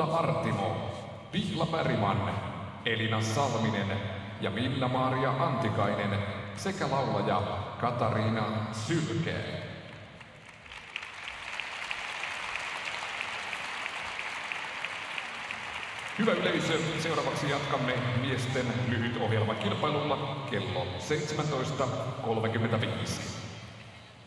Artimo, Vihla Bergman, Elina Salminen ja Minna-Maaria Antikainen sekä laulaja Katariina Sylke. Hyvä yleisö, seuraavaksi jatkamme miesten lyhytohjelmakilpailulla kello 17.35.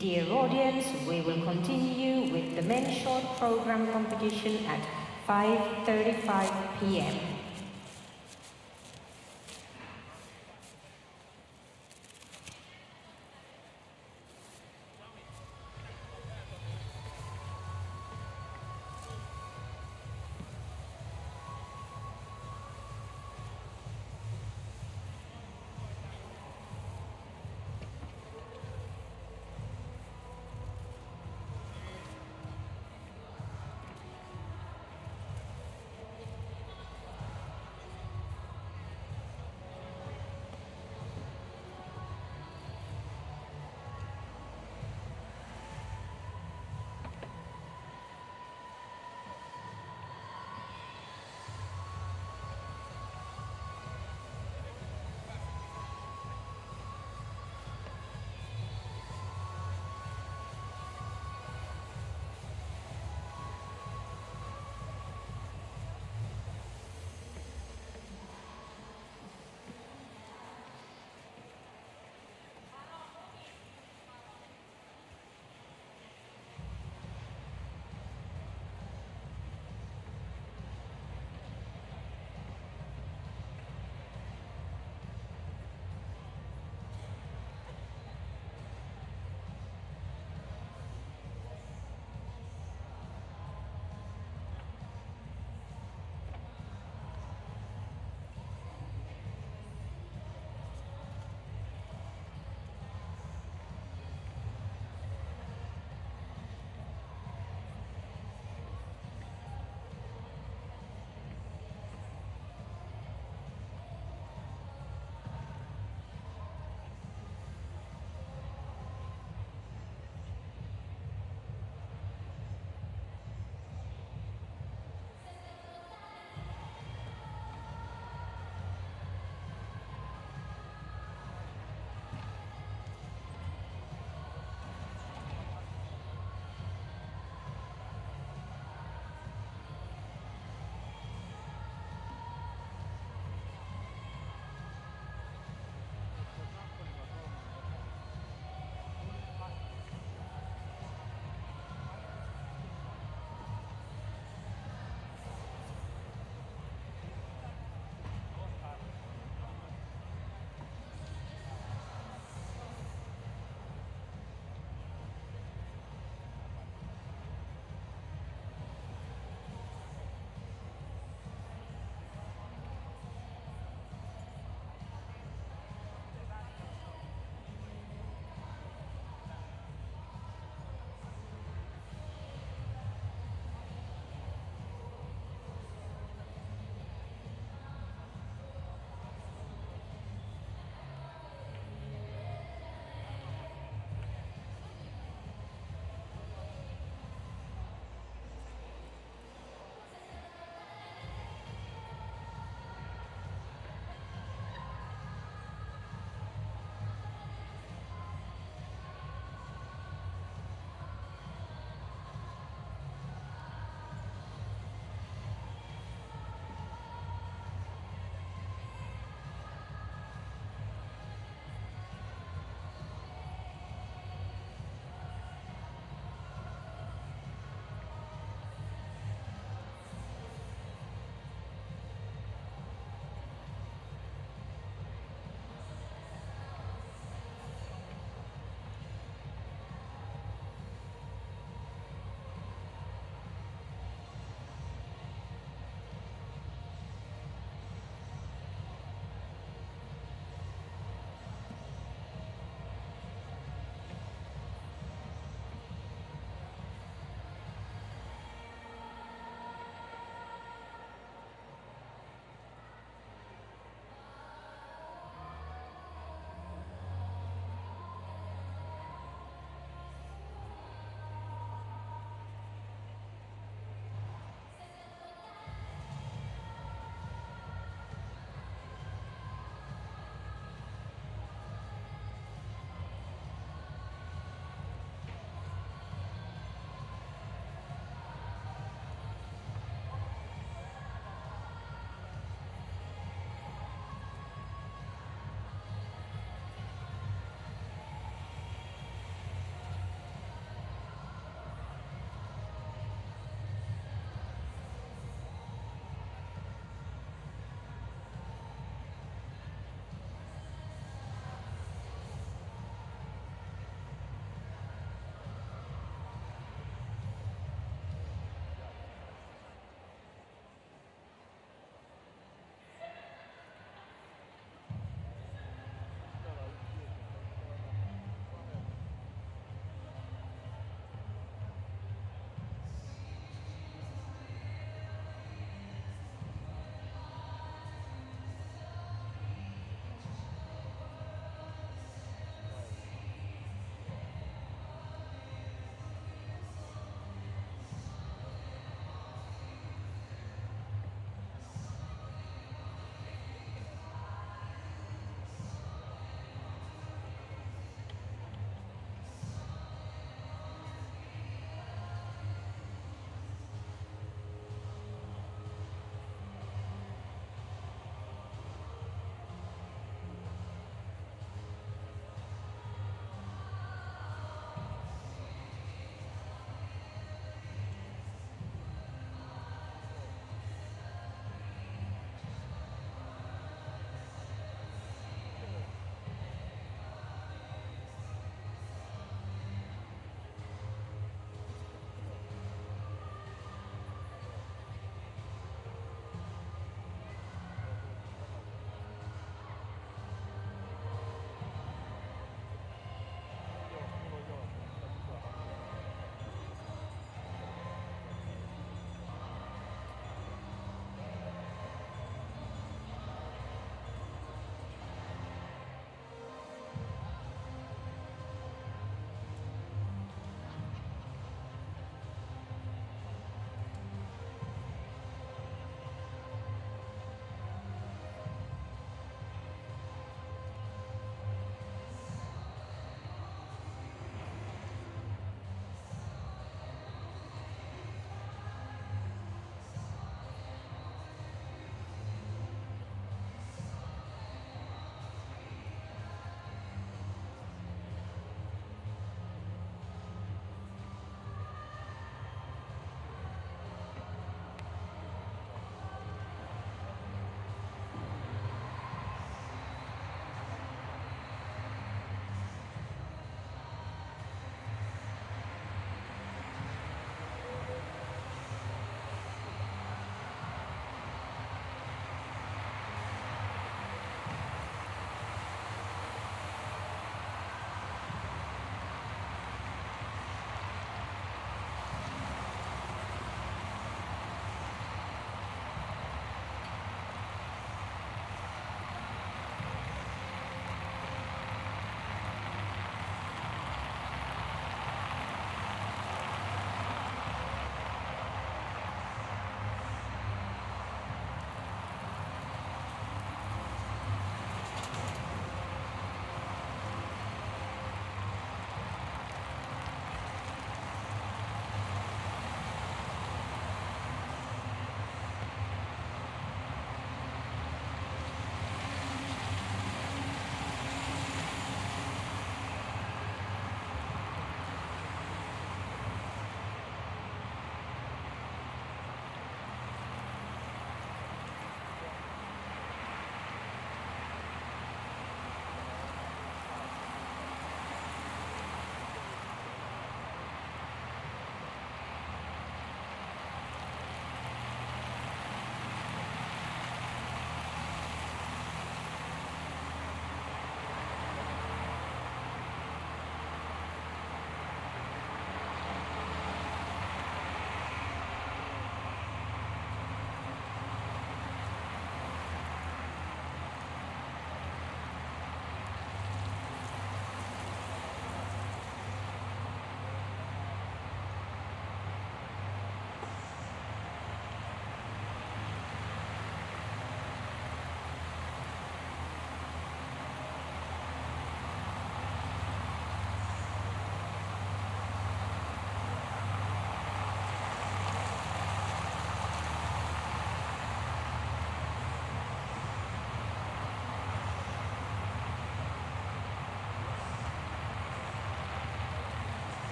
Dear audience, we will continue with the men's short program competition at 5:35 p.m.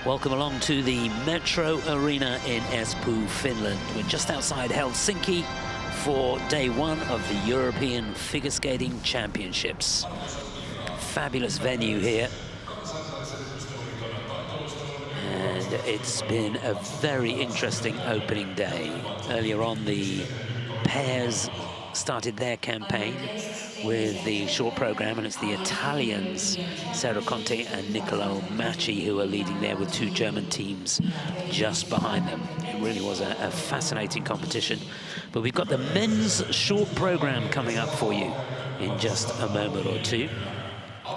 Welcome along to the Metro Arena in Espoo, Finland. We're just outside Helsinki for day one of the European Figure Skating Championships. Fabulous venue here. And it's been a very interesting opening day. Earlier on, the pairs started their campaign with the short program, and it's the Italians, Sarah Conte and Niccolò Macci, who are leading there with two German teams just behind them. It really was a fascinating competition. But we've got the men's short program coming up for you in just a moment or two.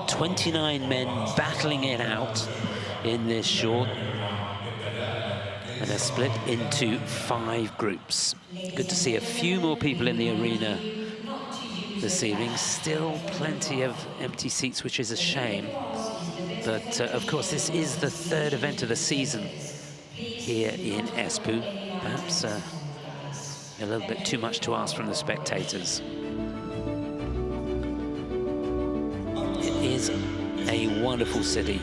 29 men battling it out in this short, and they're split into 5 groups. Good to see a few more people in the arena this evening. Still plenty of empty seats, which is a shame. But of course, this is the 3rd event of the season here in Espoo. Perhaps a little bit too much to ask from the spectators. It is a wonderful city.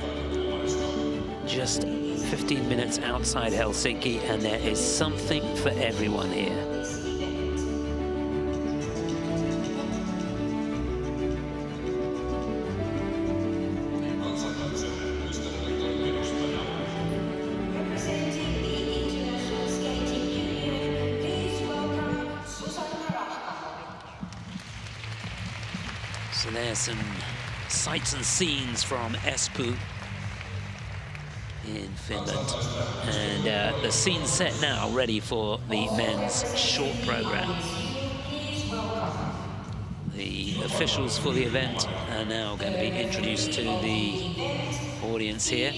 Just 15 minutes outside Helsinki, and there is something for everyone here. So there's some sights and scenes from Espoo in Finland, and the scene's set now, ready for the men's short program. The officials for the event are now going to be introduced to the audience here.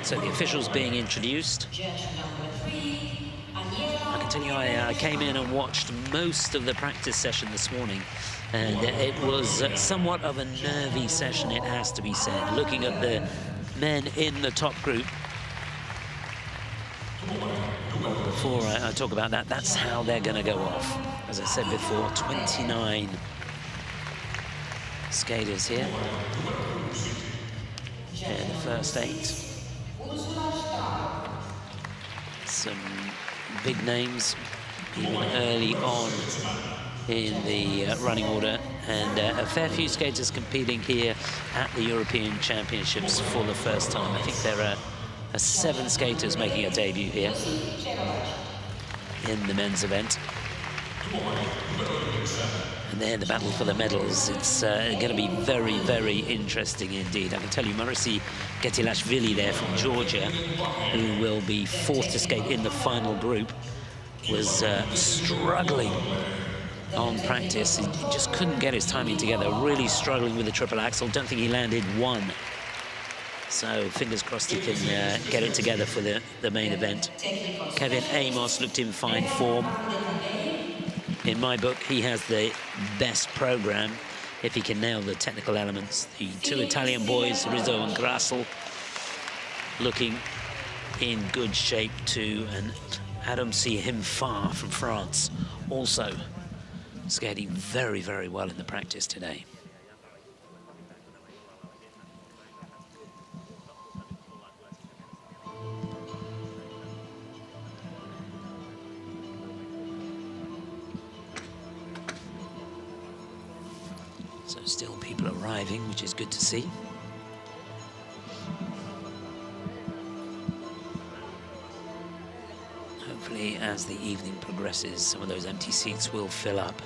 So the officials being introduced. I can tell you, I came in and watched most of the practice session this morning, and it was somewhat of a nervy session, it has to be said. Looking at the men in the top group. Before I talk about that, that's how they're going to go off. As I said before, 29 skaters here. And the first 8. Some big names, even early on in the running order, and a fair few skaters competing here at the European Championships for the first time. I think there are 7 skaters making a debut here in the men's event. And then the battle for the medals, it's going to be very, very interesting indeed. I can tell you, Marisi Getilashvili there from Georgia, who will be 4th to skate in the final group, was struggling on practice. He just couldn't get his timing together, really struggling with the triple axel. Don't think he landed 1. So fingers crossed he can get it together for the main event. Kevin Amos looked in fine form. In my book, he has the best program if he can nail the technical elements. The 2 Italian boys, Rizzo and Grassel, looking in good shape too. And Adam C. Himfar from France, also skating very, very well in the practice today. So still people arriving, which is good to see. Hopefully, as the evening progresses, some of those empty seats will fill up.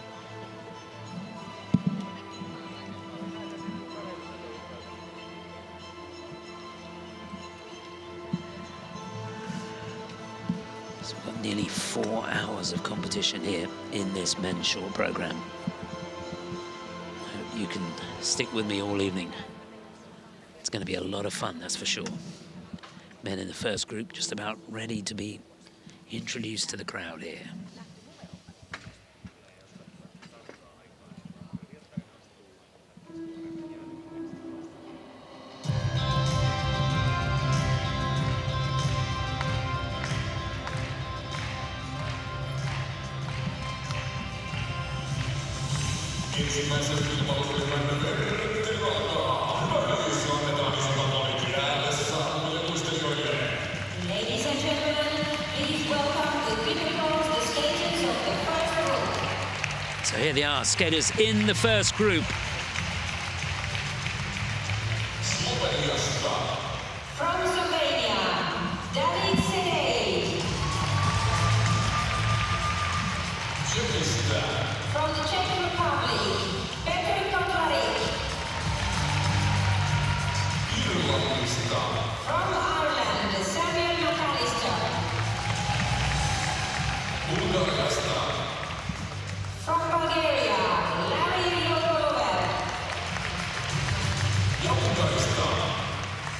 So we've got nearly 4 hours of competition here in this men's short program. You can stick with me all evening. It's going to be a lot of fun, that's for sure. Men in the first group just about ready to be introduced to the crowd here. Ladies and gentlemen, please welcome the criticals, the skaters of the first group. So here they are, skaters in the first group. From Slovenia, David Sedej. From the Czech Republic, Petr Kotlarik. From Ireland, Samuel McAllister. From Bulgaria, Larry Yogolover.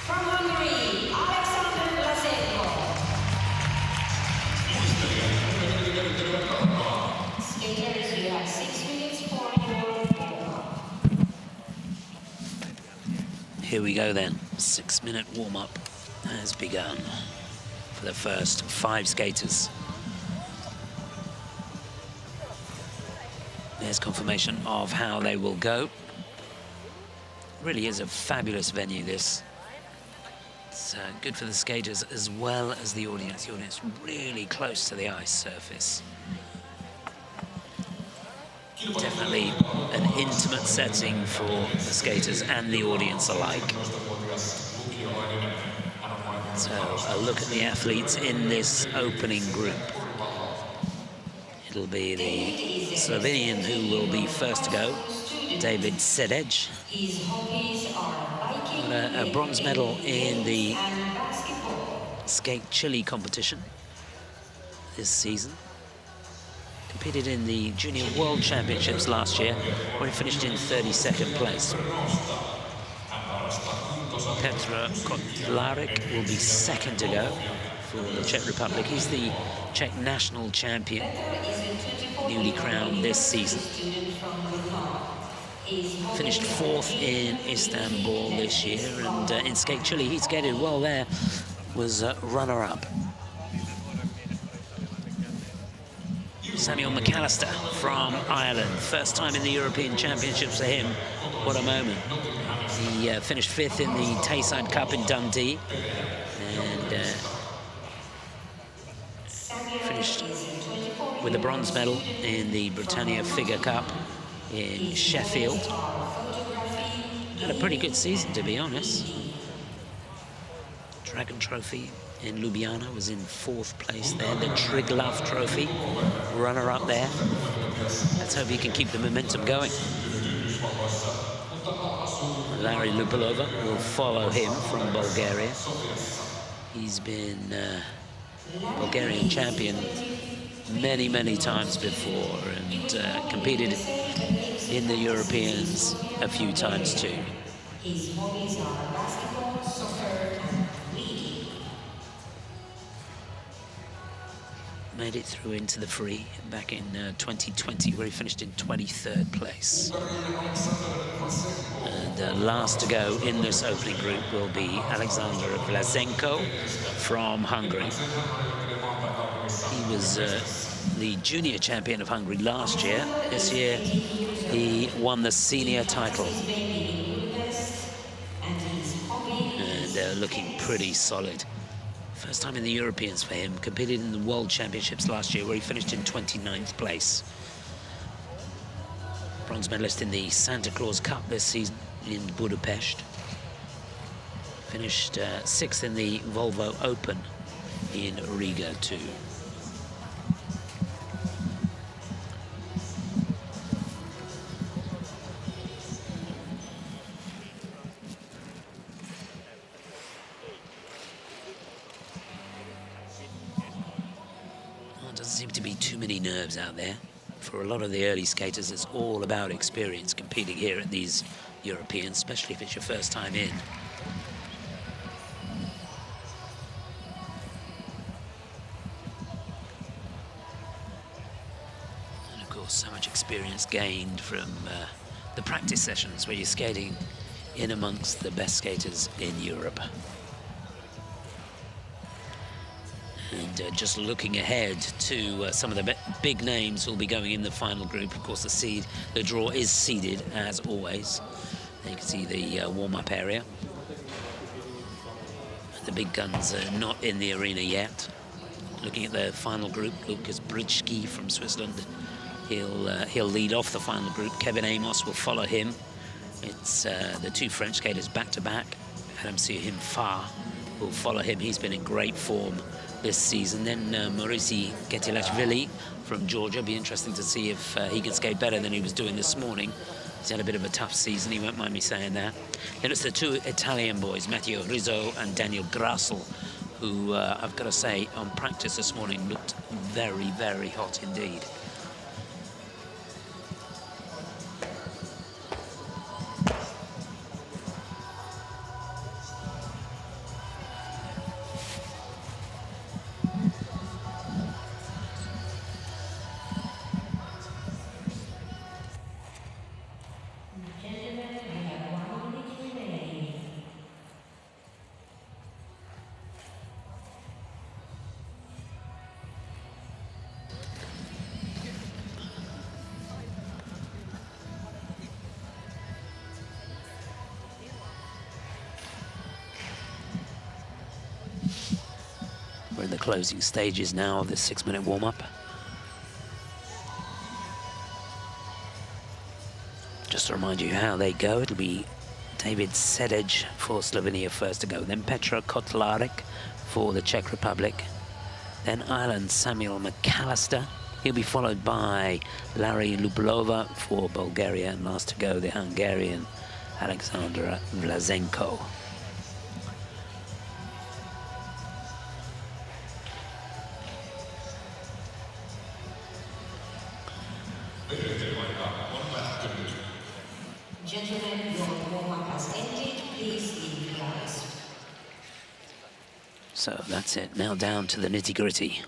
From Hungary, Alexander Blasenko. Skaters, you have 6 minutes for your warm-up. Here we go then. 6-minute warm-up has begun for the first 5 skaters. There's confirmation of how they will go. Really is a fabulous venue, this. It's good for the skaters as well as the audience. The audience really close to the ice surface. Definitely an intimate setting for the skaters and the audience alike. So a look at the athletes in this opening group. It'll be the Slovenian who will be first to go, David Sedej. Got a bronze medal in the skate Chile competition this season. Competed in the Junior World Championships last year, where he finished in 32nd place. Petr Kotlarik will be second to go for the Czech Republic. He's the Czech national champion, newly crowned this season. Finished 4th in Istanbul this year, and in Skate Chile he skated well there, was runner-up. Samuel McAllister from Ireland, first time in the European Championships for him. What a moment. He finished 5th in the Tayside Cup in Dundee, and finished with a bronze medal in the Britannia Figure Cup in Sheffield. Had a pretty good season, to be honest. Dragon Trophy in Ljubljana was in 4th place there. The Triglav Trophy, runner-up there. Let's hope he can keep the momentum going. Larry Lupalova will follow him from Bulgaria. He's been Bulgarian champion many, many times before, and competed in the Europeans a few times too. His hobbies are basketball, soccer, and reading. Made it through into the free back in 2020, where he finished in 23rd place. And last to go in this opening group will be Alexander Blasenko from Hungary. He was the junior champion of Hungary last year. This year he won the senior title. And looking pretty solid. First time in the Europeans for him, competed in the World Championships last year, where he finished in 29th place. Bronze medalist in the Santa Claus Cup this season in Budapest. Finished 6th in the Volvo Open in Riga too. Doesn't seem to be too many nerves out there. For a lot of the early skaters, it's all about experience competing here at these Europeans, especially if it's your first time in. And of course, so much experience gained from the practice sessions where you're skating in amongst the best skaters in Europe. And And just looking ahead to some of the big names who will be going in the final group. Of course, the draw is seeded as always. And you can see the warm-up area. The big guns are not in the arena yet. Looking at the final group, Lukas Britschke from Switzerland. He'll lead off the final group. Kevin Amos will follow him. It's the two French skaters back-to-back. Adam Sihim-Fa will follow him. He's been in great form this season. Then Maurici Getilashvili from Georgia. Be interesting to see if he can skate better than he was doing this morning. He's had a bit of a tough season, he won't mind me saying that. Then it's the two Italian boys, Matteo Rizzo and Daniel Grassel, who I've got to say, on practice this morning, looked very, very hot indeed. We're in the closing stages now of this 6-minute warm-up. Just to remind you how they go, it'll be David Sedej for Slovenia first to go, then Petra Kotlarek for the Czech Republic, then Ireland's Samuel McAllister. He'll be followed by Larry Lublova for Bulgaria, and last to go, the Hungarian Alexandra Vlasenko. Gentlemen, your warm-up has ended. Please leave class. So that's it. Now down to the nitty-gritty.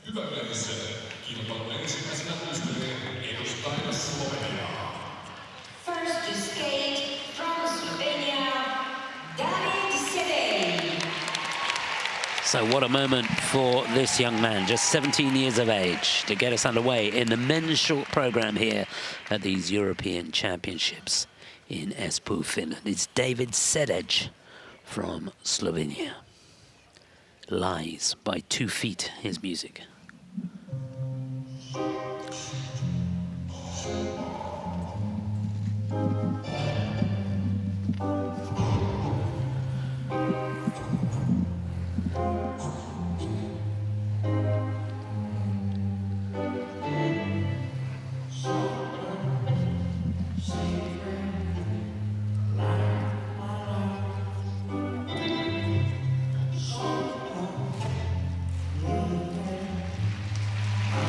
Hyvä yleisö, kilpailun ensimmäisenä muistelee edustajana Sloveniaa. First to skate from Slovenia, David Sedej. So what a moment for this young man, just 17 years of age, to get us underway in the men's short program here at these European Championships in Espoo, Finland. It's David Sedej from Slovenia. Lies by 2 feet, his music.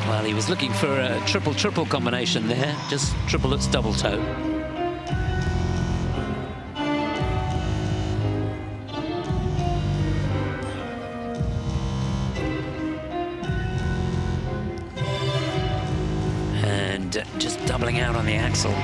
Well, he was looking for a triple-triple combination there, just triple looks double toe. And just doubling out on the axle.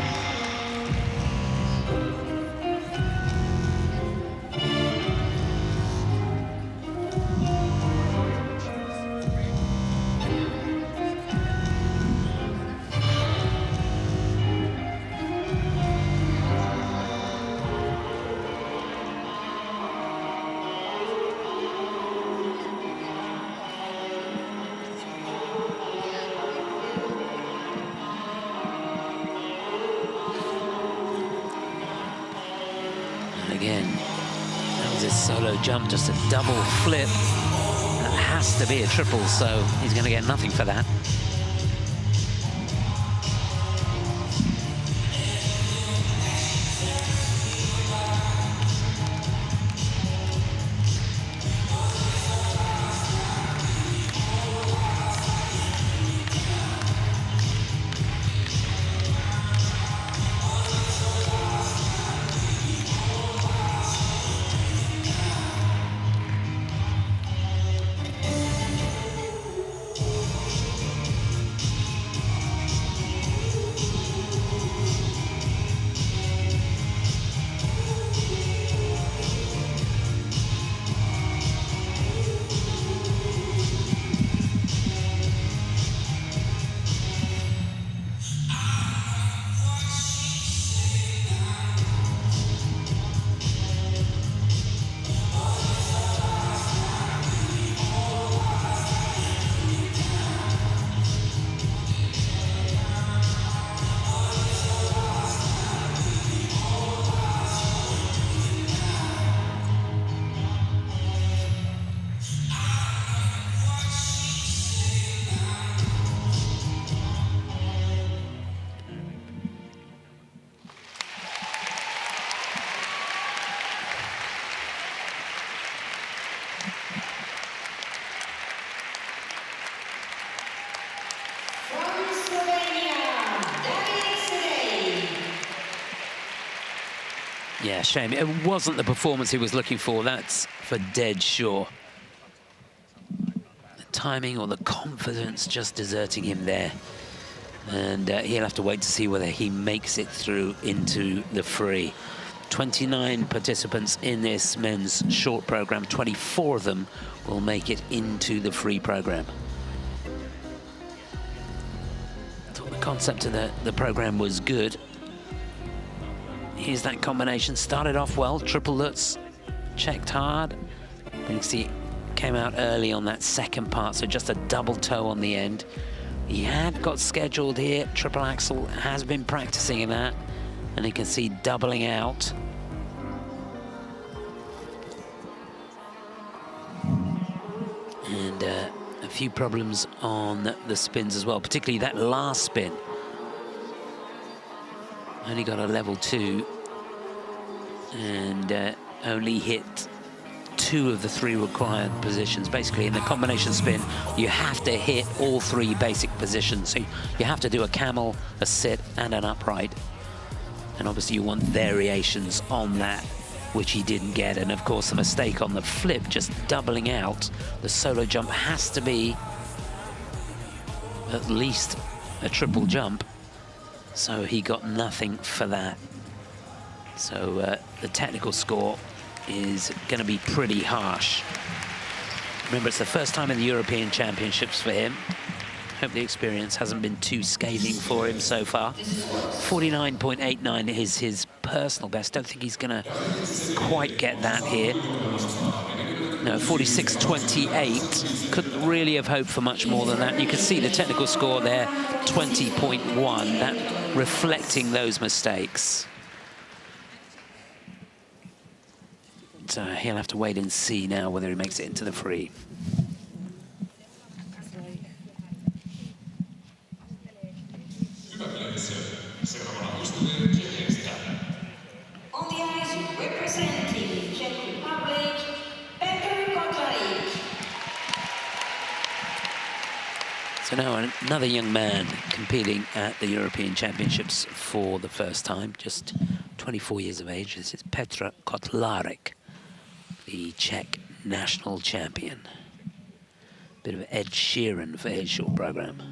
Again, that was his solo jump, just a double flip. That has to be a triple, so he's going to get nothing for that. Yeah, shame. It wasn't the performance he was looking for, that's for dead sure. The timing or the confidence just deserting him there. And he'll have to wait to see whether he makes it through into the free. 29 participants in this men's short program, 24 of them will make it into the free program. Thought the concept of the program was good. Here's that combination, started off well, triple Lutz, checked hard. You can see came out early on that second part, so just a double toe on the end. He had got scheduled here, triple axel, has been practicing in that, and you can see doubling out. And a few problems on the spins as well, particularly that last spin. Only got a level 2 and only hit 2 of the 3 required positions. Basically, in the combination spin, you have to hit all 3 basic positions. So you have to do a camel, a sit, and an upright. And obviously, you want variations on that, which he didn't get. And of course, the mistake on the flip, just doubling out. The solo jump has to be at least a triple jump. So he got nothing for that. So the technical score is going to be pretty harsh. Remember, it's the first time in the European Championships for him. Hope the experience hasn't been too scathing for him so far. 49.89 is his personal best. Don't think he's going to quite get that here. No, 46.28. Couldn't really have hoped for much more than that. You can see the technical score there, 20.1. That reflecting those mistakes. So he'll have to wait and see now whether he makes it into the free. On the ice, representing Czech Republic, So now another young man competing at the European Championships for the first time, just 24 years of age. This is Petr Kotlarek, the Czech national champion. Bit of Ed Sheeran for his short program.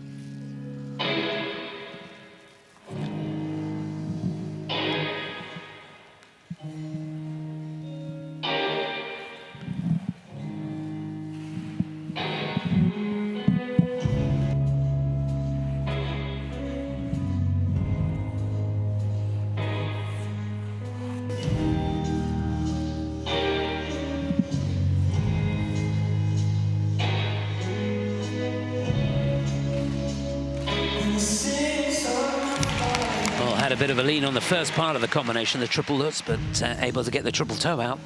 Had a bit of a lean on the first part of the combination, the triple Lutz, but able to get the triple toe out.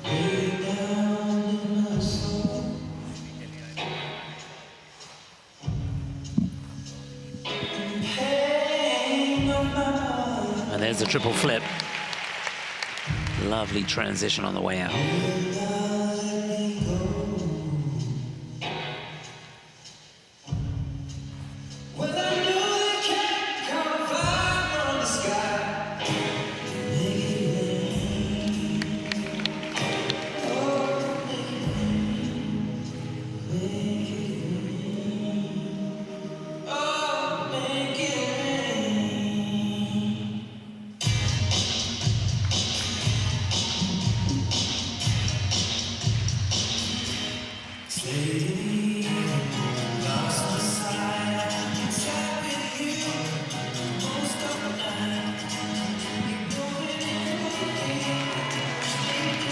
And there's the triple flip. Lovely transition on the way out.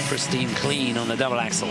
Pristine clean on the double axel.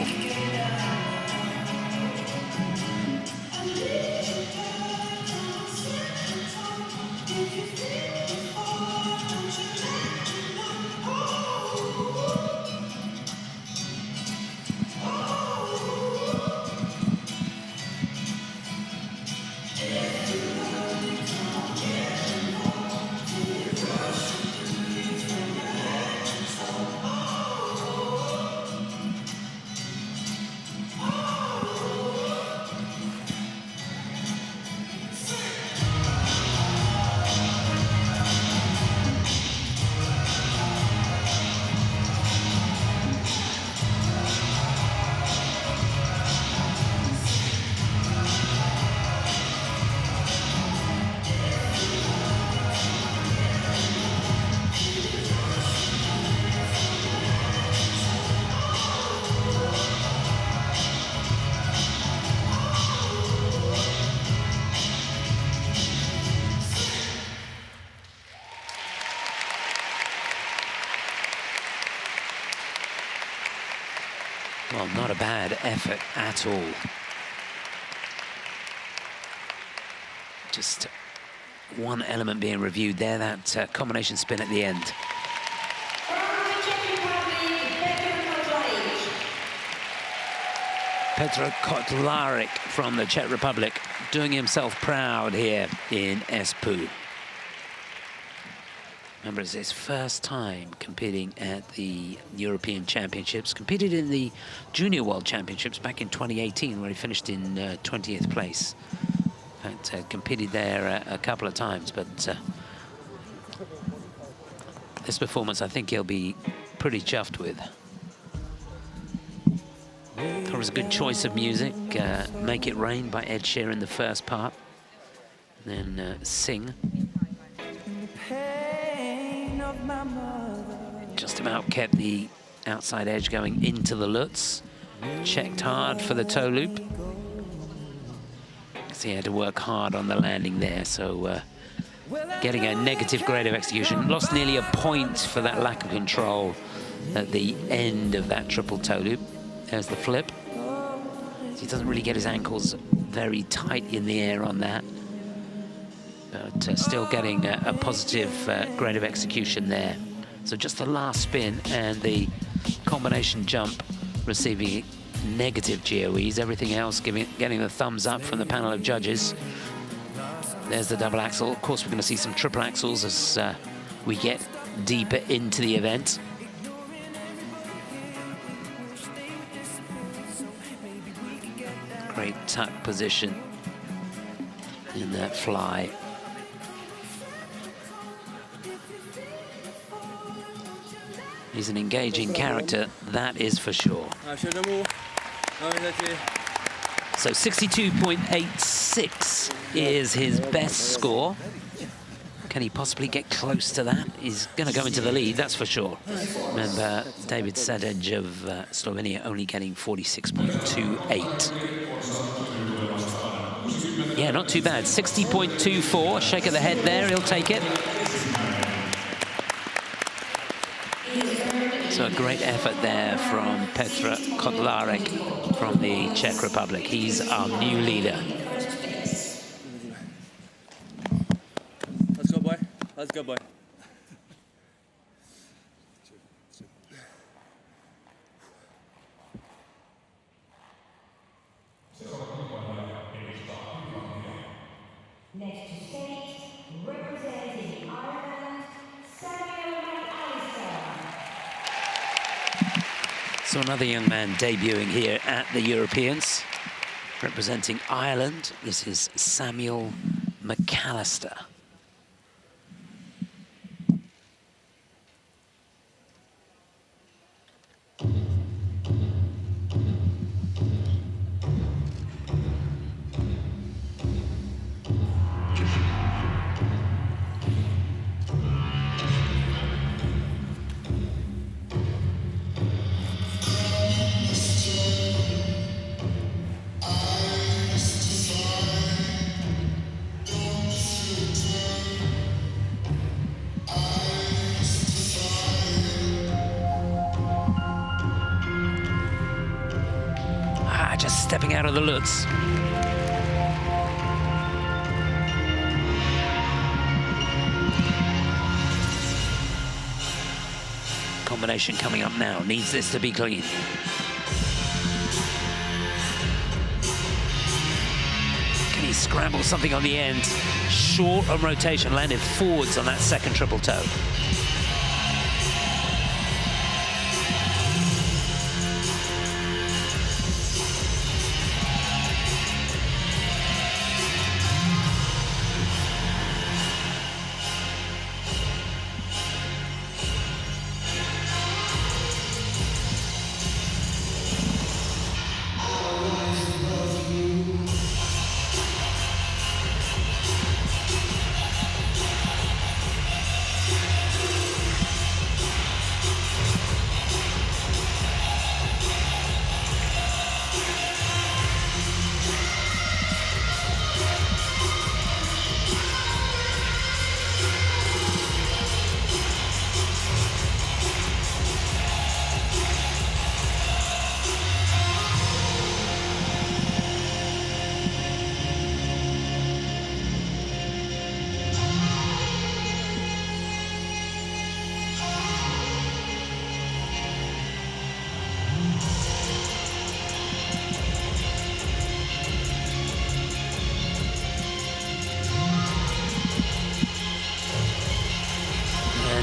Well, not a bad effort at all. Just one element being reviewed there, that combination spin at the end. Petr Kotlarek from the Czech Republic doing himself proud here in Espoo. Remember, it's his first time competing at the European Championships. Competed in the Junior World Championships back in 2018, where he finished in 20th place. In fact, competed there a couple of times, but this performance I think he'll be pretty chuffed with. Thought it was a good choice of music. Make It Rain by Ed Sheeran, the first part. Then Sing. Just about kept the outside edge going into the Lutz. Checked hard for the toe loop. So he had to work hard on the landing there. So getting a negative grade of execution. Lost nearly a point for that lack of control at the end of that triple toe loop. There's the flip. He doesn't really get his ankles very tight in the air on that. But still getting a positive grade of execution there. So just the last spin and the combination jump receiving negative GOEs. Everything else getting the thumbs up from the panel of judges. There's the double axel. Of course, we're going to see some triple axels as we get deeper into the event. Great tuck position in that fly. He's an engaging character, that is for sure. So 62.86 is his best score. Can he possibly get close to that? He's going to go into the lead, that's for sure. Remember, David Sedej of Slovenia only getting 46.28. Yeah, not too bad. 60.24, shake of the head there, he'll take it. So a great effort there from Petr Kotlarek from the Czech Republic. He's our new leader. Let's go, boy. Let's go, boy. Next to state, representing Ireland, Samuel McAllister. So another young man debuting here at the Europeans. Representing Ireland, this is Samuel McAllister. Just stepping out of the Lutz. Combination coming up now, needs this to be clean. Can he scramble something on the end? Short on rotation, landed forwards on that second triple toe.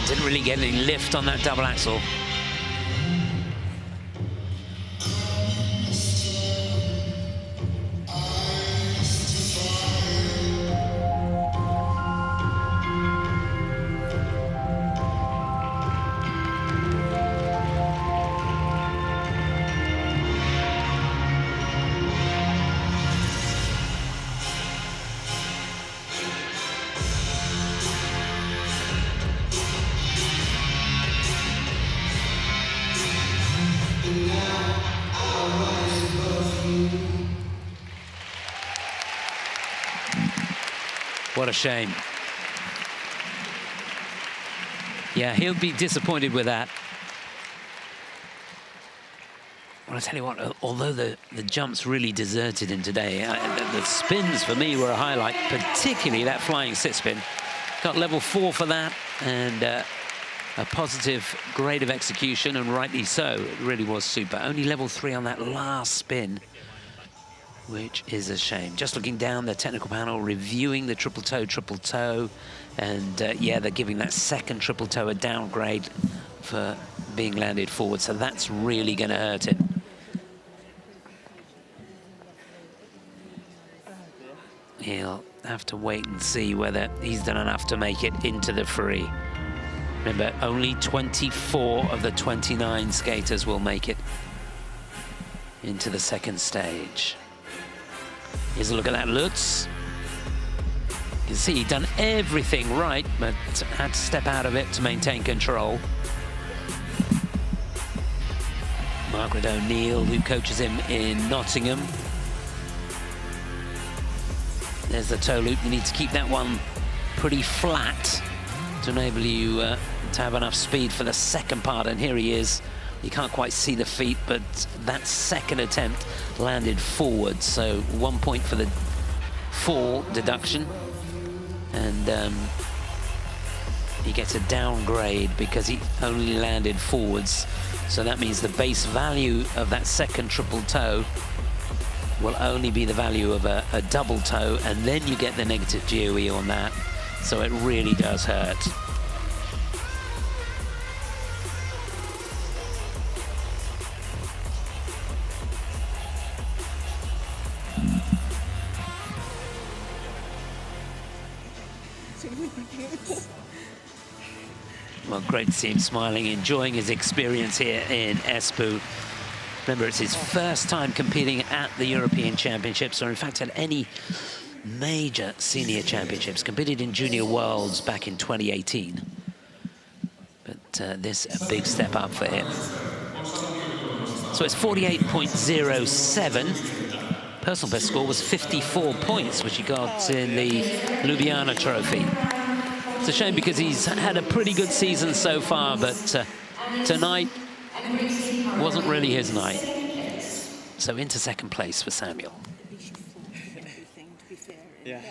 Didn't really get any lift on that double axel. What a shame. Yeah, he'll be disappointed with that. Well, I tell you what, although the jumps really deserted him today, the spins for me were a highlight, particularly that flying sit spin. Got level 4 for that, and a positive grade of execution, and rightly so. It really was super. Only level 3 on that last spin, which is a shame. Just looking down the technical panel, reviewing the triple toe, and yeah, they're giving that second triple toe a downgrade for being landed forward, so that's really going to hurt it. He'll have to wait and see whether he's done enough to make it into the free. Remember, only 24 of the 29 skaters will make it into the second stage. Here's a look at that Lutz. You can see he'd done everything right, but had to step out of it to maintain control. Margaret O'Neill, who coaches him in Nottingham. There's the toe loop. You need to keep that one pretty flat to enable you to have enough speed for the second part, and here he is. You can't quite see the feet, but that second attempt landed forward, so 1 point for the fall deduction, and he gets a downgrade because he only landed forwards, so that means the base value of that second triple toe will only be the value of a double toe, and then you get the negative GOE on that, so it really does hurt. Well, great to see him smiling, enjoying his experience here in Espoo. Remember, it's his first time competing at the European Championships, or in fact at any major senior championships. Competed in Junior Worlds back in 2018. But this a big step up for him. So it's 48.07. Personal best score was 54 points, which he got in the Ljubljana Trophy. It's a shame because he's had a pretty good season so far, but tonight wasn't really his night. So into second place for Samuel. Yeah.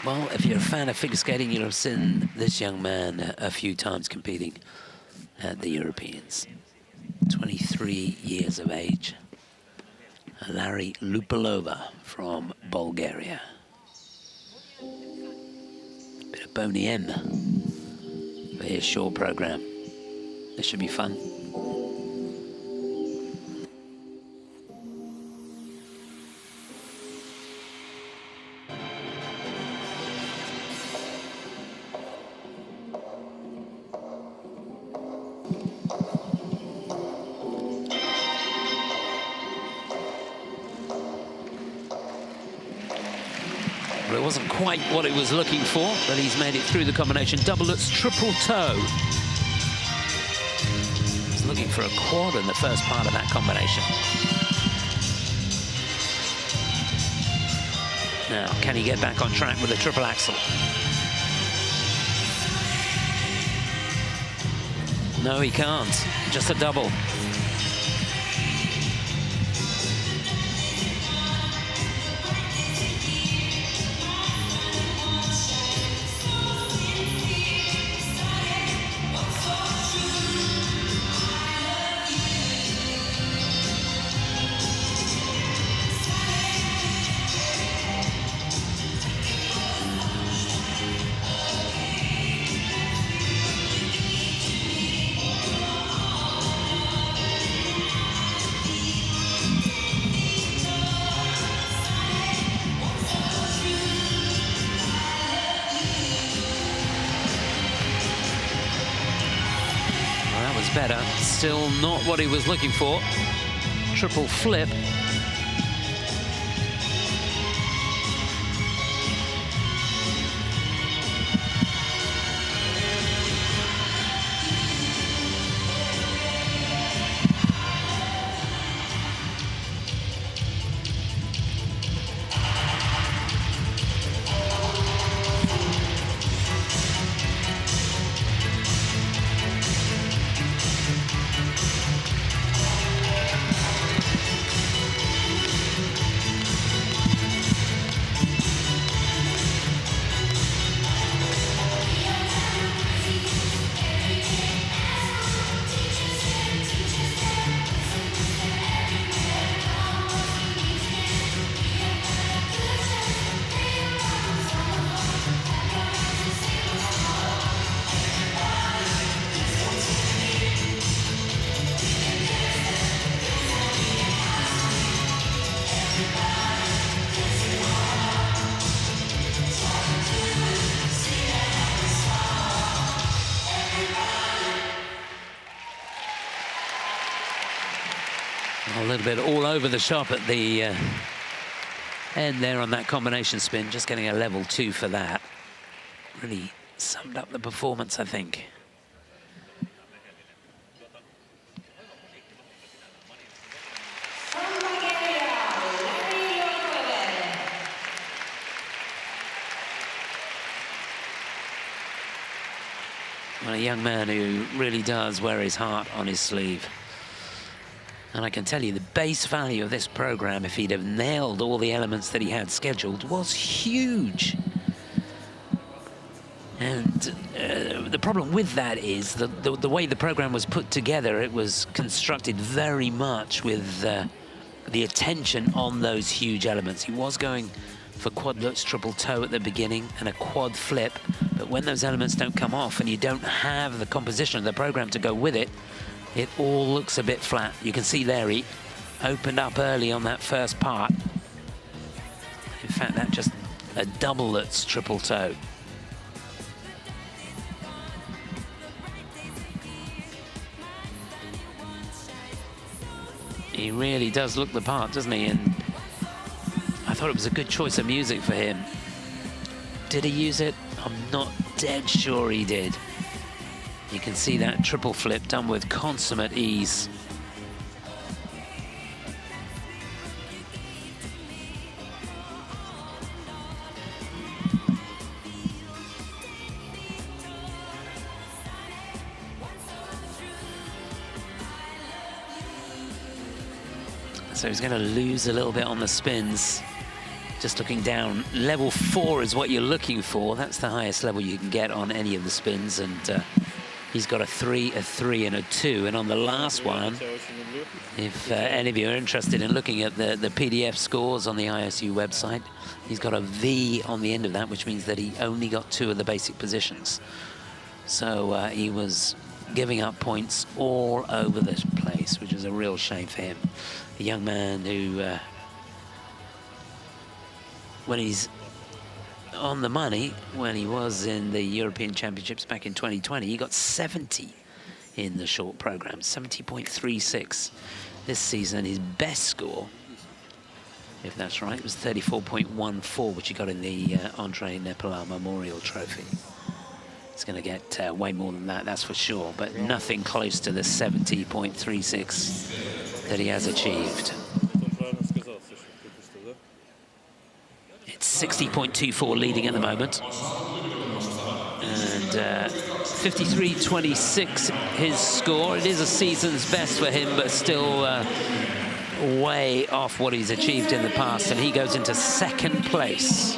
Well, if you're a fan of figure skating, you'll have seen this young man a few times competing at the Europeans. 23 years of age. Larry Lupalova from Bulgaria. Bit of Boney M for his short program. This should be fun. It wasn't quite what it was looking for, but he's made it through the combination. Double Lutz, triple toe. He's looking for a quad in the first part of that combination. Now, can he get back on track with a triple axel? No, he can't. Just a double. was better. Still not what he was looking for. Triple flip. A little bit all over the shop at the end there on that combination spin, just getting a level 2 for that. Really summed up the performance, I think. Well, a young man who really does wear his heart on his sleeve. And I can tell you the base value of this program, if he'd have nailed all the elements that he had scheduled, was huge. And the problem with that is the way the program was put together, it was constructed very much with the attention on those huge elements. He was going for quad lutz triple toe at the beginning and a quad flip, but when those elements don't come off and you don't have the composition of the program to go with it, it all looks a bit flat. You can see there he opened up early on that first part. In fact, that just a double lutz triple toe. He really does look the part, doesn't he? And I thought it was a good choice of music for him. Did he use it? I'm not dead sure he did. You can see that triple flip done with consummate ease. So he's going to lose a little bit on the spins. Just looking down, level 4 is what you're looking for. That's the highest level you can get on any of the spins, and he's got a 3, a 3, and a 2. And on the last one, if any of you are interested in looking at the PDF scores on the ISU website, he's got a V on the end of that, which means that he only got 2 of the basic positions. So he was giving up points all over the place, which is a real shame for him. A young man who, when he's on the money, when he was in the European Championships back in 2020, he got 70 in the short program, 70.36 this season. His best score, if that's right, was 34.14, which he got in the Andre Nepolar Memorial Trophy. It's going to get way more than that, that's for sure, but nothing close to the 70.36 that he has achieved. It's 60.24 leading at the moment. And 53.26 his score. It is a season's best for him, but still way off what he's achieved in the past. And he goes into second place.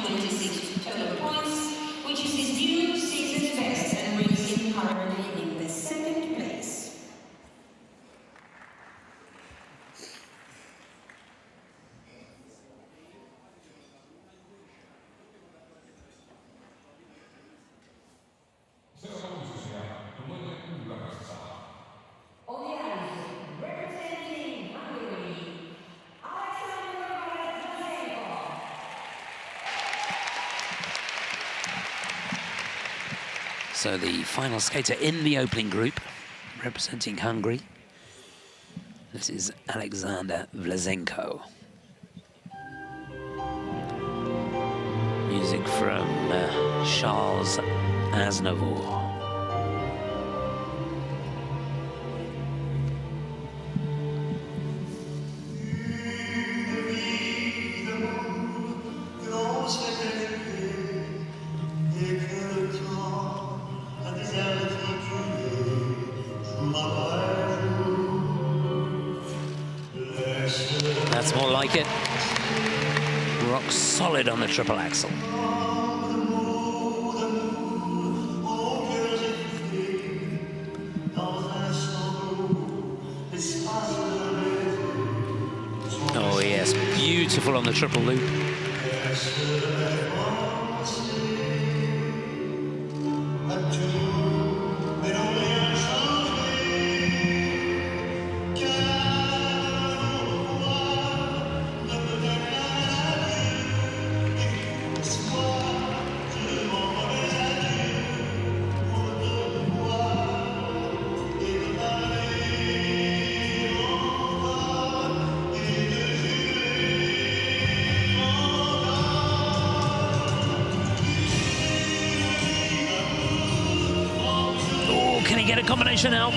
So the final skater in the opening group representing Hungary. This is Alexander Vlasenko. Music from Charles Aznavour. That's more like it. Rock solid on the triple axel. Oh yes, beautiful on the triple loop. Can he get a combination out?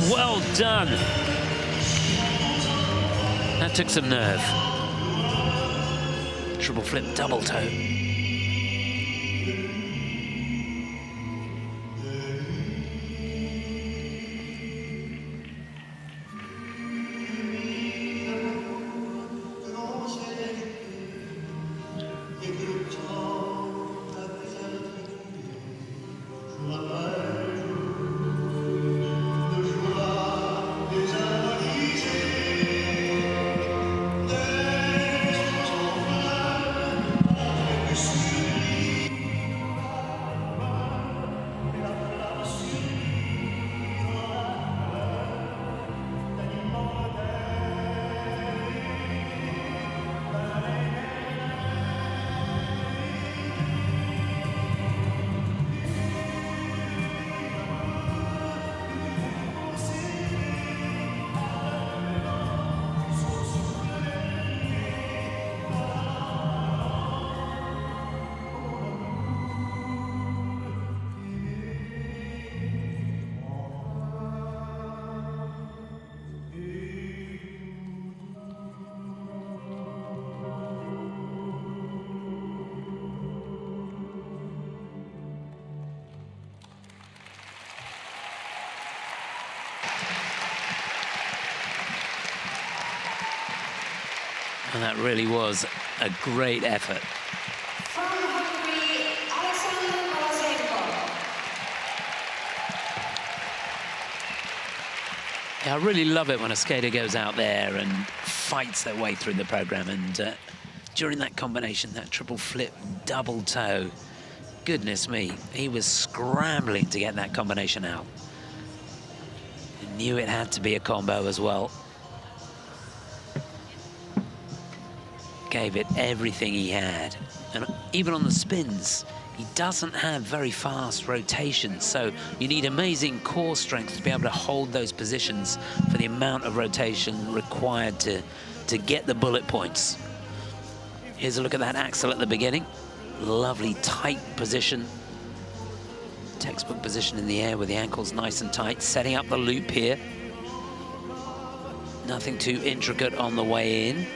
Well done. That took some nerve. Triple flip, double toe. And that really was a great effort. From Hungary, Alexander Vlasenko. Yeah, I really love it when a skater goes out there and fights their way through the program. And during that combination, that triple flip, double toe, goodness me, he was scrambling to get that combination out. He knew it had to be a combo as well. Gave it everything he had. And even on the spins, he doesn't have very fast rotations, so you need amazing core strength to be able to hold those positions for the amount of rotation required to get the bullet points. Here's a look at that axel at the beginning. Lovely tight position. Textbook position in the air with the ankles nice and tight, setting up the loop here. Nothing too intricate on the way in.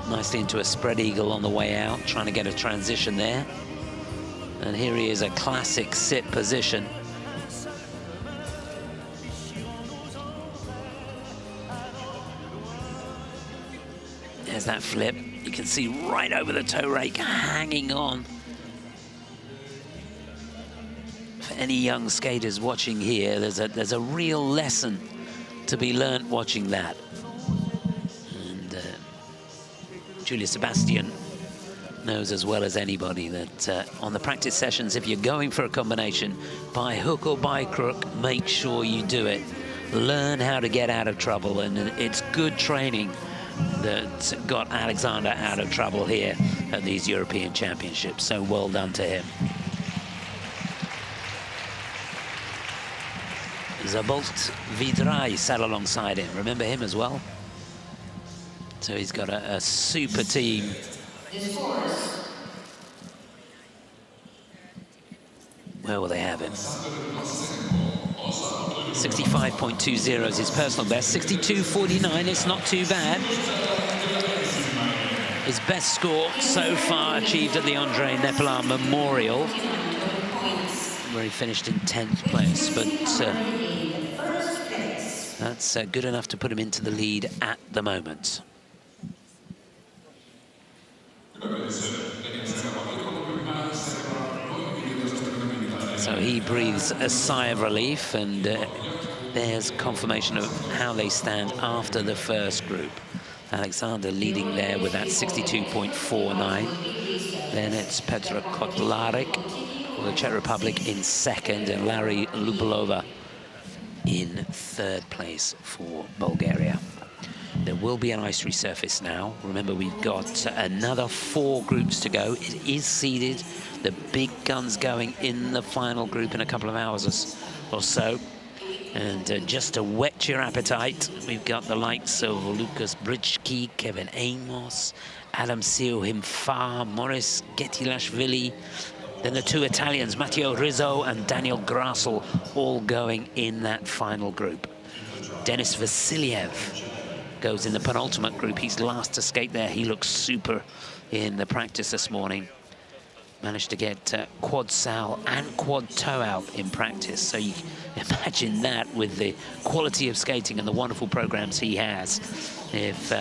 Nicely into a spread eagle on the way out, trying to get a transition there. And here he is, a classic sit position. There's that flip. You can see right over the toe rake, hanging on. For any young skaters watching here, there's a real lesson to be learnt watching that. Julia Sebastian knows as well as anybody that on the practice sessions, if you're going for a combination, by hook or by crook, make sure you do it. Learn how to get out of trouble, and it's good training that got Alexander out of trouble here at these European Championships. So well done to him. Zabolt Vidrai sat alongside him. Remember him as well? So he's got a super team. Where will they have him? 65.20 is his personal best. 62.49, it's not too bad. His best score so far achieved at the Andre Nepelar Memorial, where he finished in 10th place. But that's good enough to put him into the lead at the moment. So he breathes a sigh of relief, and there's confirmation of how they stand after the first group. Alexander leading there with that 62.49. Then it's Petra Kotlarek for the Czech Republic in second, and Larry Lupolova in third place for Bulgaria. There will be an ice resurface now. Remember, we've got another 4 groups to go. It is seeded. The big guns going in the final group in a couple of hours or so. And just to whet your appetite, we've got the likes of Lukas Britschke, Kevin Amos, Adam Siohimfa, Morris Getilashvili. Then the 2 Italians, Matteo Rizzo and Daniel Grassel, all going in that final group. Denis Vasiliev goes in the penultimate group. He's last to skate there. He looks super in the practice this morning. Managed to get quad sal and quad toe out in practice. So you imagine that with the quality of skating and the wonderful programs he has. If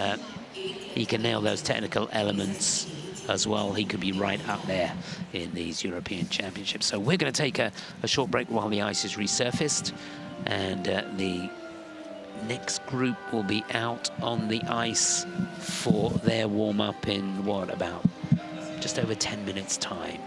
he can nail those technical elements as well, he could be right up there in these European Championships. So we're going to take a short break while the ice is resurfaced, and the next group will be out on the ice for their warm-up in, what, about just over 10 minutes' time.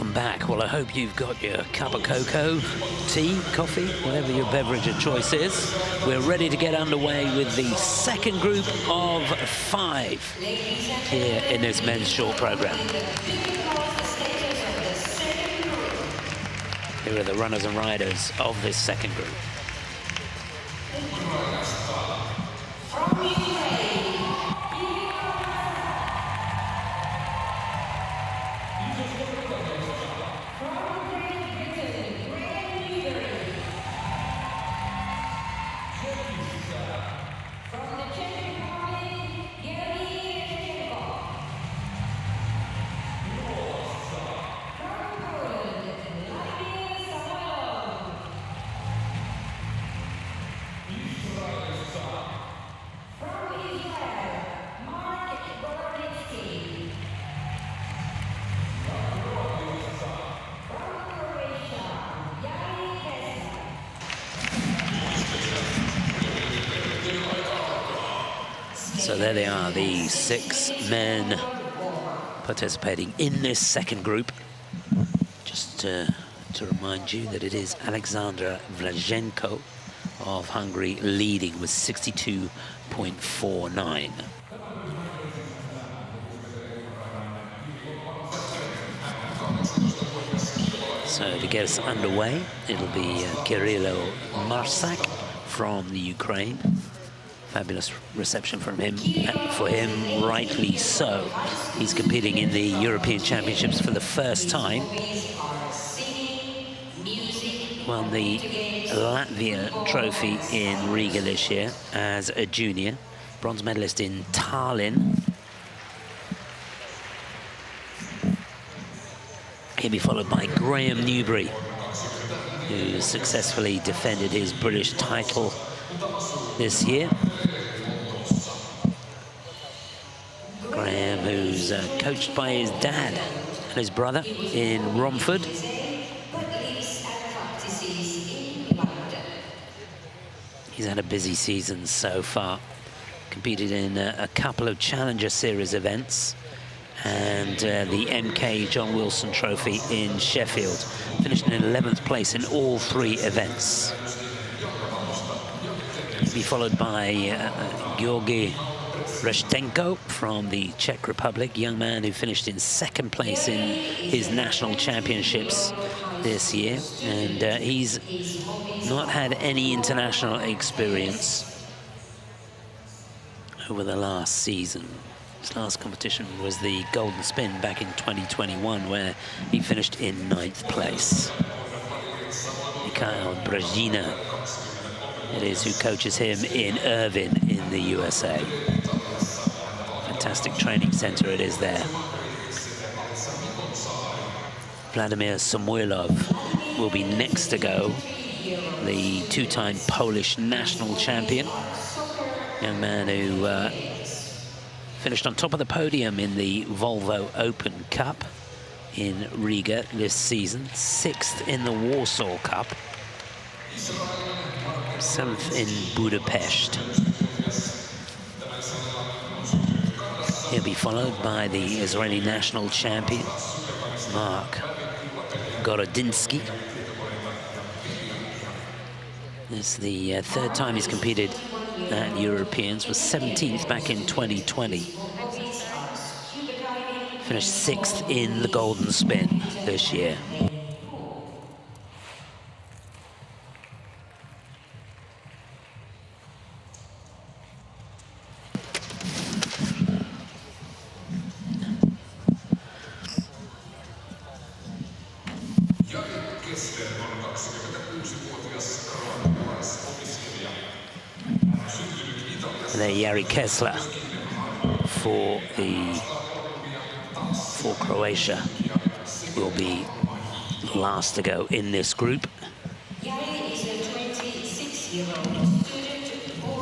welcome back. Well, I hope you've got your cup of cocoa, tea, coffee, whatever your beverage of choice is. We're ready to get underway with the second group of 5 here in this men's short program. Here are the runners and riders of this second group. So there they are, the 6 men participating in this second group. Just to remind you that it is Alexandra Vlajenko of Hungary leading with 62.49. So to get us underway, it'll be Kirilo Marsak from the Ukraine. Fabulous reception from him, for him, rightly so. He's competing in the European Championships for the first time. Won the Latvia Trophy in Riga this year as a junior. Bronze medalist in Tallinn. He'll be followed by Graham Newbury, who successfully defended his British title this year. Graham, who's coached by his dad and his brother in Romford. He's had a busy season so far. Competed in a couple of Challenger Series events and the MK John Wilson Trophy in Sheffield. Finished in 11th place in all 3 events. He'll be followed by Georgi Reshtenko from the Czech Republic, young man who finished in 2nd place in his national championships this year, and he's not had any international experience over the last season. His last competition was the Golden Spin back in 2021, where he finished in 9th place. Mikhail Brezhina, it is, who coaches him in Irvine in the USA. Fantastic training center it is there. Vladimir Samoilov will be next to go, the 2-time Polish national champion. Young man who finished on top of the podium in the Volvo Open Cup in Riga this season, 6th in the Warsaw Cup, 7th in Budapest. He'll be followed by the Israeli national champion, Mark Gorodinsky. This is the 3rd time he's competed at Europeans, was 17th back in 2020. Finished 6th in the Golden Spin this year. Jari Kessler for Croatia will be last to go in this group.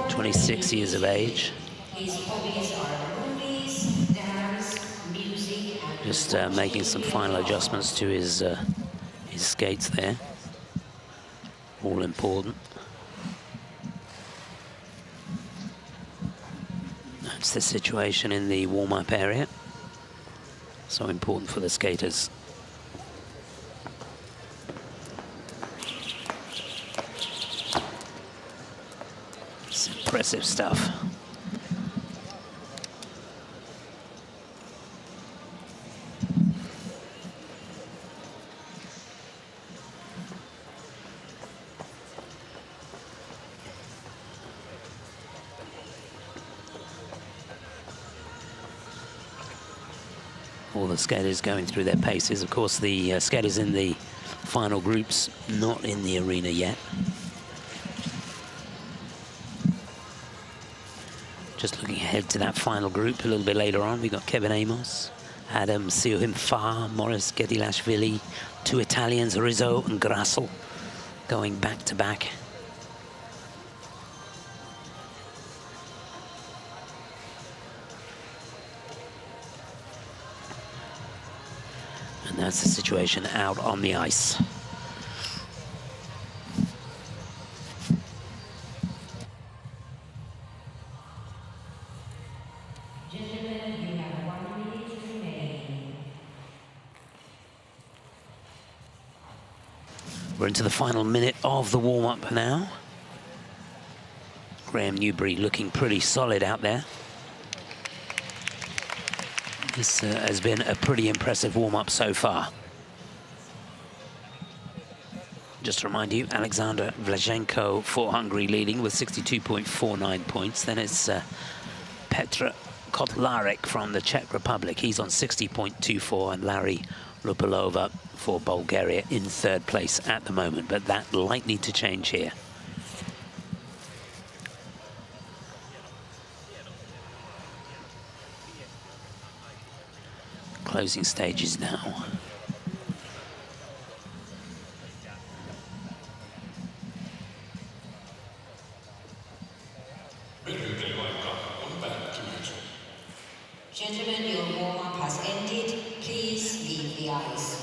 26 years of age. Just making some final adjustments to his skates there. All important. That's the situation in the warm-up area. So important for the skaters impressive stuff. All the skaters going through their paces. Of course, the skaters in the final groups not in the arena yet. Just looking ahead to that final group a little bit later on, we've got Kevin Amos, Adam Siohimfa, Morris Gedilashvili, 2 Italians, Rizzo and Grassel, going back to back. And that's the situation out on the ice. We're into the final minute of the warm-up now. Graham Newbury looking pretty solid out there. This has been a pretty impressive warm-up so far. Just to remind you, Alexander Vlachenko for Hungary leading with 62.49 points. Then it's Petra Kotlarek from the Czech Republic. He's on 60.24, and Larry Lupalova for Bulgaria in 3rd place at the moment, but that likely to change here. Closing stages now. Gentlemen, your warm-up has ended. Please leave the ice.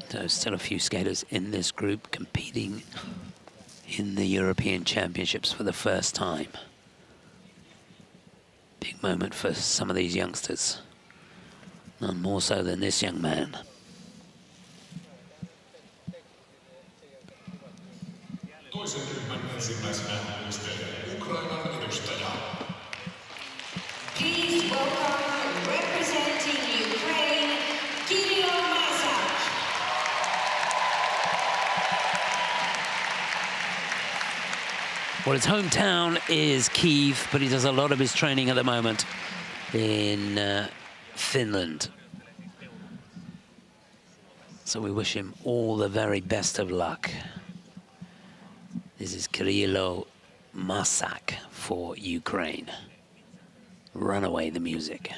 So still a few skaters in this group competing in the European Championships for the first time. Big moment for some of these youngsters. None more so than this young man. Toisen ryhmän ensimmäisenä luistelee Ukrainan edustaja. Please welcome, representing Ukraine, Kirill Mazak. Well, his hometown is Kyiv, but he does a lot of his training at the moment in Finland. So we wish him all the very best of luck. This is Kirilo Masak for Ukraine. Run away the music.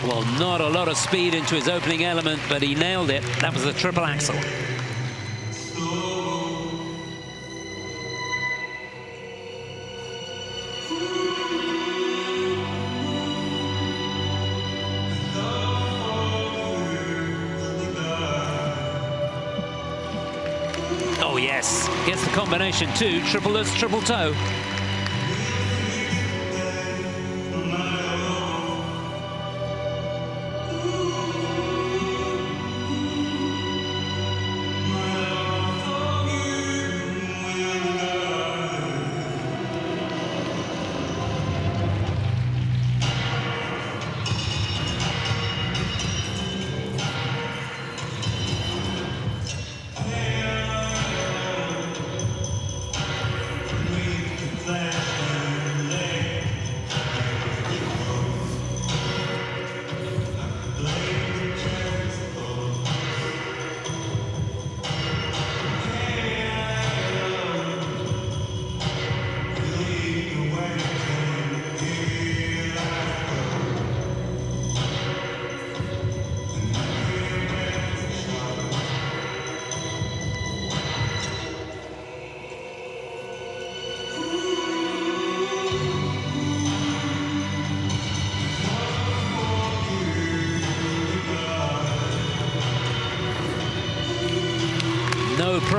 Well, not a lot of speed into his opening element, but he nailed it. That was a triple axel. Oh, yes. Gets the combination too. Triple lutz, triple toe.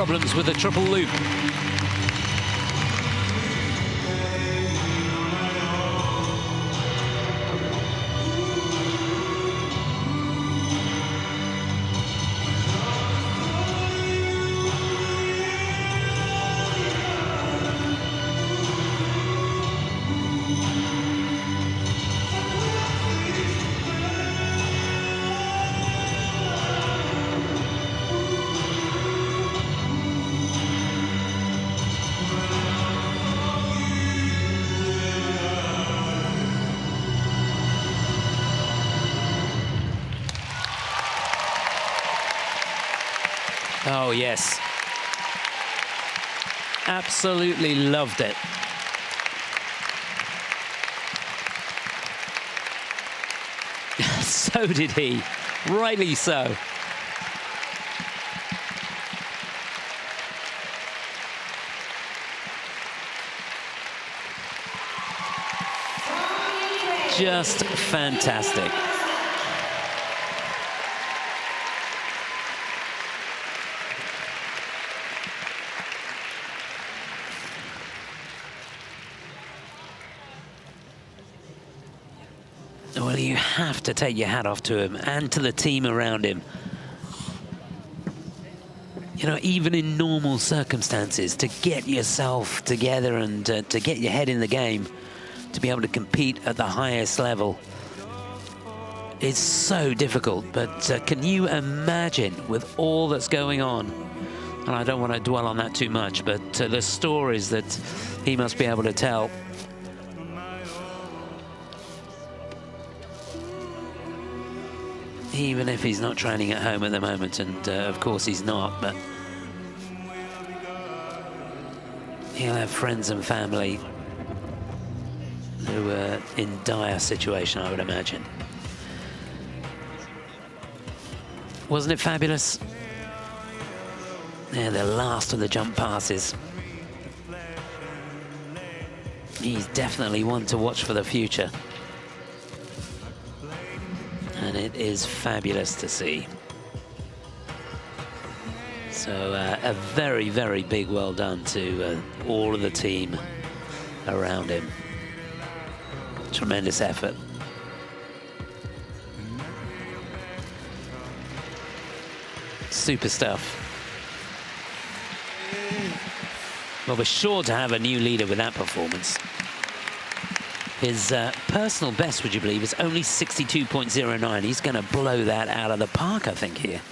problems with the triple loop. Oh, yes. Absolutely loved it. So did he. Rightly so. Just fantastic. Well, you have to take your hat off to him and to the team around him. You know, even in normal circumstances, to get yourself together and to get your head in the game, to be able to compete at the highest level is so difficult. But can you imagine with all that's going on? And I don't want to dwell on that too much, but the stories that he must be able to tell. Even if he's not training at home at the moment, and of course he's not, but he'll have friends and family who are in dire situation, I would imagine. Wasn't it fabulous? Yeah, the last of the jump passes. He's definitely one to watch for the future. And it is fabulous to see. So a very, very big well done to all of the team around him. Tremendous effort. Super stuff. Well, we're sure to have a new leader with that performance. His personal best, would you believe, is only 62.09. He's going to blow that out of the park, I think, here.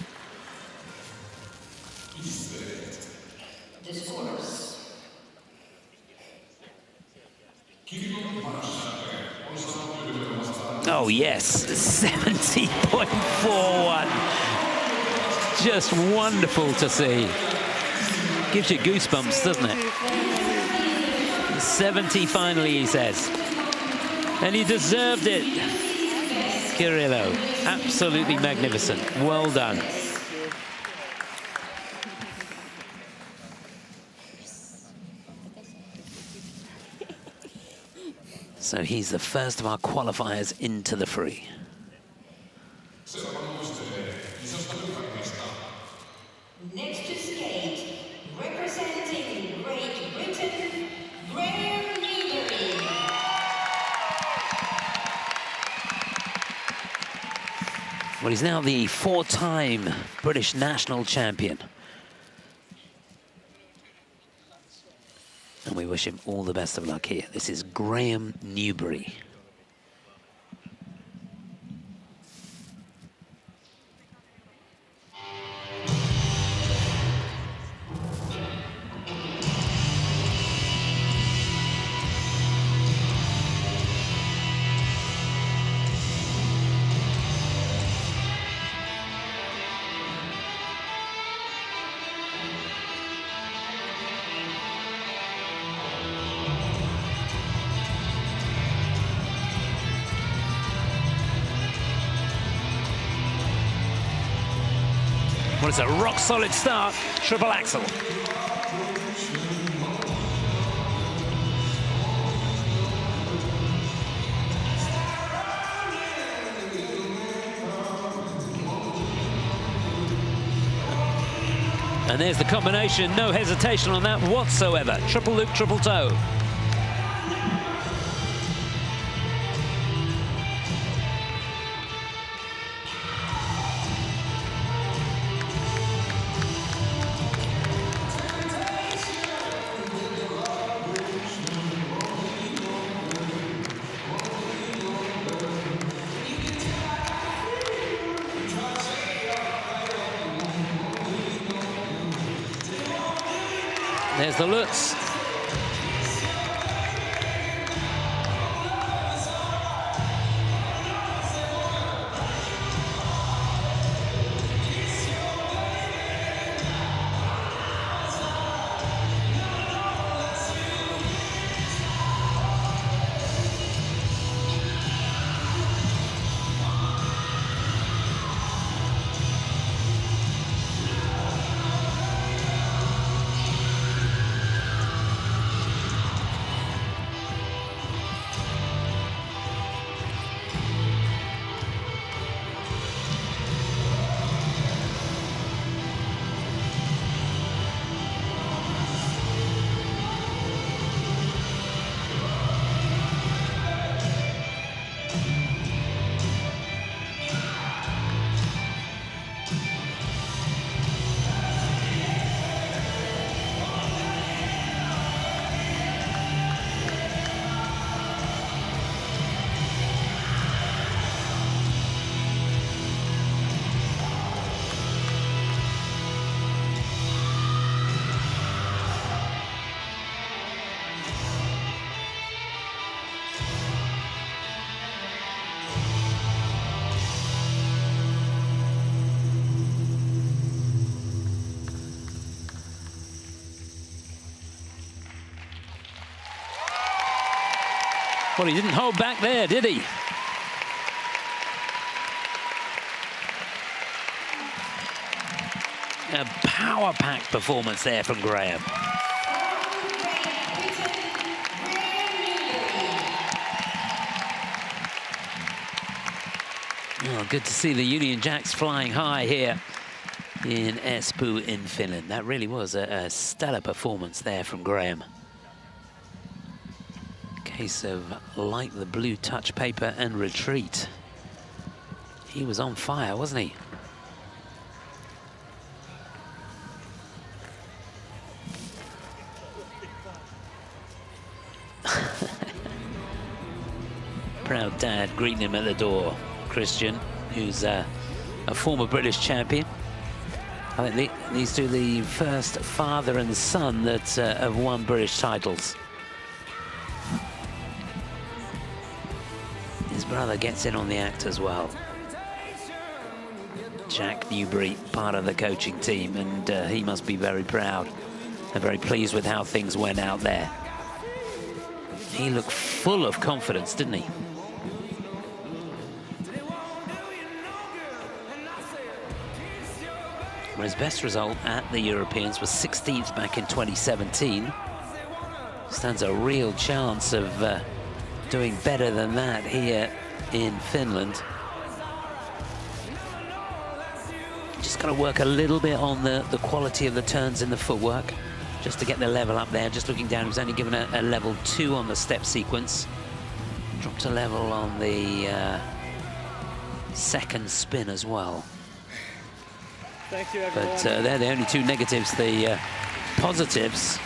Oh, yes, 70.41. Just wonderful to see. Gives you goosebumps, doesn't it? 70 finally, he says. And he deserved it. Kirillo, absolutely magnificent. Well done. So he's the first of our qualifiers into the free. Next to skate, representing Great Britain, Graham Newbury. Well, he's now the four-time British national champion. And we wish him all the best of luck here. This is Graham Newbury. Well, it's a rock-solid start, triple axel. And there's the combination, no hesitation on that whatsoever. Triple loop, triple toe. There's the Lutz. Well, he didn't hold back there, did he? A power-packed performance there from Graham. Oh, good to see the Union Jacks flying high here in Espoo in Finland. That really was a stellar performance there from Graham. Case of like the blue touch paper and retreat. He was on fire, wasn't he? Proud dad greeting him at the door. Christian, who's a former British champion. I think these two are the first father and son that have won British titles. His brother gets in on the act as well. Jack Newbury, part of the coaching team, and he must be very proud and very pleased with how things went out there. He looked full of confidence, didn't he? Well, his best result at the Europeans was 16th back in 2017. Stands a real chance of doing better than that here in Finland. Just got to work a little bit on the quality of the turns in the footwork, just to get the level up there. Just looking down, he was only given a level 2 on the step sequence. Dropped a level on the second spin as well. Thank you, everyone. But they're the only two negatives. The positives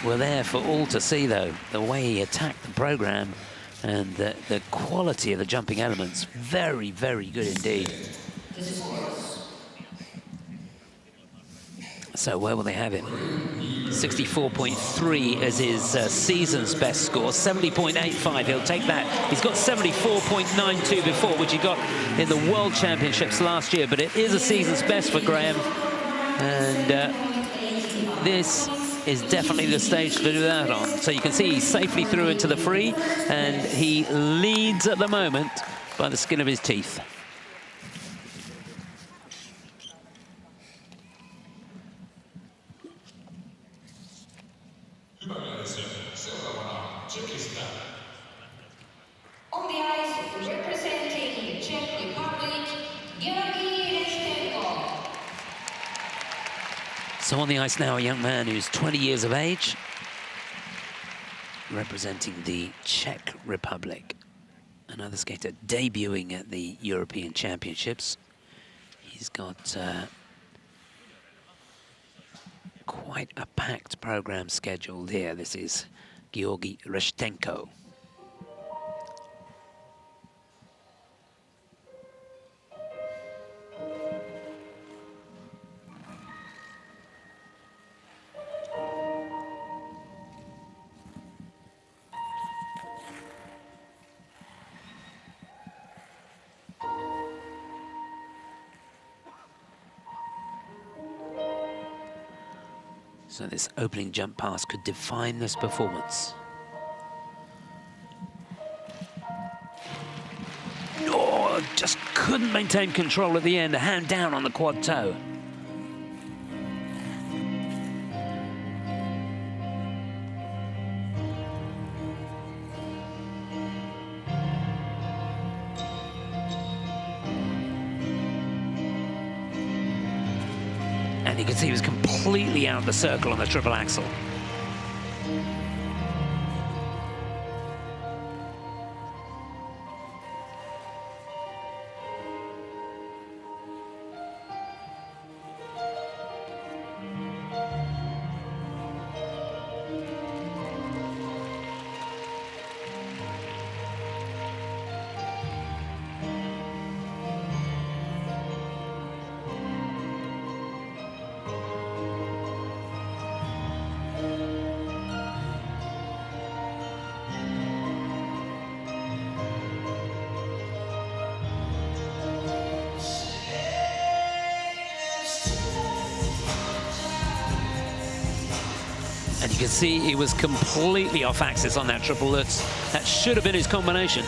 were there for all to see, though. The way he attacked the program and the quality of the jumping elements, very, very good indeed. So where will they have him? 64.3 as his season's best score, 70.85, he'll take that. He's got 74.92 before, which he got in the World Championships last year, but it is a season's best for Graham. And this is definitely the stage to do that on. So you can see he's safely through into the free, and he leads at the moment by the skin of his teeth. On the ice, representing the Czech Republic, So on the ice now, a young man who's 20 years of age, representing the Czech Republic. Another skater debuting at the European Championships. He's got quite a packed program scheduled here. This is Georgi Reshtenko. So this opening jump pass could define this performance. Oh, just couldn't maintain control at the end, a hand down on the quad toe. You can see he was completely out of the circle on the triple axel. And you can see he was completely off axis on that triple Lutz. That should have been his combination.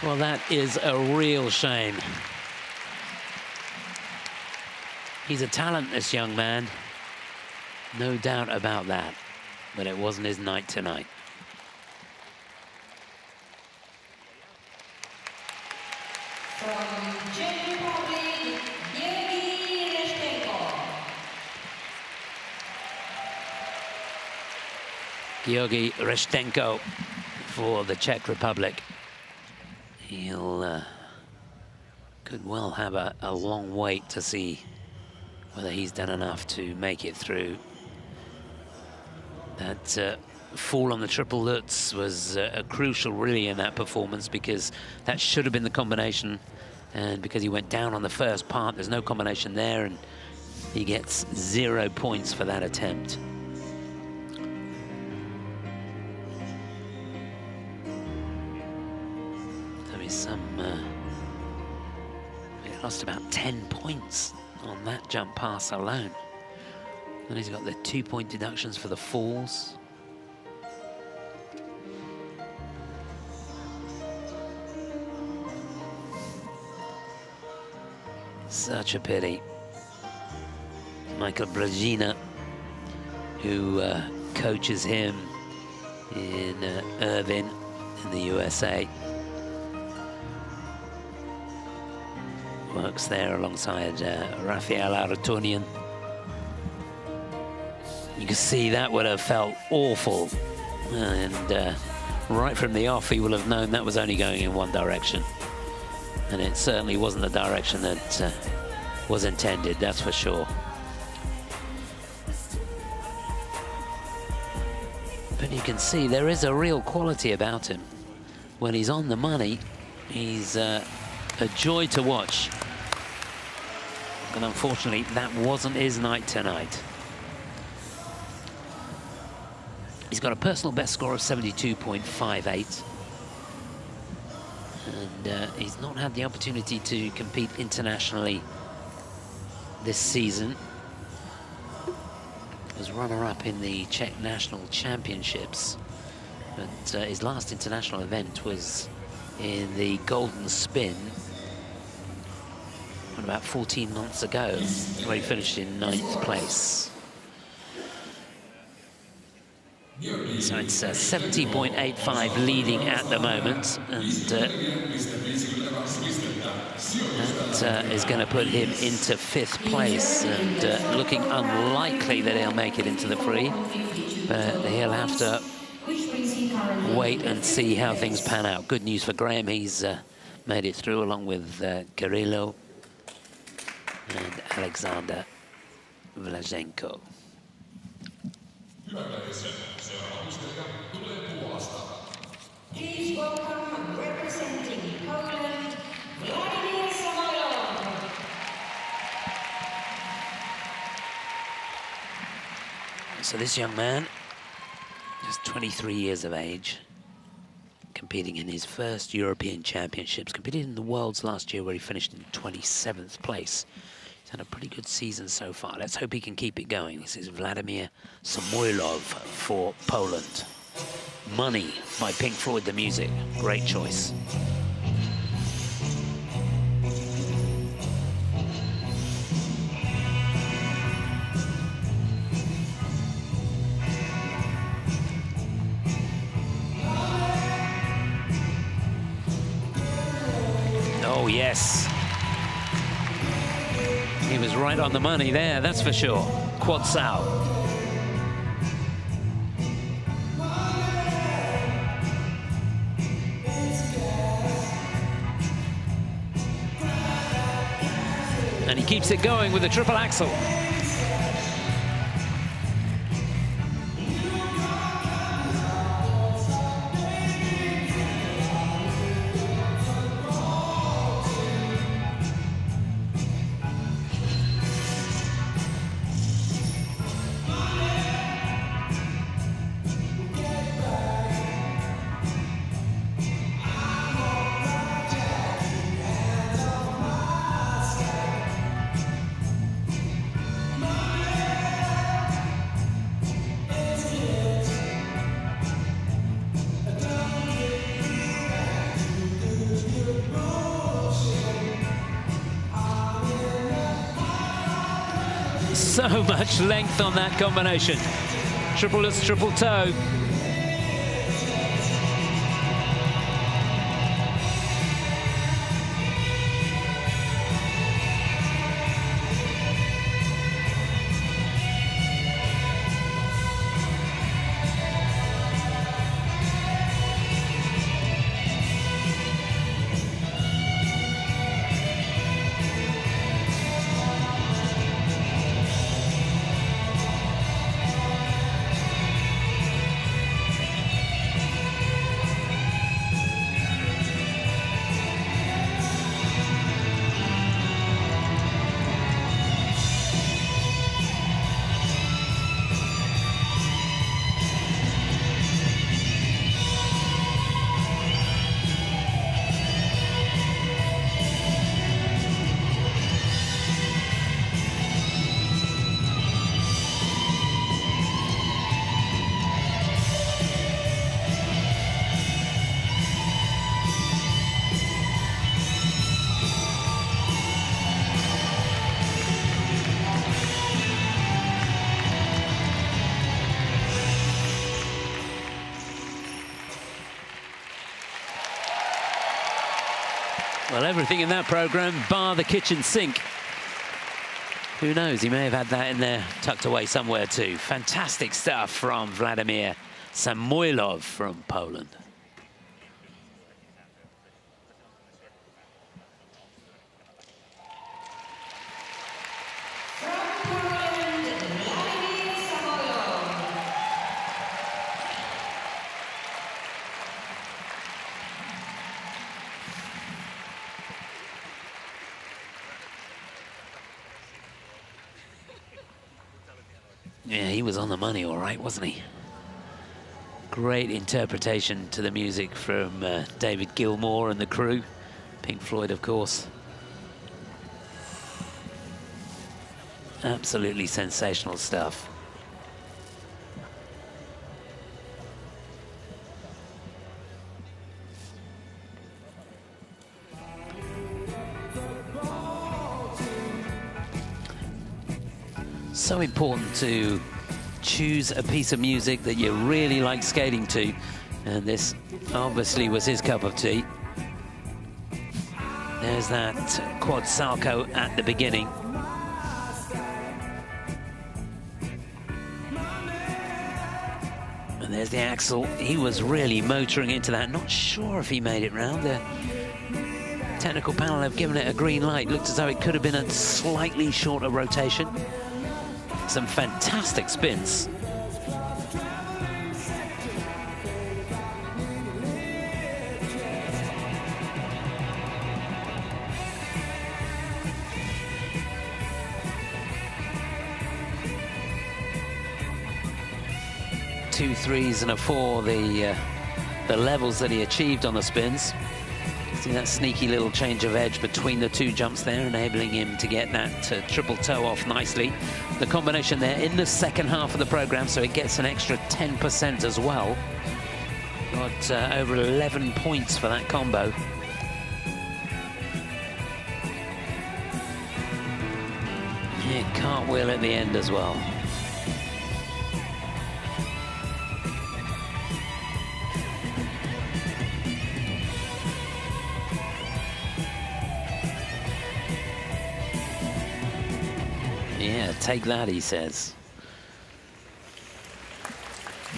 Well, that is a real shame. He's a talent, this young man. No doubt about that. But it wasn't his night tonight. From Czech Republic, Georgi Reshtenko. Georgi Reshtenko for the Czech Republic. He'll could well have a long wait to see whether he's done enough to make it through. That fall on the triple Lutz was crucial really in that performance, because that should have been the combination, and because he went down on the first part, there's no combination there, and he gets 0 points for that attempt. He lost about 10 points on that jump pass alone. And he's got the 2-point deductions for the falls. Such a pity. Michael Bragina, who coaches him in Irvine in the USA, works there alongside Rafael Aratunian. You can see that would have felt awful. And right from the off, he will have known that was only going in one direction. And it certainly wasn't the direction that was intended, that's for sure. But you can see there is a real quality about him. When he's on the money, he's a joy to watch. And unfortunately, that wasn't his night tonight. He's got a personal best score of 72.58. And he's not had the opportunity to compete internationally this season. He was runner-up in the Czech National Championships. But his last international event was in the Golden Spin about 14 months ago, where he finished in 9th place. So it's 70.85 leading at the moment, and that is going to put him into 5th place, and looking unlikely that he'll make it into the free, but he'll have to wait and see how things pan out. Good news for Graham, he's made it through along with Garillo and Alexander Vlasenko. Please welcome, representing Poland, Vladimir Samoylov. So this young man, just 23 years of age, competing in his first European Championships, competed in the Worlds last year where he finished in 27th place. He's had a pretty good season so far. Let's hope he can keep it going. This is Vladimir Samoylov for Poland. Money by Pink Floyd, the music. Great choice. Oh, yes. He was right on the money there, that's for sure. Quad Sal. And he keeps it going with the triple axel. So much length on that combination. Triple lutz, triple toe. Well, everything in that program, bar the kitchen sink. Who knows, he may have had that in there, tucked away somewhere too. Fantastic stuff from Vladimir Samoylov from Poland. Yeah, he was on the money, all right, wasn't he? Great interpretation to the music from David Gilmour and the crew. Pink Floyd, of course. Absolutely sensational stuff. So important to choose a piece of music that you really like skating to, and this obviously was his cup of tea. There's that quad salto at the beginning. And there's the axel. He was really motoring into that. Not sure if he made it round. The technical panel have given it a green light. Looked as though it could have been a slightly shorter rotation. Some fantastic spins. Two threes and a four, the levels that he achieved on the spins. See that sneaky little change of edge between the two jumps there, enabling him to get that triple toe off nicely. The combination there in the second half of the program, so it gets an extra 10% as well. Got over 11 points for that combo. Yeah, cartwheel at the end as well. Yeah, take that, he says.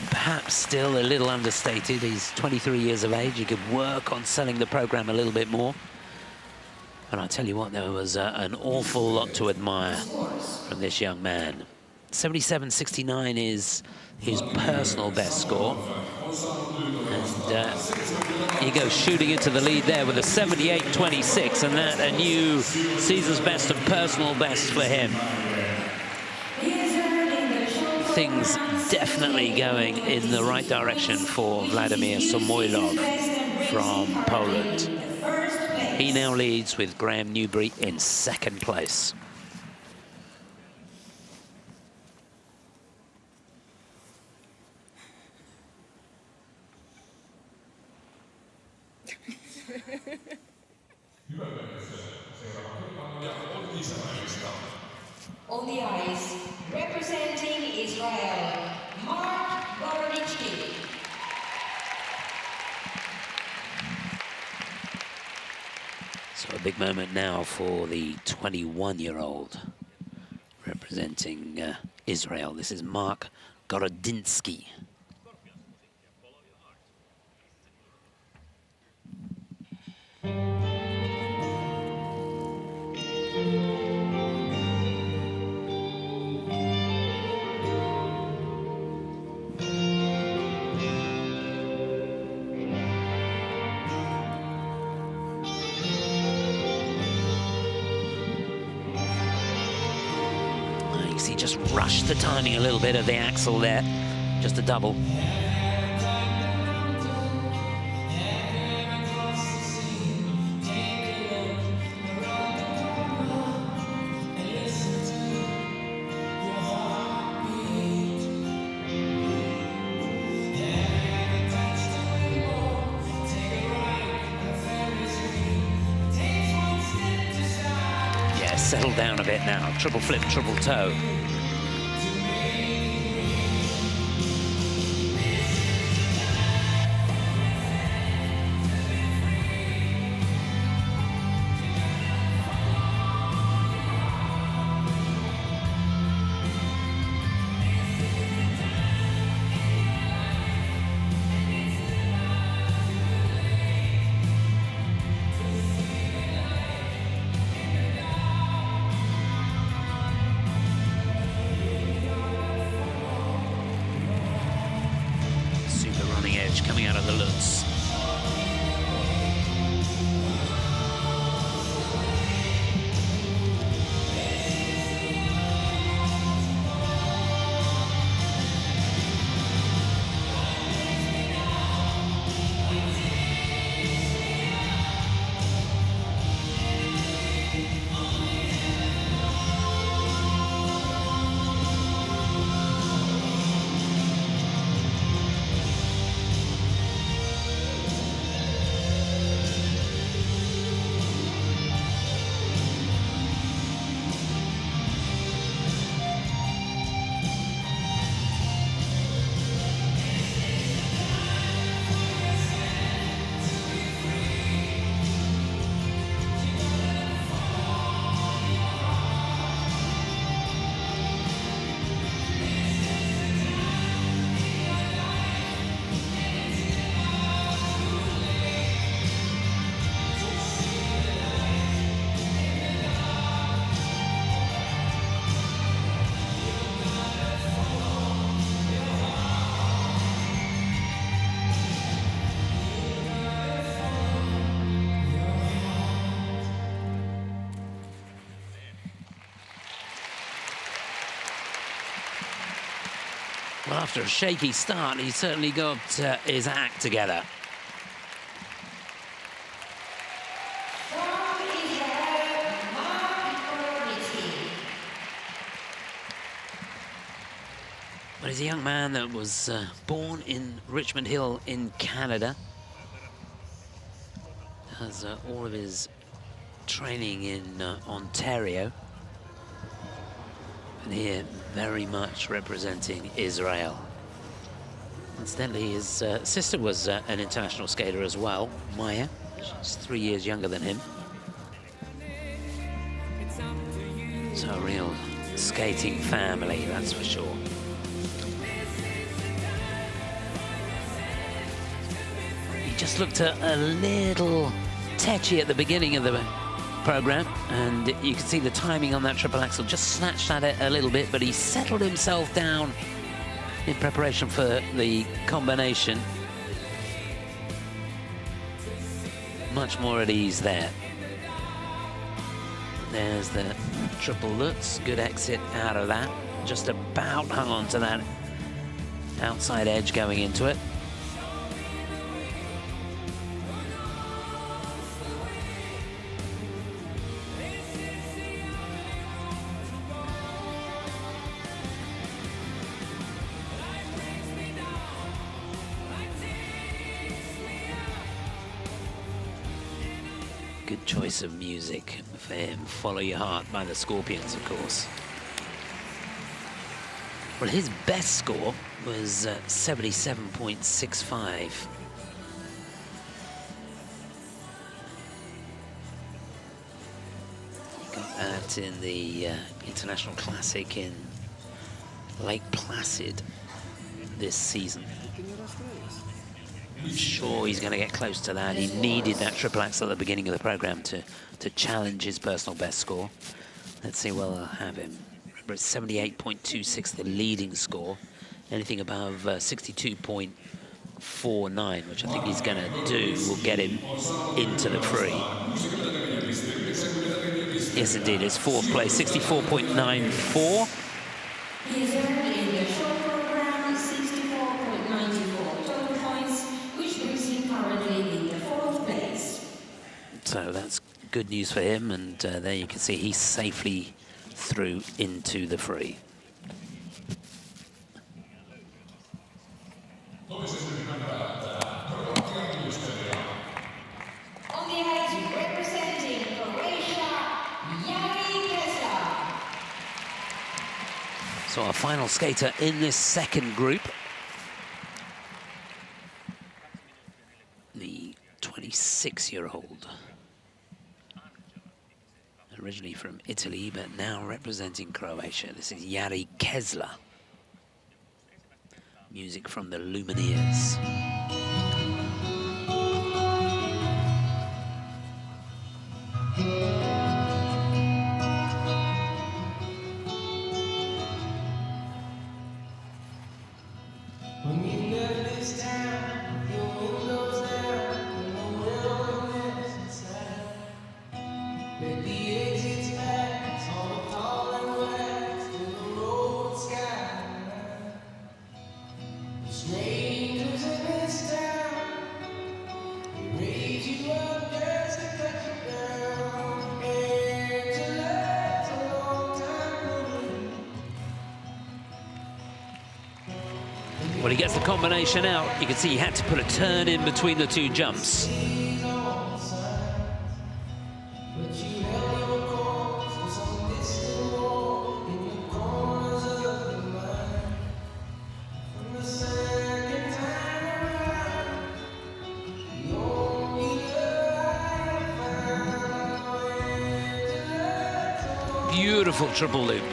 Perhaps still a little understated. He's 23 years of age. He could work on selling the program a little bit more. And I tell you what, there was an awful lot to admire from this young man. 77.69 is his personal best score. And he goes shooting into the lead there with a 78.26, and that a new season's best and personal best for him. Things definitely going in the right direction for Vladimir Samoilov from Poland. He now leads with Graham Newbury in second place. On the ice, representing Israel, Mark Boroditsky. So a big moment now for the 21-year-old representing Israel. This is Mark Gorodinsky. He just rushed the timing a little bit of the axle there, just a double. Yeah, settle down a bit now. Triple flip, triple toe. After a shaky start, he certainly got his act together. But he's a young man that was born in Richmond Hill in Canada. Has all of his training in Ontario. And here, very much representing Israel. Incidentally, his sister was an international skater as well, Maya. She's 3 years younger than him. So a real skating family, that's for sure. He just looked a little tetchy at the beginning of the program, and you can see the timing on that triple axel, just snatched at it a little bit, but he settled himself down in preparation for the combination. Much more at ease there. There's the triple Lutz, good exit out of that. Just about hung on to that outside edge going into it. Good choice of music for him. Follow Your Heart by the Scorpions, of course. Well, his best score was 77.65. He got that in the International Classic in Lake Placid this season. I'm sure he's going to get close to that. He needed that triple axel at the beginning of the program to challenge his personal best score. Let's see where I'll have him. Remember, it's 78.26, the leading score. Anything above 62.49, which I think he's going to do, will get him into the free. Yes, indeed, it's fourth place, 64.94. He's earned in the short program 64.94 total points, which brings him currently in the fourth place. So that's good news for him, and there you can see he's safely through into the free. On the edge, representing Croatia, So our final skater in this second group, the 26-year-old, originally from Italy, but now representing Croatia. This is Jari Kesler. Music from the Lumineers. When he gets the combination out, you can see he had to put a turn in between the two jumps. Beautiful triple loop.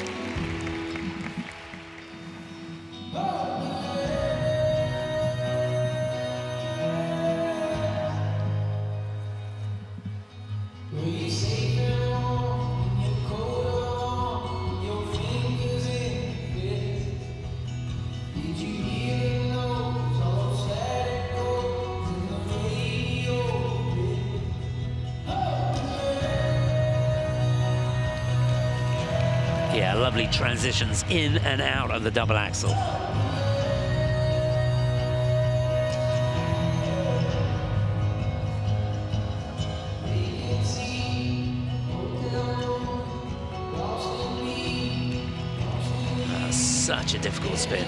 Yeah, lovely transitions in and out of the double axel. such a difficult spin.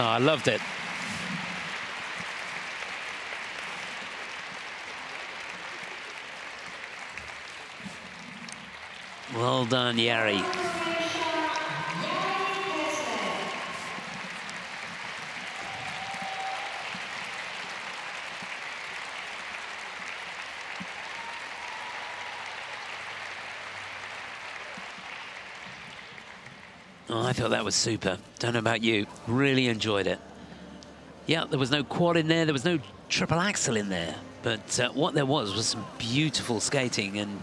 Oh, I loved it. Well done, Jari. Oh, I thought that was super. Don't know about you. Really enjoyed it. Yeah, there was no quad in there. There was no triple axel in there. But what there was some beautiful skating. And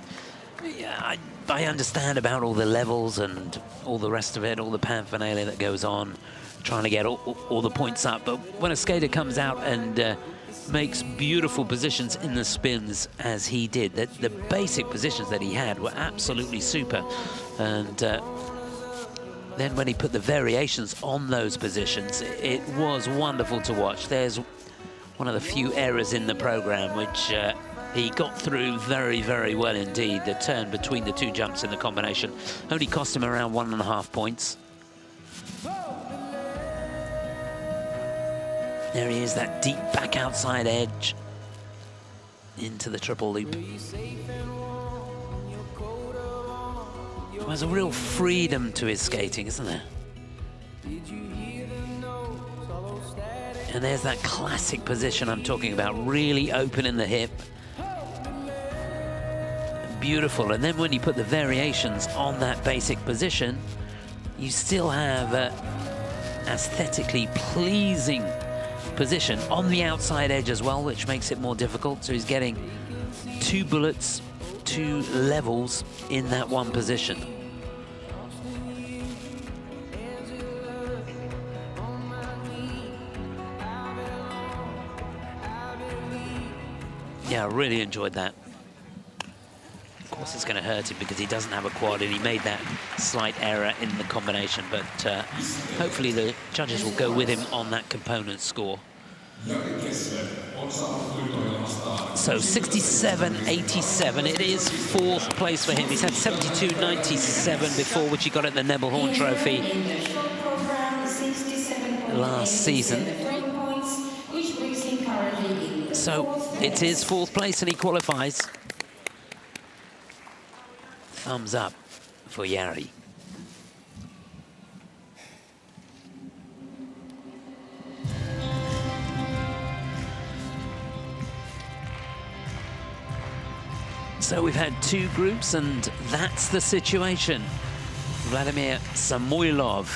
yeah, I understand about all the levels and all the rest of it, all the paraphernalia that goes on, trying to get all the points up. But when a skater comes out and makes beautiful positions in the spins, as he did, the basic positions that he had were absolutely super. And then when he put the variations on those positions, it was wonderful to watch. There's one of the few errors in the program which he got through very, very well indeed. The turn between the two jumps in the combination only cost him around 1.5 points. There he is, that deep back outside edge into the triple loop. There's a real freedom to his skating, isn't there? And there's that classic position I'm talking about, really open in the hip. Beautiful. And then when you put the variations on that basic position, you still have an aesthetically pleasing position on the outside edge as well, which makes it more difficult. So he's getting 2 bullets, 2 levels in that one position. Yeah, I really enjoyed that. Of course, it's going to hurt him because he doesn't have a quad and he made that slight error in the combination, but hopefully the judges will go with him on that component score. So 67.87, it is 4th place for him. He's had 72.97 before, which he got at the Nebelhorn Trophy last season. So it is 4th place and he qualifies. Thumbs up for Jari. So we've had 2 groups, and that's the situation. Vladimir Samoylov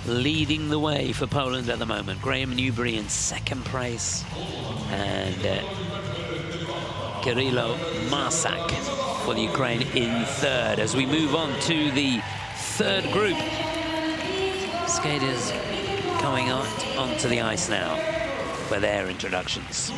leading the way for Poland at the moment. Graham Newbury in 2nd place, and Kirilo Marsak for the Ukraine in 3rd. As we move on to the 3rd group, skaters coming onto the ice now for their introductions.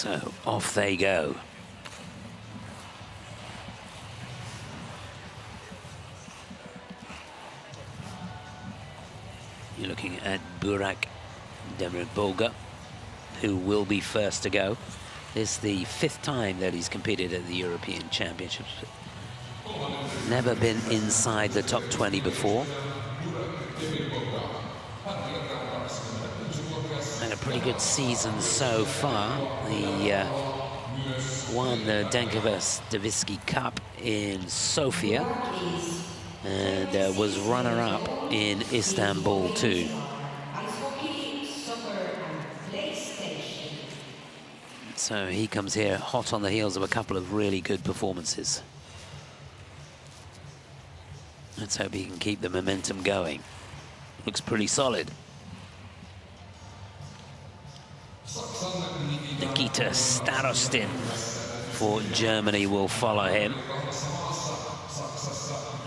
So off they go. You're looking at Burak Demirbolga, who will be first to go. This is the 5th time that he's competed at the European Championships. Never been inside the top 20 before. Had a pretty good season so far. He won the Denkover-Stavisky Cup in Sofia and was runner-up in Istanbul too. So he comes here hot on the heels of a couple of really good performances. Let's hope he can keep the momentum going. Looks pretty solid. Nikita Starostin for Germany will follow him.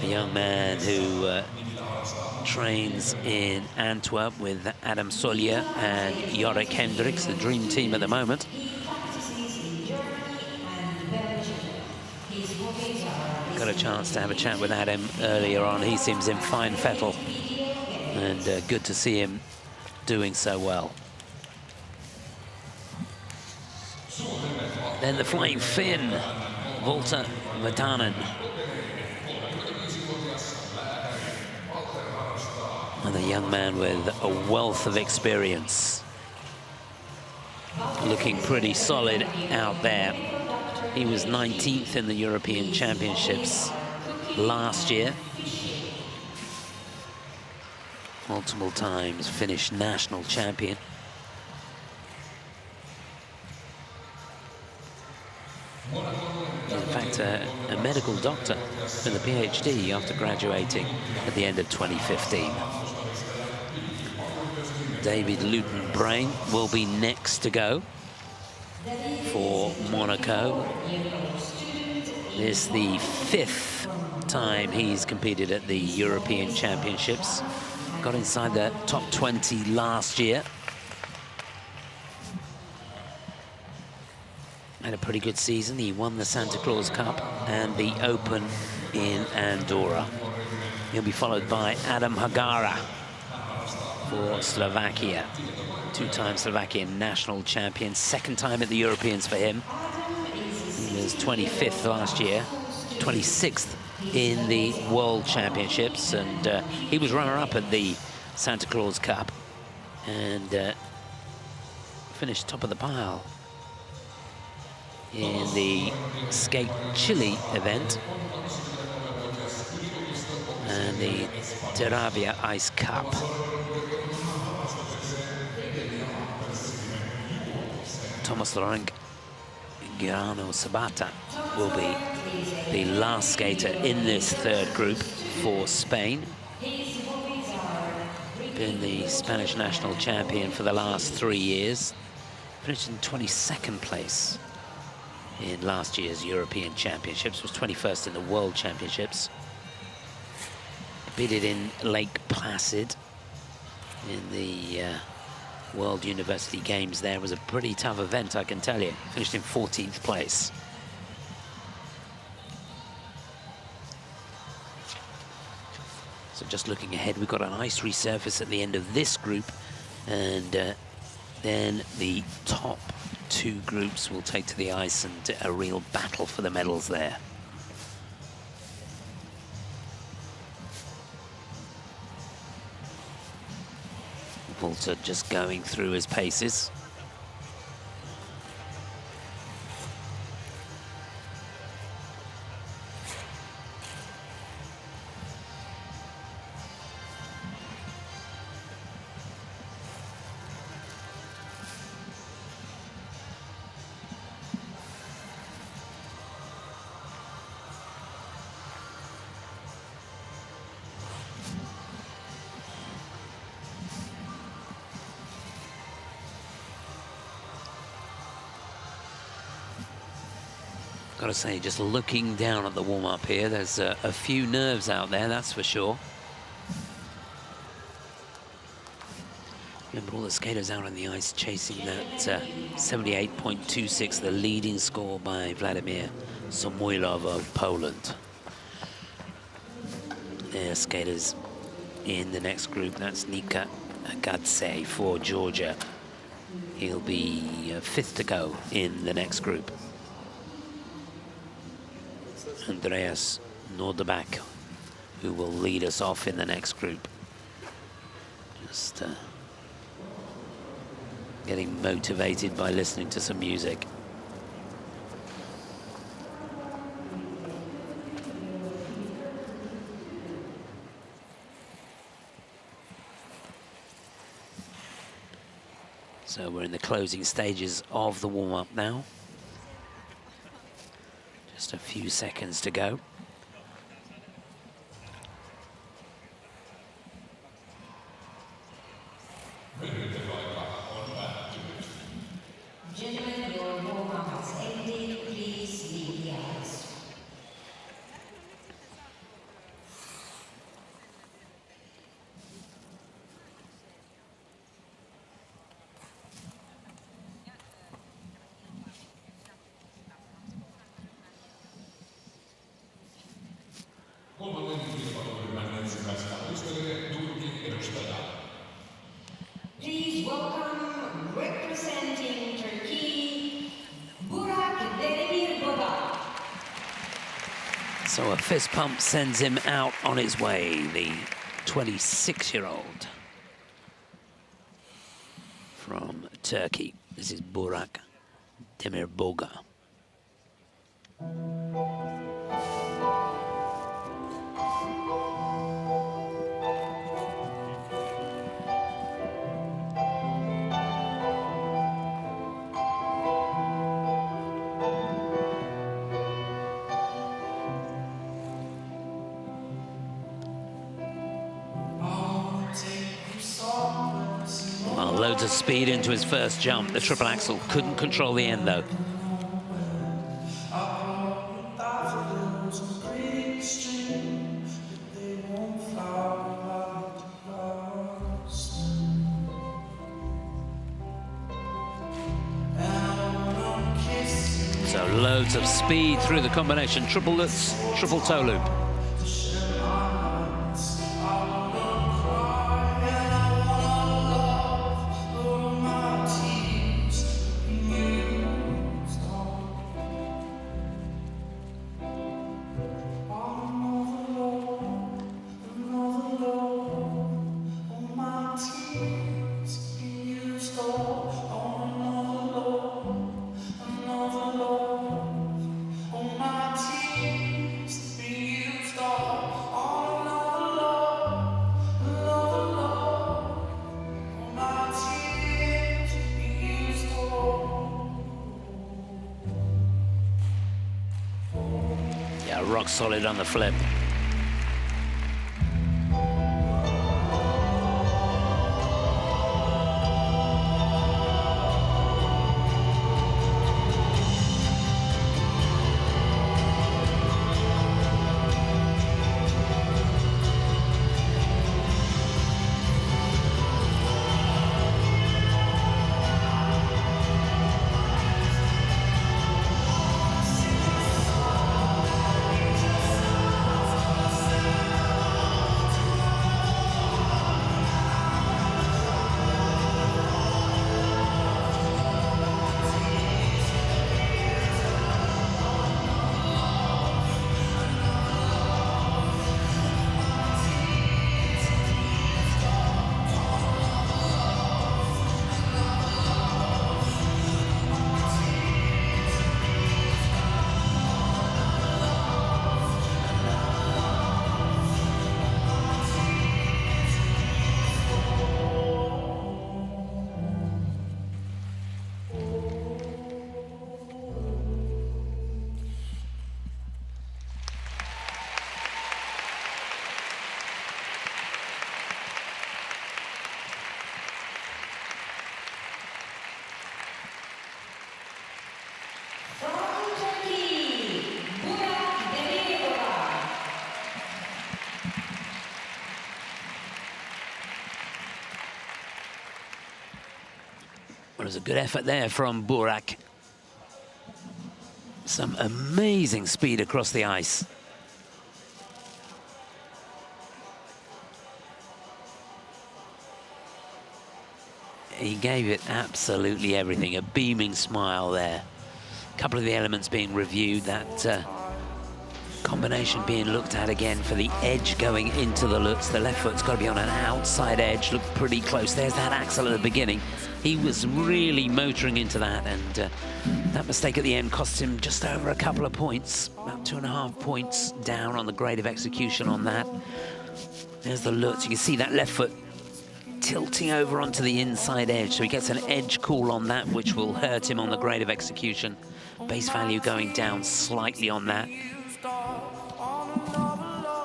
A young man who trains in Antwerp with Adam Sollier and Jorik Hendricks, the dream team at the moment. Got a chance to have a chat with Adam earlier on. He seems in fine fettle, and good to see him doing so well. Then the flying Finn, Valter Vatanen. And a young man with a wealth of experience. Looking pretty solid out there. He was 19th in the European Championships last year. Multiple times Finnish national champion. In fact, a medical doctor with a PhD after graduating at the end of 2015. David Luton-Brain will be next to go for Monaco. This is the 5th time he's competed at the European Championships. Got inside the top 20 last year. Had a pretty good season. He won the Santa Claus Cup and the Open in Andorra. He'll be followed by Adam Hagara for Slovakia. 2-time Slovakian national champion. 2nd time at the Europeans for him. He was 25th last year, 26th in the World Championships, and he was runner-up at the Santa Claus Cup and finished top of the pile in the Skate Chile event and the Teravia Ice Cup. Thomas Laurent Girano Sabata will be the last skater in this 3rd group for Spain. Been the Spanish national champion for the last 3 years. Finished in 22nd place in last year's European Championships, was 21st in the World Championships. Competed in Lake Placid in the World University Games there. Was a pretty tough event, I can tell you. Finished in 14th place. So just looking ahead, we've got an ice resurface at the end of this group, and then the top 2 groups will take to the ice and a real battle for the medals there. Valter just going through his paces. Got to say, just looking down at the warm-up here, there's a few nerves out there, that's for sure. Remember, But all the skaters out on the ice chasing that 78.26, the leading score by Vladimir Samoilov of Poland. Their skaters in the next group. That's Nika Gadze for Georgia. He'll be fifth to go in the next group. Andreas Nordebak, who will lead us off in the next group. Just getting motivated by listening to some music. So we're in the closing stages of the warm-up now. Just a few seconds to go. Gentlemen, your warm-up has ended. Please leave the ice. Kolmannen kilpailuryhmän ensimmäisenä luistelee Turkin edustaja. Please welcome, representing Turkey, Burak Demirboga. So a fist pump sends him out on his way, the 26-year-old from Turkey. This is Burak Demirboga. Well, loads of speed into his first jump. The triple axel couldn't control the end, though. So loads of speed through the combination. Triple lutz, triple toe loop. Rock solid on the flip. good effort there from Burak. Some amazing speed across the ice. He gave it absolutely everything, a beaming smile there. A couple of the elements being reviewed, that combination being looked at again for the edge going into the lutz. The left foot's got to be on an outside edge, looked pretty close. There's that axle at the beginning. He was really motoring into that, and that mistake at the end cost him just over a couple of points, about 2.5 points down on the grade of execution on that. There's the lutz. You can see that left foot tilting over onto the inside edge, so he gets an edge call on that, which will hurt him on the grade of execution. Base value going down slightly on that.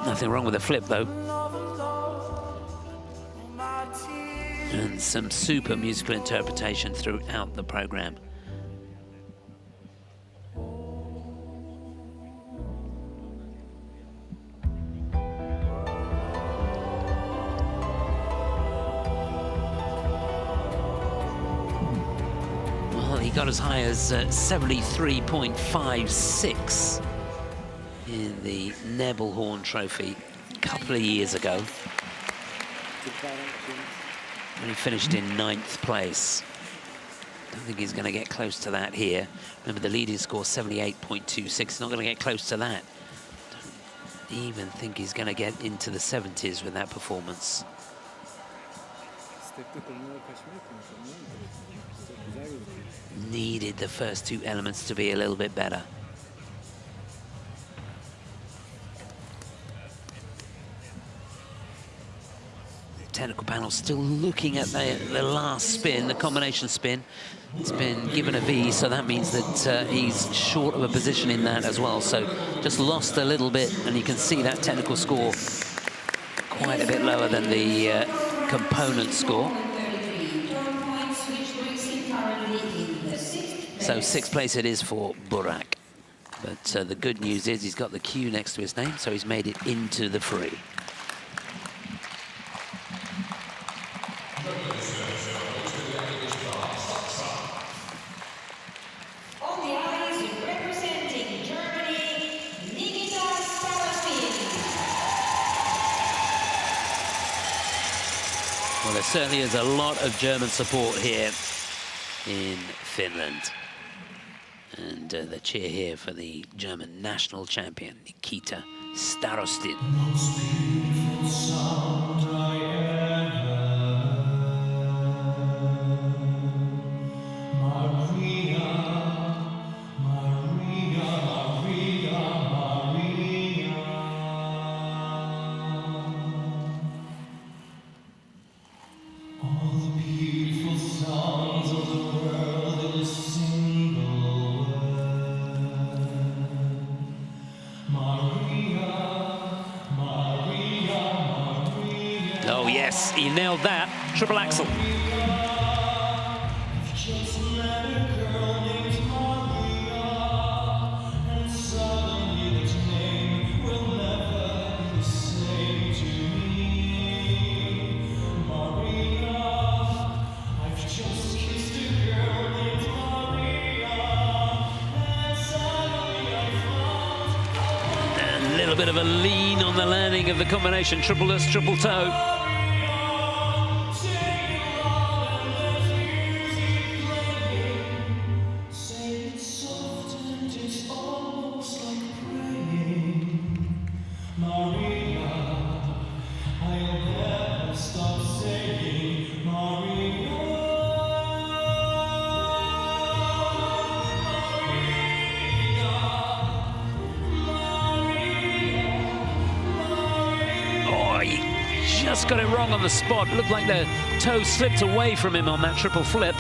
Nothing wrong with the flip, though. And some super musical interpretation throughout the program. Well, he got as high as 73.56 in the Nebelhorn Trophy a couple of years ago. And he finished in 9th place. Don't think he's going to get close to that here. Remember, the leading score 78.26. He's not going to get close to that. Don't even think he's going to get into the 70s with that performance. Needed the first two elements to be a little bit better. Technical panel still looking at the last spin, the combination spin. It's been given a V, so that means that he's short of a position in that as well. So just lost a little bit, and you can see that technical score quite a bit lower than the component score. So 6th place it is for Burak. But the good news is he's got the Q next to his name, so he's made it into the free. Well, there certainly is a lot of German support here in Finland. And the cheer here for the German national champion, Nikita Starostin. Oh yes, he nailed that. Triple axel. And a little bit of a lean on the landing of the combination triple lutz, triple toe. Just got it wrong on the spot. Looked like the toe slipped away from him on that triple flip.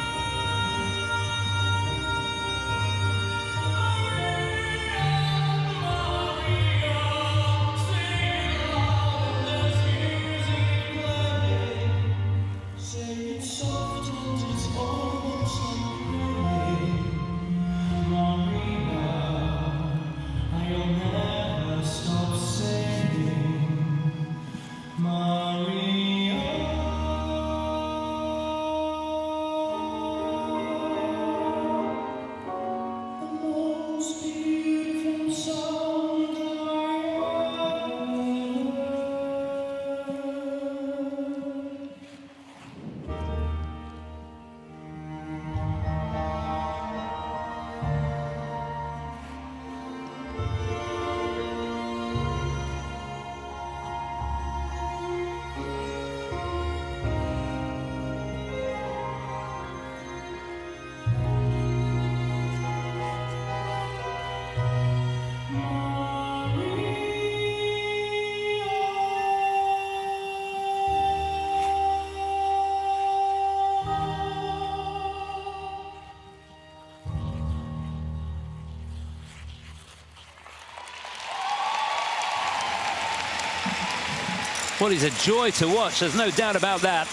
Well, he's a joy to watch, there's no doubt about that.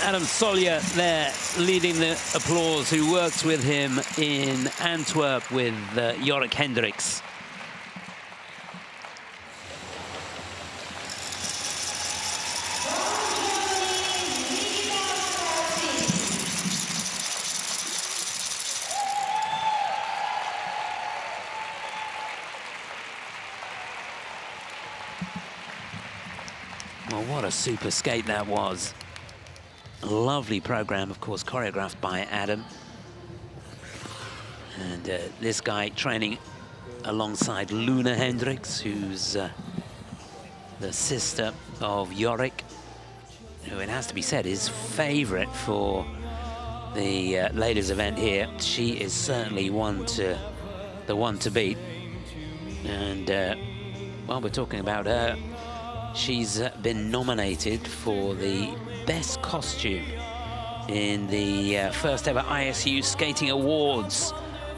Adam Solja there leading the applause, who worked with him in Antwerp with Jorik Hendricks. Well, what a super skate that was. A lovely program, of course, choreographed by Adam. And this guy training alongside Luna Hendricks, who's the sister of Jorik, who, it has to be said, is favorite for the ladies event here. She is certainly the one to beat. And while we're talking about her, she's been nominated for the Best Costume in the first ever ISU Skating Awards,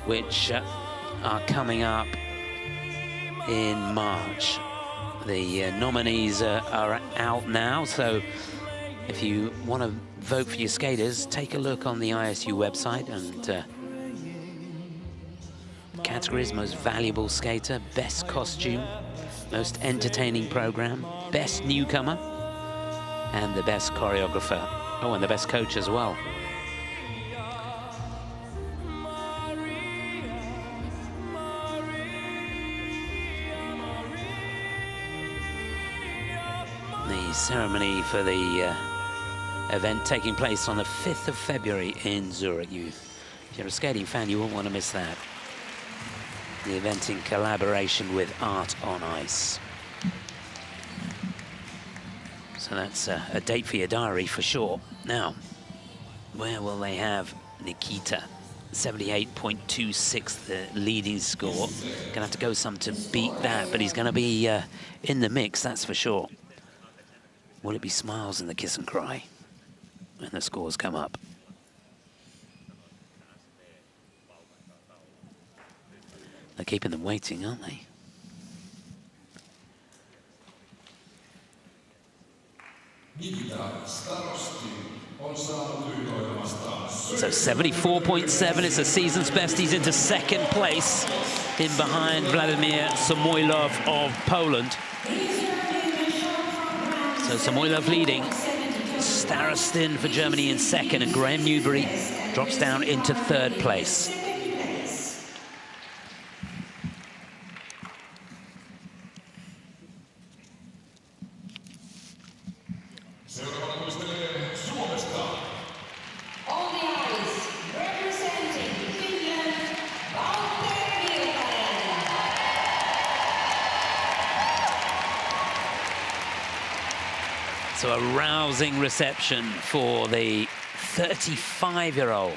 which are coming up in March. The nominees are out now, so if you want to vote for your skaters, take a look on the ISU website, and categories: Most Valuable Skater, Best Costume, Most Entertaining Program, Best Newcomer, and the Best Choreographer. Oh, and the Best Coach as well. The ceremony for the event taking place on the 5th of February in Zurich. If you're a skating fan, you won't want to miss that. The event in collaboration with Art on Ice. So that's a date for your diary for sure. Now, where will they have Nikita? 78.26, the leading score. Gonna have to go some to beat that, but he's gonna be in the mix, that's for sure. Will it be smiles in the kiss and cry when the scores come up? They're keeping them waiting, aren't they? So 74.7 is the season's best. He's into second place, in behind Vladimir Samoilov of Poland. So Samoilov leading. Starostin for Germany in second, and Graham Newbury drops down into third place. So a rousing reception for the 35-year-old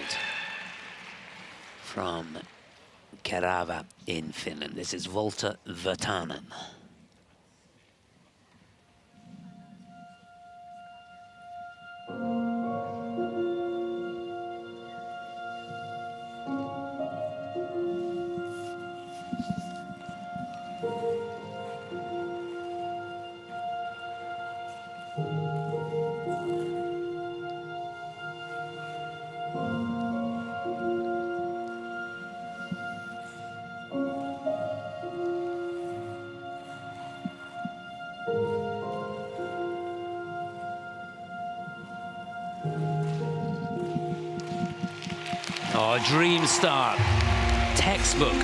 from Kerava in Finland. This is Valter Virtanen. Oh, a dream start. Textbook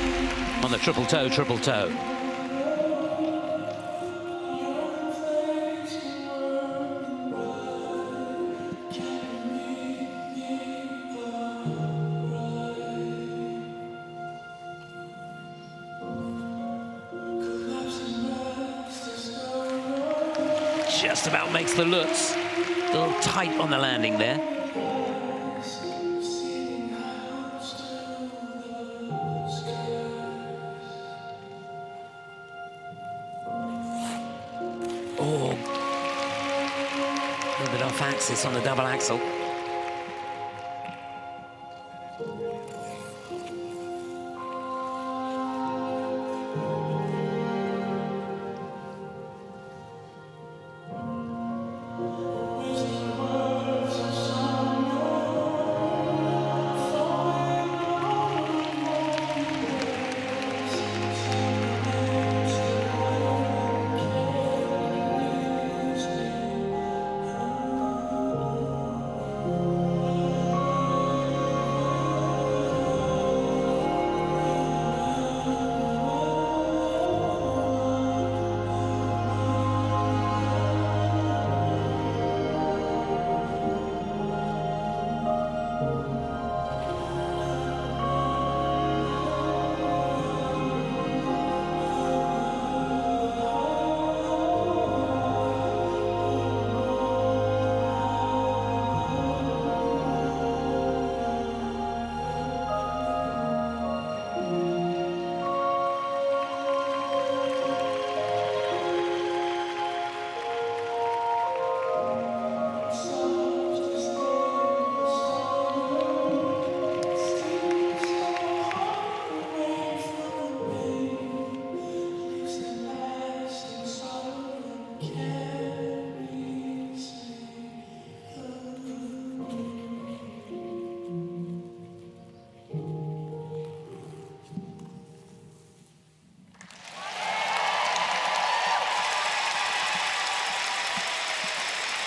on the triple toe, triple toe. Just about makes the Lutz. A little tight on the landing there. Oh, a little bit off axis on the double axel.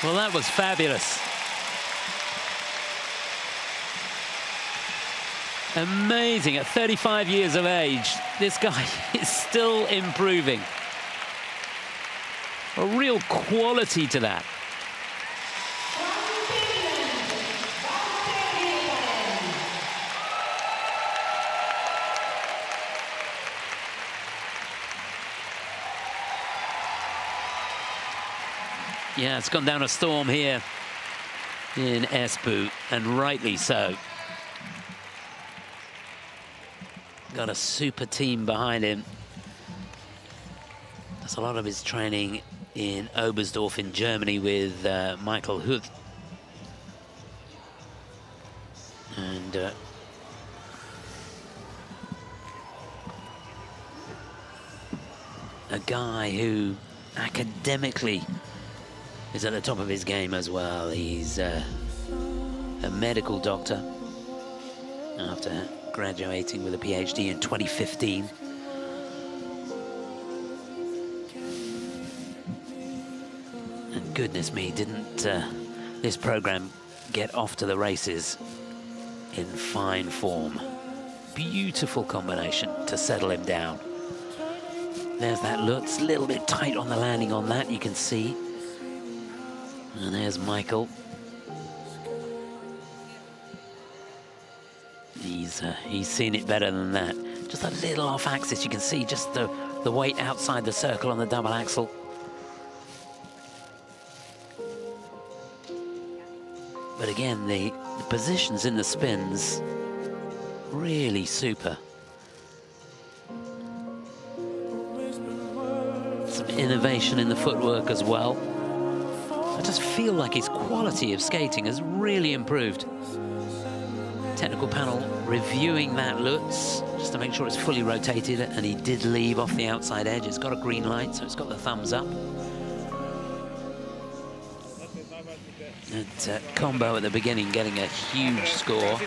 Well, that was fabulous. Amazing. At 35 years of age, this guy is still improving. A real quality to that. Yeah, it's gone down a storm here in Espoo, and rightly so. Got a super team behind him. Does a lot of his training in Oberstdorf in Germany with Michael Huth. And a guy who academically is at the top of his game as well. He's a medical doctor after graduating with a PhD in 2015. And goodness me, didn't this program get off to the races in fine form. Beautiful combination to settle him down. There's that Lutz, a little bit tight on the landing on that, you can see. And there's Michael. He's seen it better than that. Just a little off axis, you can see just the weight outside the circle on the double axle. But again, the positions in the spins, really super. Some innovation in the footwork as well. I just feel like his quality of skating has really improved. Technical panel reviewing that Lutz just to make sure it's fully rotated, and he did leave off the outside edge. It's got a green light, so it's got the thumbs up. That combo at the beginning getting a huge score,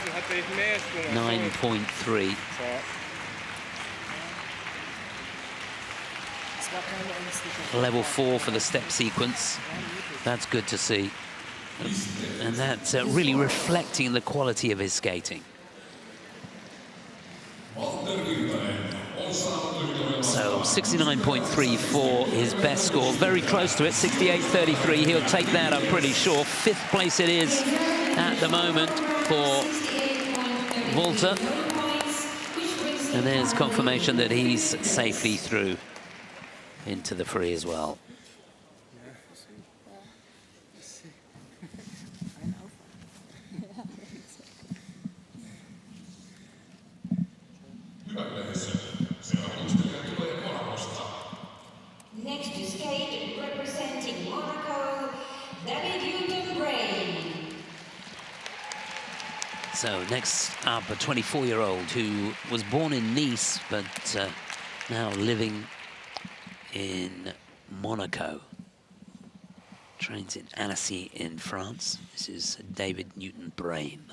9.3. Level 4 for the step sequence. That's good to see. And that's really reflecting the quality of his skating. So 69.3 for his best score, very close to it, 68.33. He'll take that, I'm pretty sure. 5th place it is at the moment for Walter. And there's confirmation that he's safely through into the free as well. Next to skate, representing Monaco, So next up, a 24-year-old who was born in Nice, but now living in Monaco. Trains in Annecy in France. This is David Newton-Brain.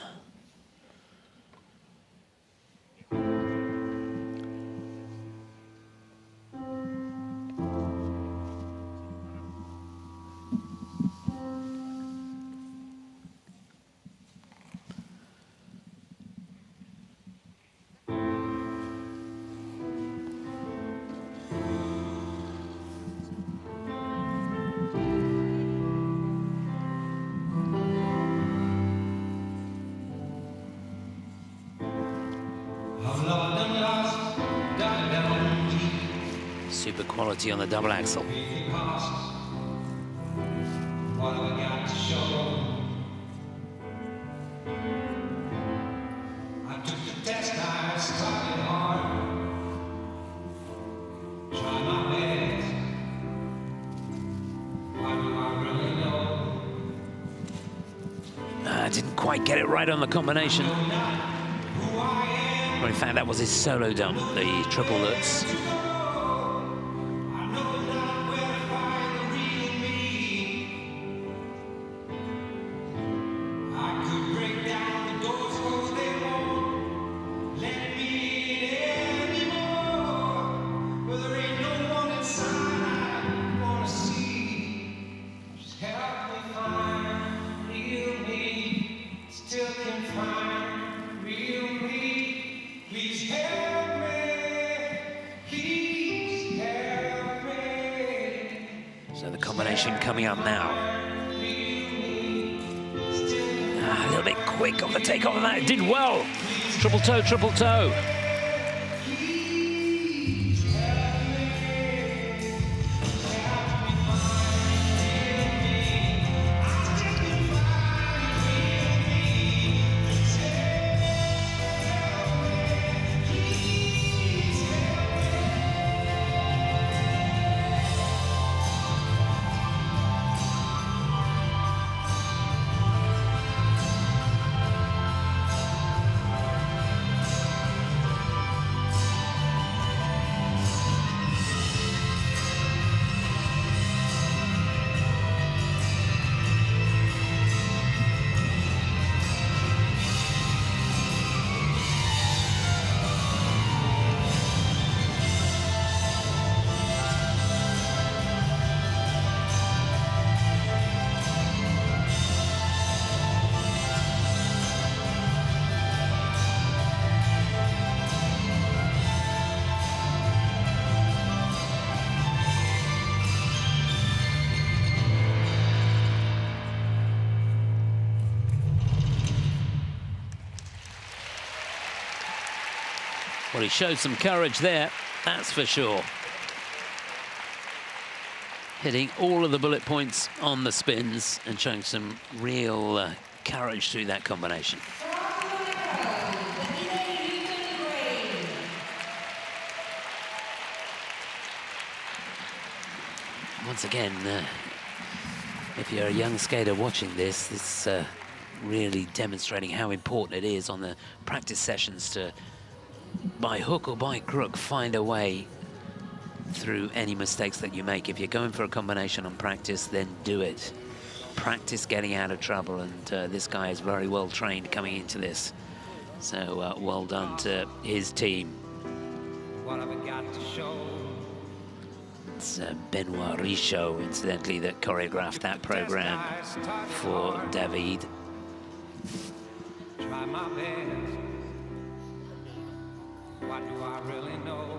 Super quality on the double axle. Didn't quite get it right on the combination. Well, in fact, that was his solo dump, the triple Lutz. So the combination coming up now. A little bit quick on the takeoff of that. It did well. Triple toe, triple toe. Well, he showed some courage there, that's for sure. Hitting all of the bullet points on the spins and showing some real courage through that combination. Once again, if you're a young skater watching this, it's really demonstrating how important it is on the practice sessions to, by hook or by crook, find a way through any mistakes that you make. If you're going for a combination on practice, then do it. Practice getting out of trouble, and this guy is very well trained coming into this. So well done to his team. What have I got to show? It's Benoit Richaud, incidentally, that choreographed that program for David. Try my best. What do I really know?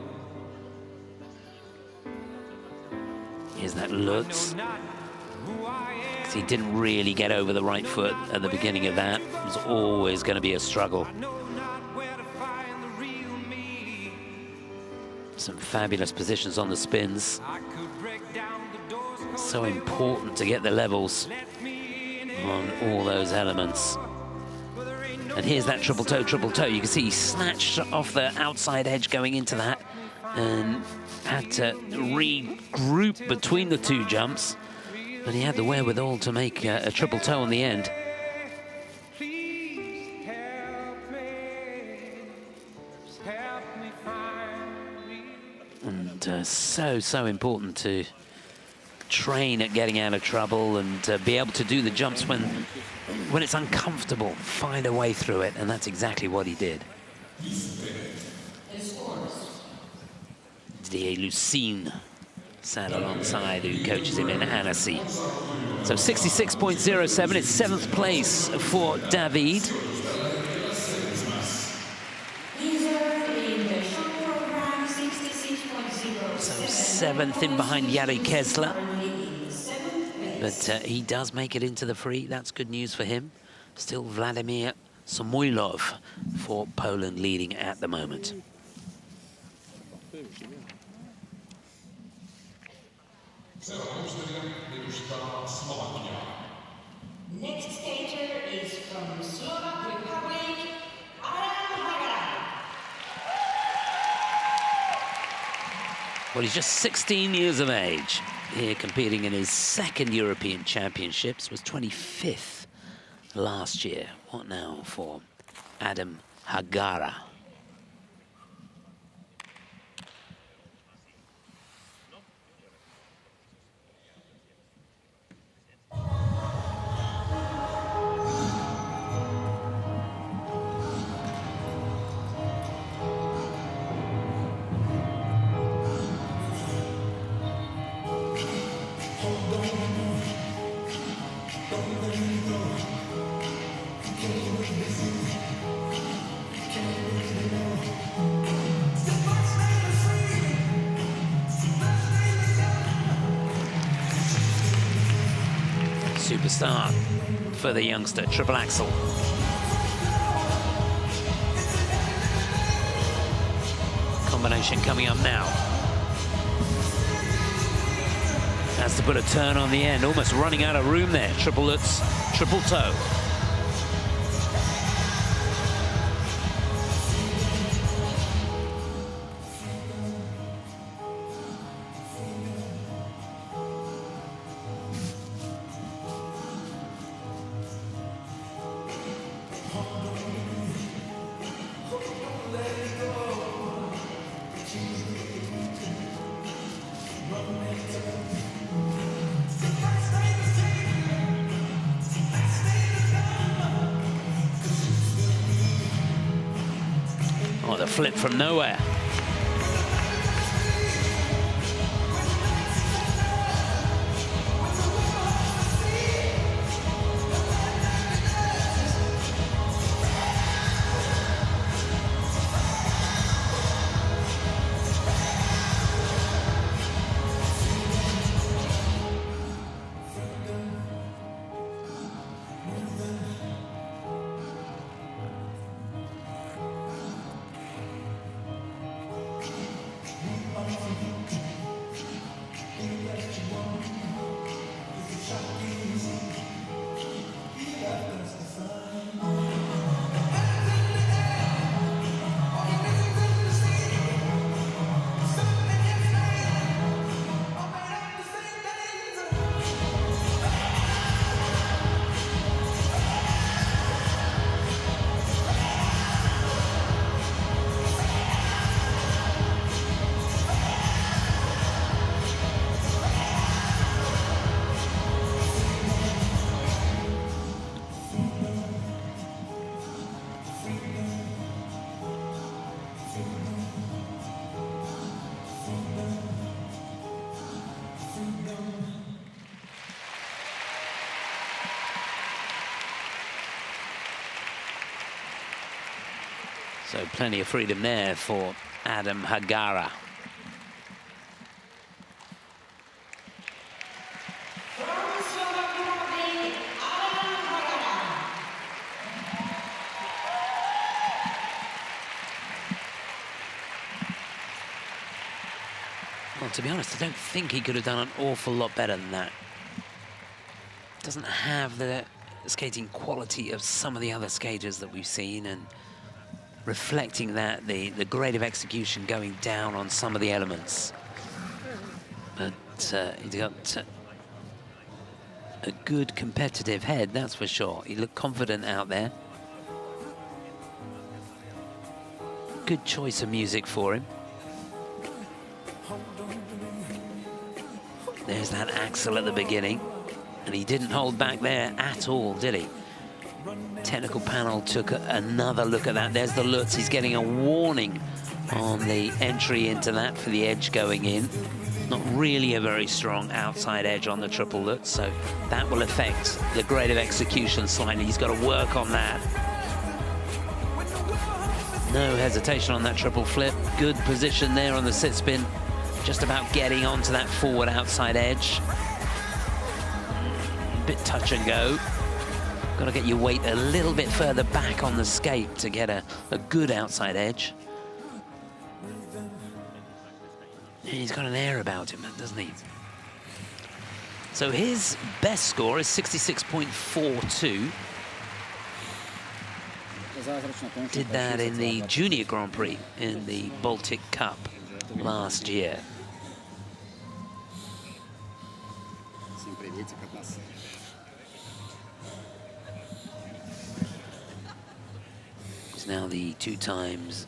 Here's that Lutz. He didn't really get over the right foot at the beginning of that. It was always going to be a struggle. Some fabulous positions on the spins. So important to get the levels on all those elements. And here's that triple toe, triple toe. You can see he snatched off the outside edge going into that and had to regroup between the two jumps. But he had the wherewithal to make a triple toe on the end. And so important to train at getting out of trouble and be able to do the jumps when it's uncomfortable, find a way through it, and that's exactly what he did. Didier Lucine sat alongside, who coaches him in Annecy. So 66.07, it's 7th place for David. So 7th in behind Jari Kessler. But he does make it into the free. That's good news for him. Still Vladimir Samoilov for Poland leading at the moment. Next skater is from Slovak Republic, Adam Hagara. Well, he's just 16 years of age. Here competing in his 2nd European Championships, was 25th last year. What now for Adam Hagara? superstar for the youngster, triple axel. Combination coming up now. Has to put a turn on the end, almost running out of room there. Triple Lutz, triple toe. Oh, the flip from nowhere. So plenty of freedom there for Adam Hagara. Well, to be honest, I don't think he could have done an awful lot better than that. Doesn't have the skating quality of some of the other skaters that we've seen, and reflecting that, the grade of execution going down on some of the elements. But he's got a good competitive head, that's for sure. He looked confident out there. Good choice of music for him. There's that axel at the beginning, and he didn't hold back there at all, did he? Technical panel took another look at that. There's the Lutz. He's getting a warning on the entry into that for the edge going in. Not really a very strong outside edge on the triple Lutz, so that will affect the grade of execution slightly. He's got to work on that. No hesitation on that triple flip. Good position there on the sit spin. Just about getting onto that forward outside edge. A bit touch and go. Got to get your weight a little bit further back on the skate to get a good outside edge. And he's got an air about him, doesn't he? So his best score is 66.42. Did that in the Junior Grand Prix in the Baltic Cup last year. He's now the 2 times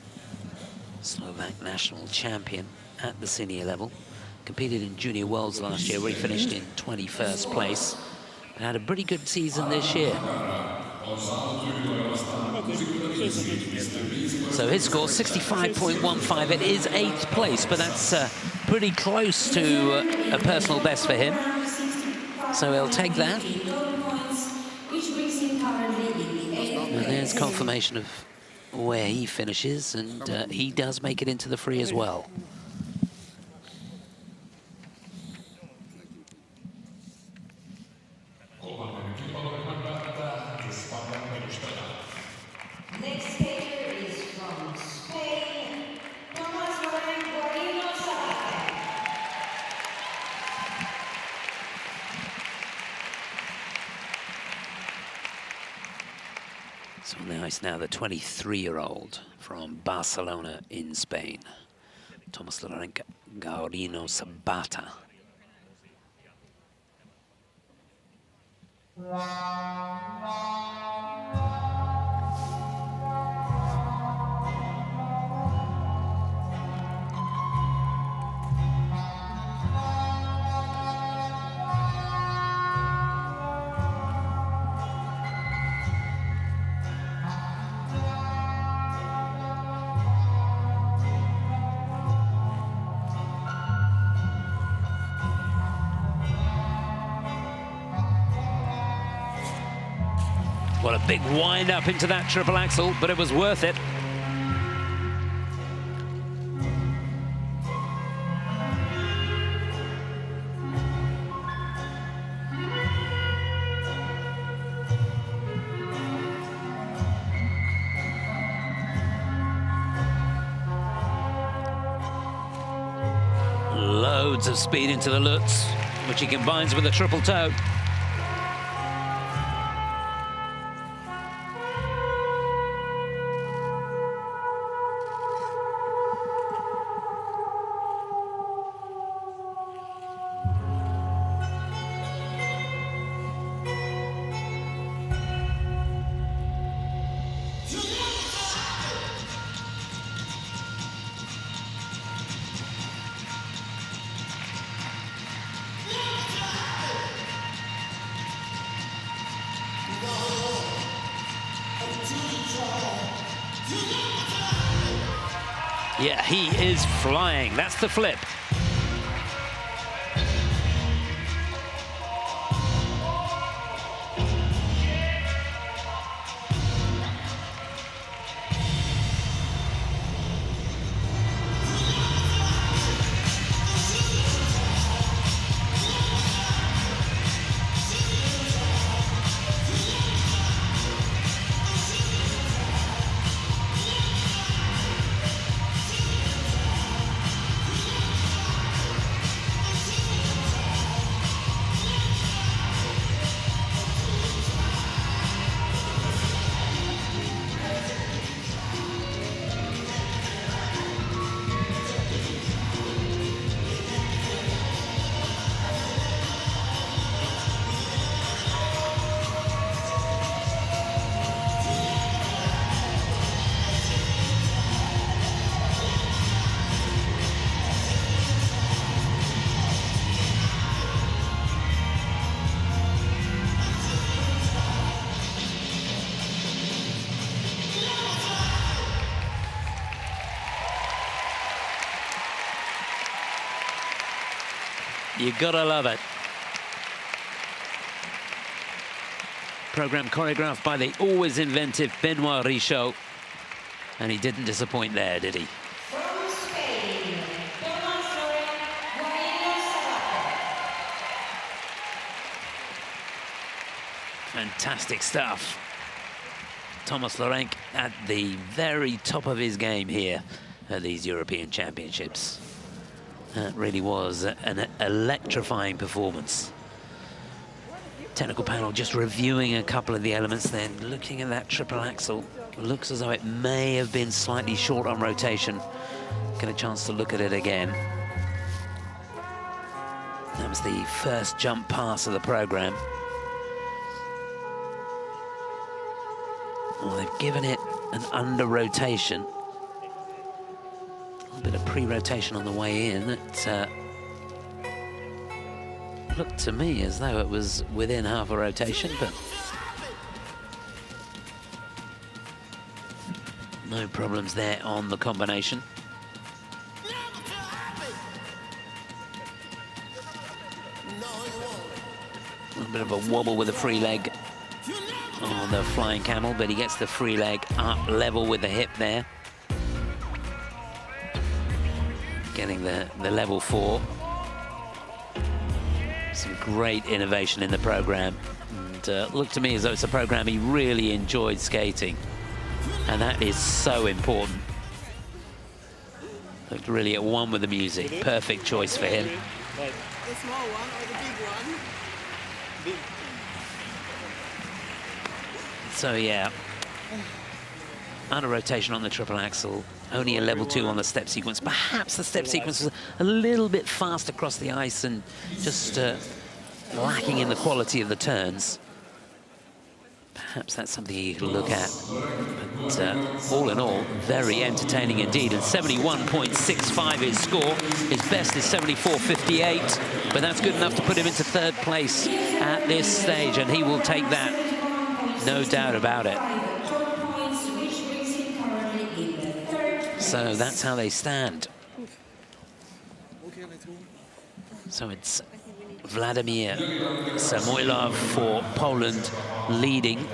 Slovak national champion at the senior level. Competed in Junior Worlds last year, where he finished in 21st place. But had a pretty good season this year. So his score, 65.15. It is 8th place, but that's pretty close to a personal best for him. So he'll take that. And there's confirmation of where he finishes, and he does make it into the free as well. So on the ice now, the 23-year-old from Barcelona in Spain, Thomas Lorenc Gaurino Sabata. Well, a big wind up into that triple axel, but it was worth it. Loads of speed into the Lutz, which he combines with a triple toe. Yeah, he is flying. That's the flip. You gotta love it. Program choreographed by the always inventive Benoit Richaud. And he didn't disappoint there, did he? From Spain, Thomas Lorenc Gaurino Sabata. Fantastic stuff. Thomas Lorenc at the very top of his game here at these European Championships. That really was an electrifying performance. Technical panel just reviewing a couple of the elements, then looking at that triple axel. Looks as though it may have been slightly short on rotation. Get a chance to look at it again. That was the first jump pass of the program. Well, they've given it an under rotation. A bit of pre-rotation on the way in. It looked to me as though it was within half a rotation, but no problems there on the combination. A little bit of a wobble with the free leg on the flying camel, but he gets the free leg up level with the hip there. Getting the level 4. Some great innovation in the program. And looked to me as though it's a program he really enjoyed skating. And that is so important. Looked really at one with the music. Perfect choice for him. The small one or the big one? Big. So yeah, Under rotation on the triple axel, only a level 2 on the step sequence. Perhaps the step sequence was a little bit fast across the ice and just lacking in the quality of the turns. Perhaps that's something you can look at. But all in all, very entertaining indeed. And 71.65 his score. His best is 74.58, but that's good enough to put him into 3rd place at this stage, and he will take that, no doubt about it. So that's how they stand. So it's Vladimir Samoilov for Poland leading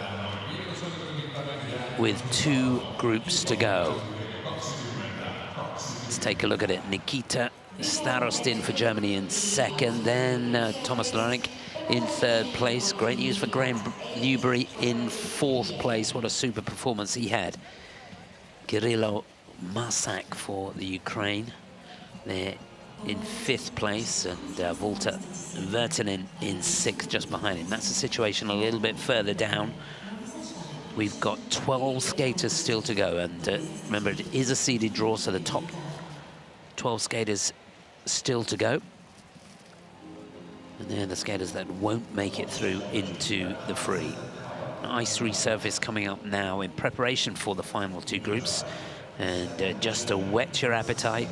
with 2 groups to go. Let's take a look at it. Nikita Starostin for Germany in 2nd, then Thomas Lorink in 3rd place. Great news for Graham Newbury in 4th place. What a super performance he had. Kirilo Masak for the Ukraine. They're in 5th place, and Volta Vertinen in 6th, just behind him. That's the situation a little bit further down. We've got 12 skaters still to go, and remember, it is a seeded draw, so the top 12 skaters still to go. And they're the skaters that won't make it through into the free. Ice resurface coming up now in preparation for the final 2 groups. And just to whet your appetite,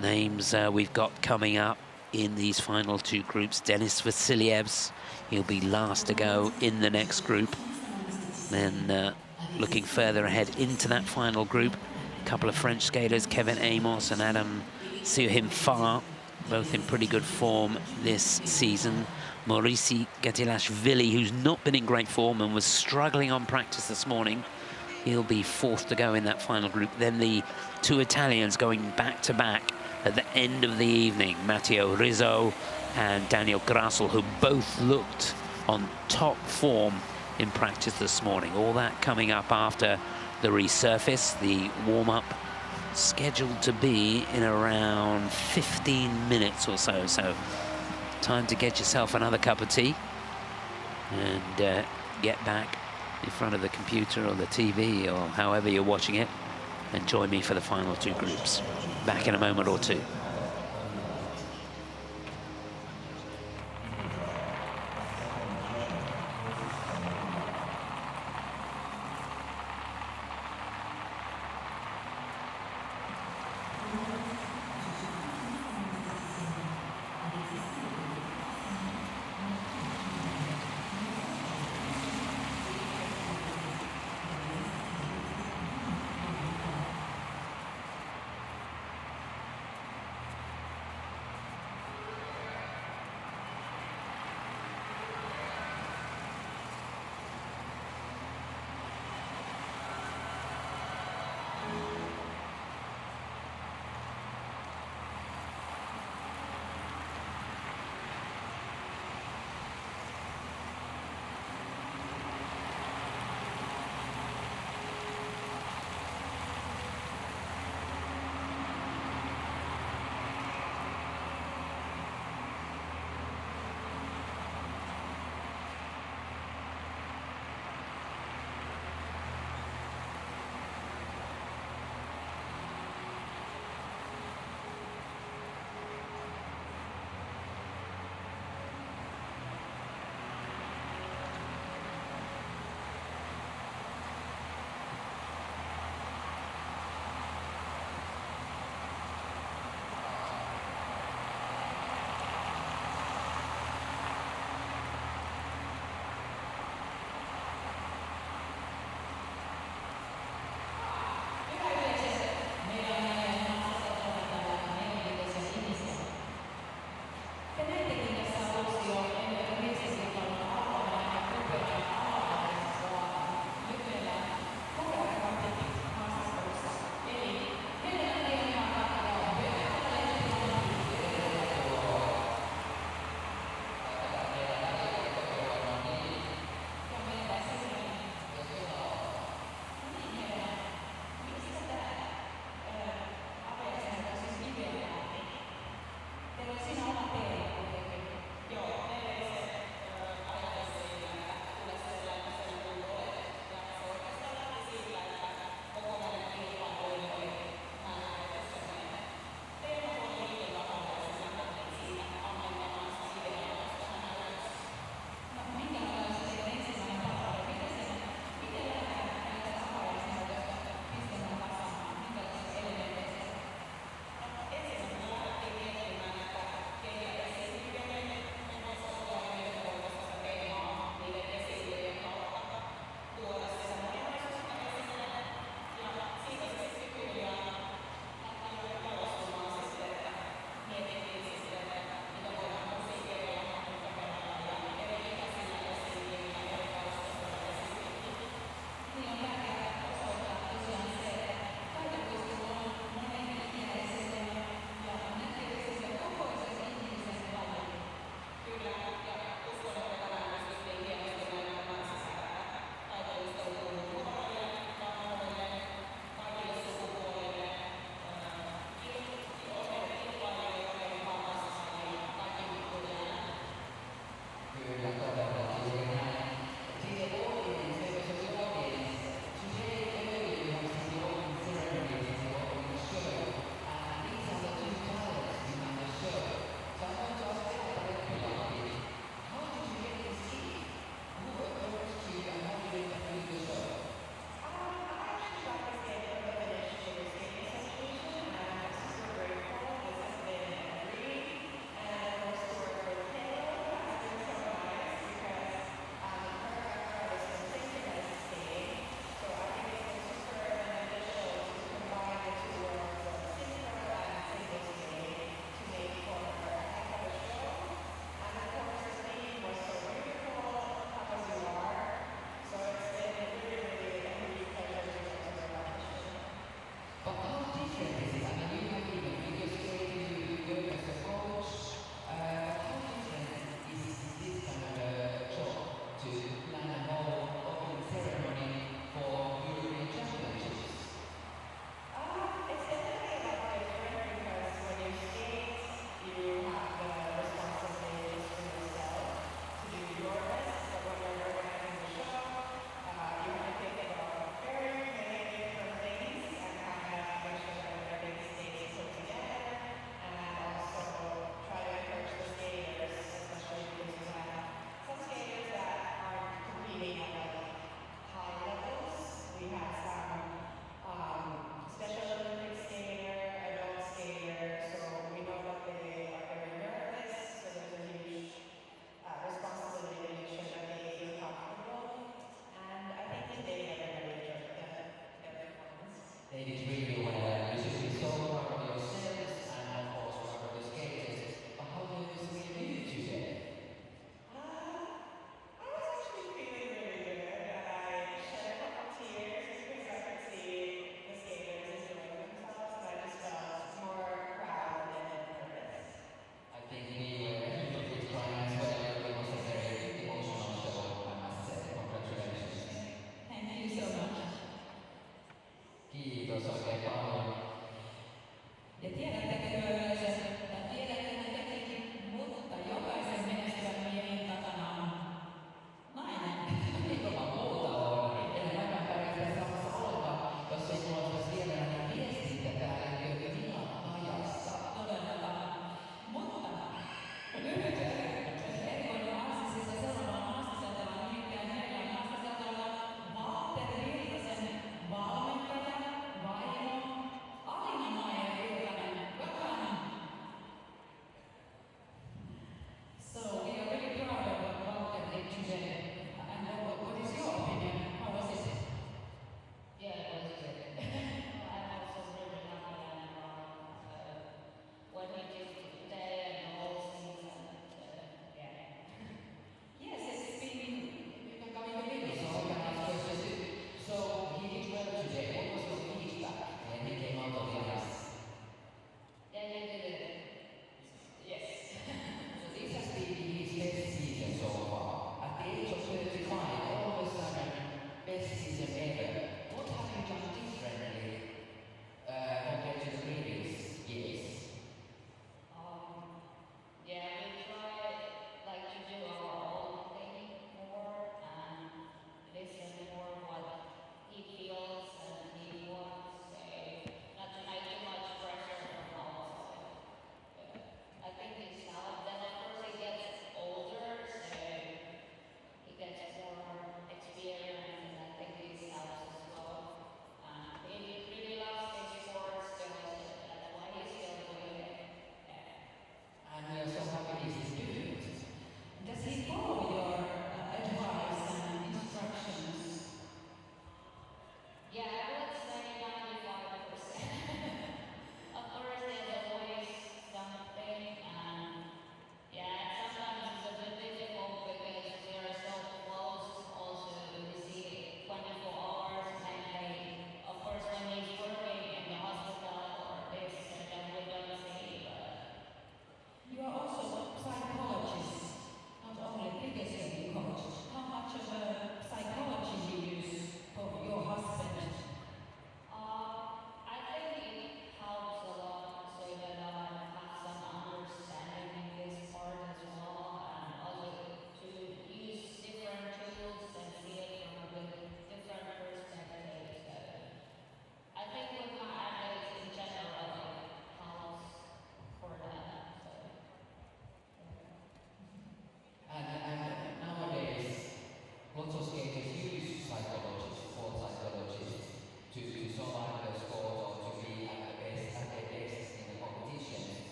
names we've got coming up in these final 2 groups. Denis Vasilyevs, he'll be last to go in the next group. Then looking further ahead into that final group, a couple of French skaters, Kevin Amos and Adam Siuhim-Far, both in pretty good form this season. Maurici Gatilashvili, who's not been in great form and was struggling on practice this morning, he'll be 4th to go in that final group. Then the 2 Italians going back-to-back at the end of the evening, Matteo Rizzo and Daniel Grassel, who both looked on top form in practice this morning. All that coming up after the resurface. The warm-up scheduled to be in around 15 minutes or so. So time to get yourself another cup of tea and get back in front of the computer or the TV or however you're watching it, and join me for the final 2 groups. Back in a moment or two.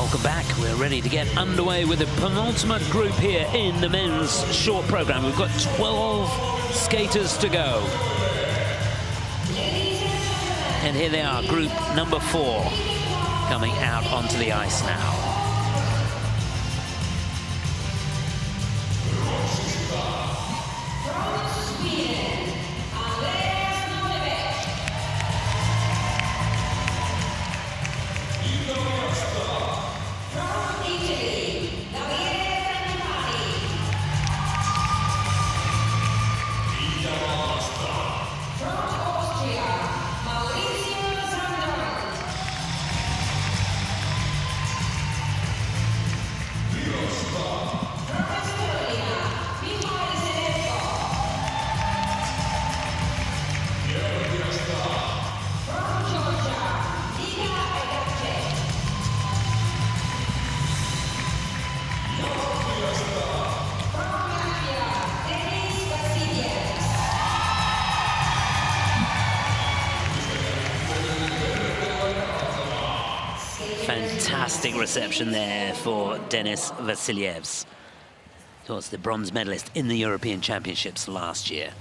Welcome back. We're ready to get underway with the penultimate group here in the men's short program. We've got 12 skaters to go. And here they are, group number 4, coming out onto the ice now. Fantastic reception there for Denis Vasilyevs. He was the bronze medalist in the European Championships last year.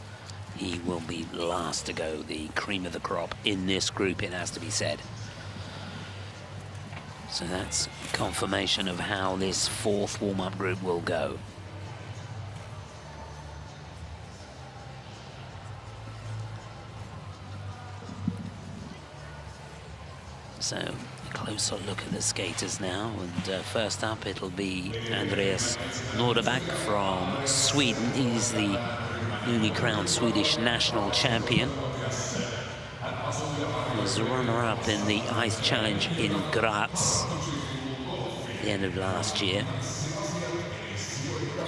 He will be last to go, the cream of the crop in this group, it has to be said. So that's confirmation of how this 4th warm-up group will go. So, a closer look at the skaters now, and first up it'll be Andreas Norderback from Sweden. He's the newly crowned Swedish national champion. He was a runner-up in the Ice Challenge in Graz at the end of last year.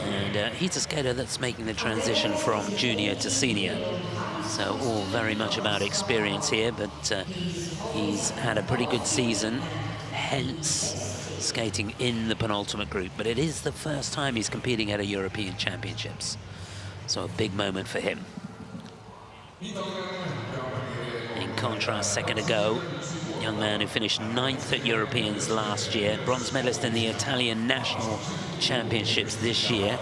And he's a skater that's making the transition from junior to senior. So all very much about experience here, but he's had a pretty good season, hence skating in the penultimate group. But it is the first time he's competing at a European Championships. So a big moment for him. In contrast, second to go, young man who finished 9th at Europeans last year, bronze medalist in the Italian National Championships this year,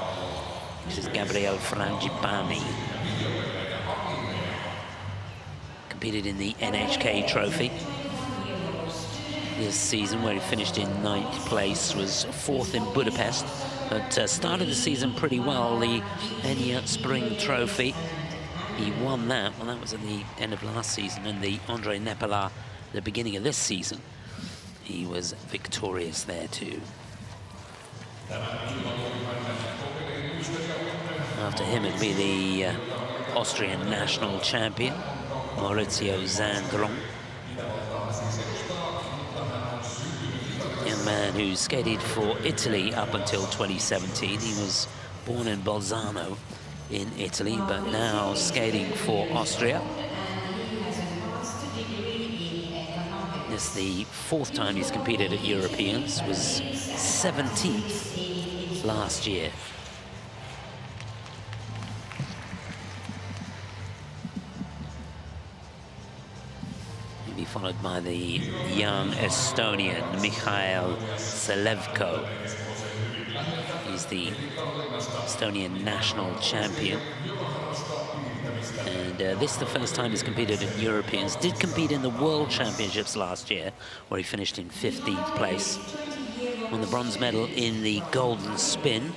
which is Gabriele Frangipani. Competed in the NHK Trophy this season, where he finished in 9th place, was 4th in Budapest, but started the season pretty well. The Enya Spring Trophy, he won that. Well, that was at the end of last season, and the Andre Nepela, the beginning of this season, he was victorious there too. After him, it'd be the Austrian national champion, Maurizio Zandron. Young man who skated for Italy up until 2017. He was born in Bolzano in Italy, but now skating for Austria. This is the 4th time he's competed at Europeans, was 17th last year. Followed by the young Estonian Mikhail Selevko. He's the Estonian national champion. And this is the first time he's competed at Europeans. Did compete in the World Championships last year, where he finished in 15th place. Won the bronze medal in the golden spin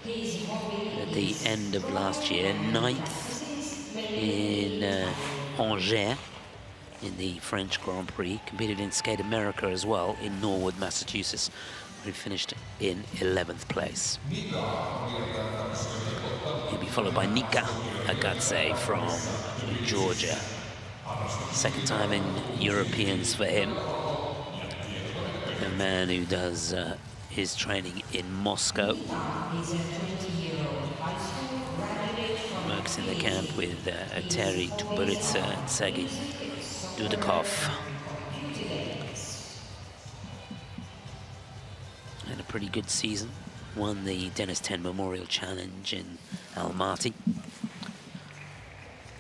at the end of last year. 9th in Angers in the French Grand Prix. Competed in Skate America as well in Norwood, Massachusetts, where he finished in 11th place. He'll be followed by Nika Agatse from Georgia. 2nd time in Europeans for him. A man who does his training in Moscow. Works in the camp with Terry Tuberitsa and Sergei Dudakov. Had a pretty good season. Won the Dennis 10 Memorial Challenge in Almaty.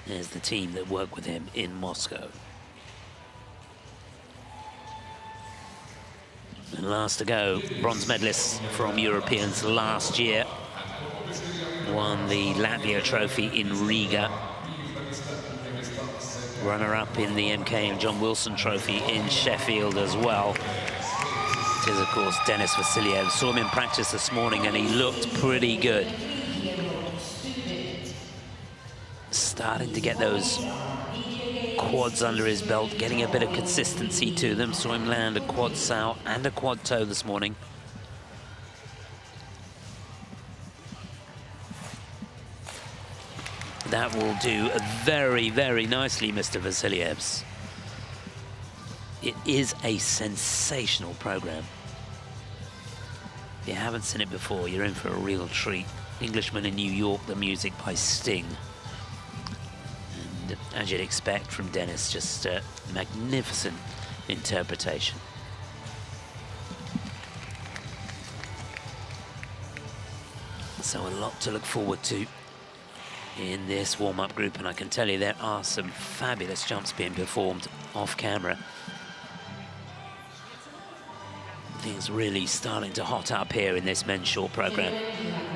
There's the team that worked with him in Moscow. And last to go, bronze medalists from Europeans last year. Won the Latvia trophy in Riga. Runner-up in the MK and John Wilson trophy in Sheffield as well. It is, of course, Denis Vasiliev. Saw him in practice this morning and he looked pretty good. Starting to get those quads under his belt, getting a bit of consistency to them. Saw him land a quad sow and a quad toe this morning. That will do very, very nicely, Mr. Vasilievs. It is a sensational program. If you haven't seen it before, you're in for a real treat. Englishman in New York, the music by Sting. And as you'd expect from Denis, just a magnificent interpretation. So a lot to look forward to in this warm-up group, and I can tell you there are some fabulous jumps being performed off camera. Things really starting to hot up here in this men's short program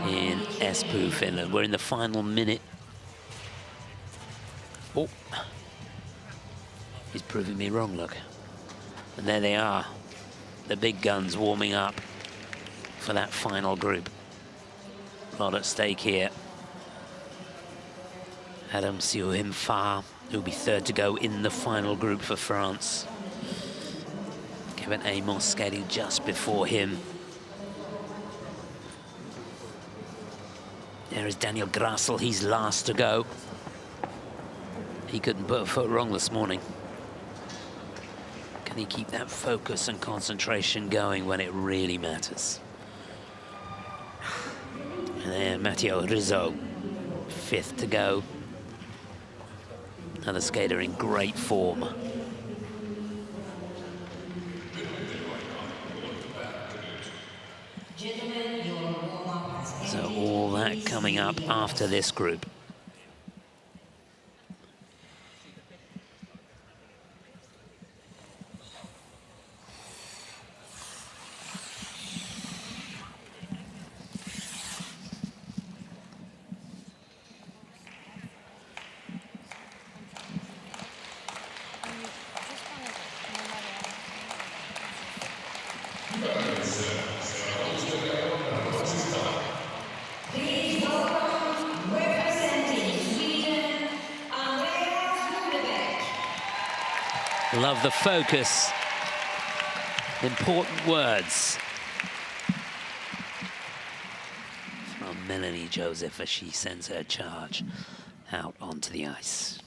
in Espoo, Finland. We're in the final minute. Oh, he's proving me wrong, look. And there they are, the big guns warming up for that final group. A lot at stake here. Adam Siouhim-Fa, who'll be third to go in the final group for France. Kevin Amos skating just before him. There is Daniel Grassel, he's last to go. He couldn't put a foot wrong this morning. Can he keep that focus and concentration going when it really matters? And then Matteo Rizzo, fifth to go. Another skater in great form. So all that coming up after this group. Love the focus. Important words from Melanie Joseph as she sends her charge out onto the ice.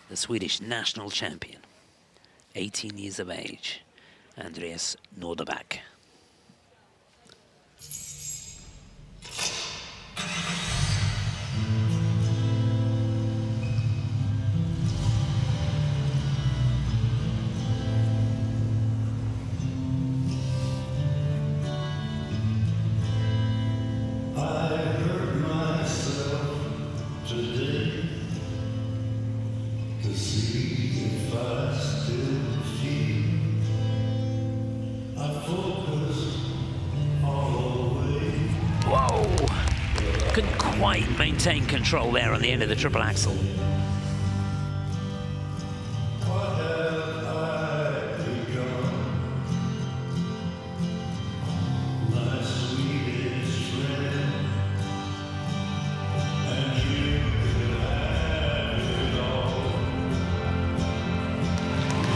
The Swedish national champion, 18 years of age, Andreas Norderback. Maintain control there on the end of the triple axel.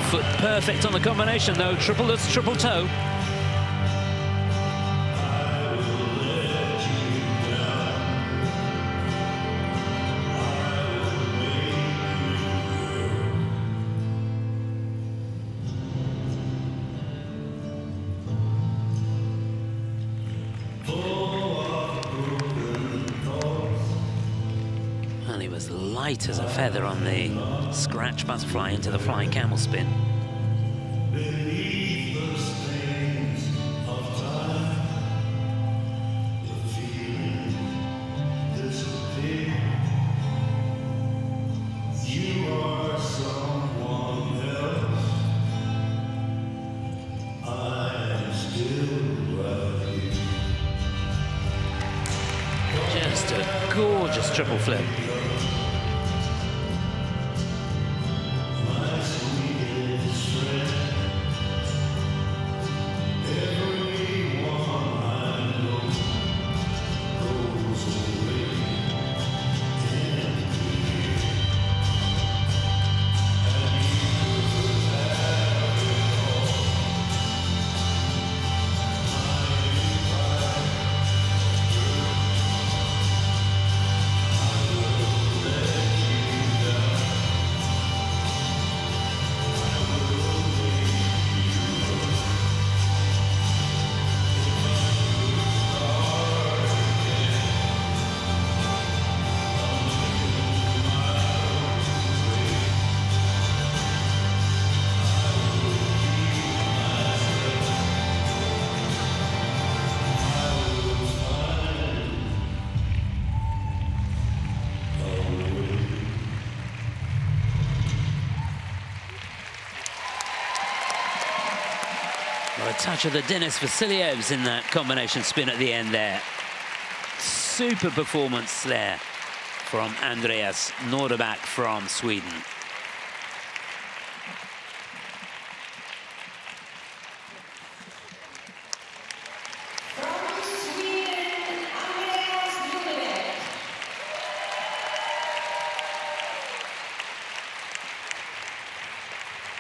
Foot perfect on the combination though, triple toe. Light as a feather on the scratch butterfly into the flying camel spin. this triple flip. Well, a touch of the Denis Vasilyevs in that combination spin at the end there. Super performance there from Andreas Norderback from Sweden.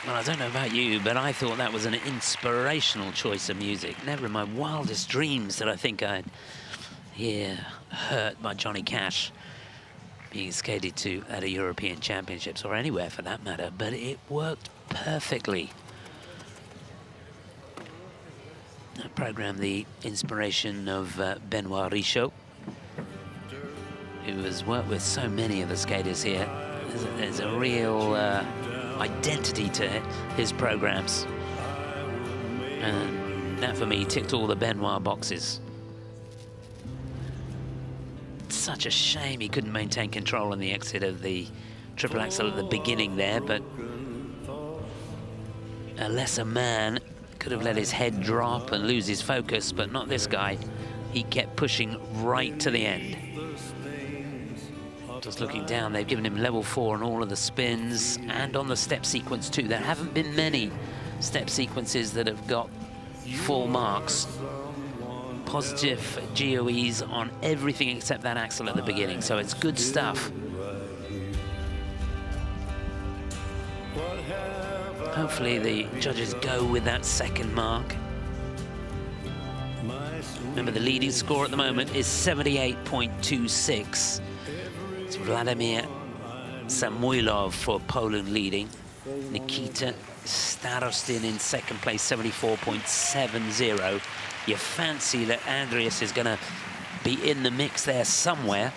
Well, I don't know about you, but I thought that was an inspirational choice of music. Never in my wildest dreams did I think I'd hear Hurt by Johnny Cash being skated to at a European Championships, or anywhere for that matter, but it worked perfectly. That program, the inspiration of Benoit Richaud, who has worked with so many of the skaters here. There's a real identity to his programs, and that for me ticked all the Benoit boxes. Such a shame he couldn't maintain control on the exit of the triple axel at the beginning there, but a lesser man could have let his head drop and lose his focus, but not this guy. He kept pushing right to the end. Just looking down, they've given him level 4 on all of the spins and on the step sequence too. There haven't been many step sequences that have got full marks. Positive GOEs on everything except that axle at the beginning, so it's good stuff. Hopefully the judges go with that second mark. Remember, the leading score at the moment is 78.26. It's Vladimir Samoilov for Poland leading. Nikita Starostin in second place, 74.70. You fancy that Andreas is going to be in the mix there somewhere.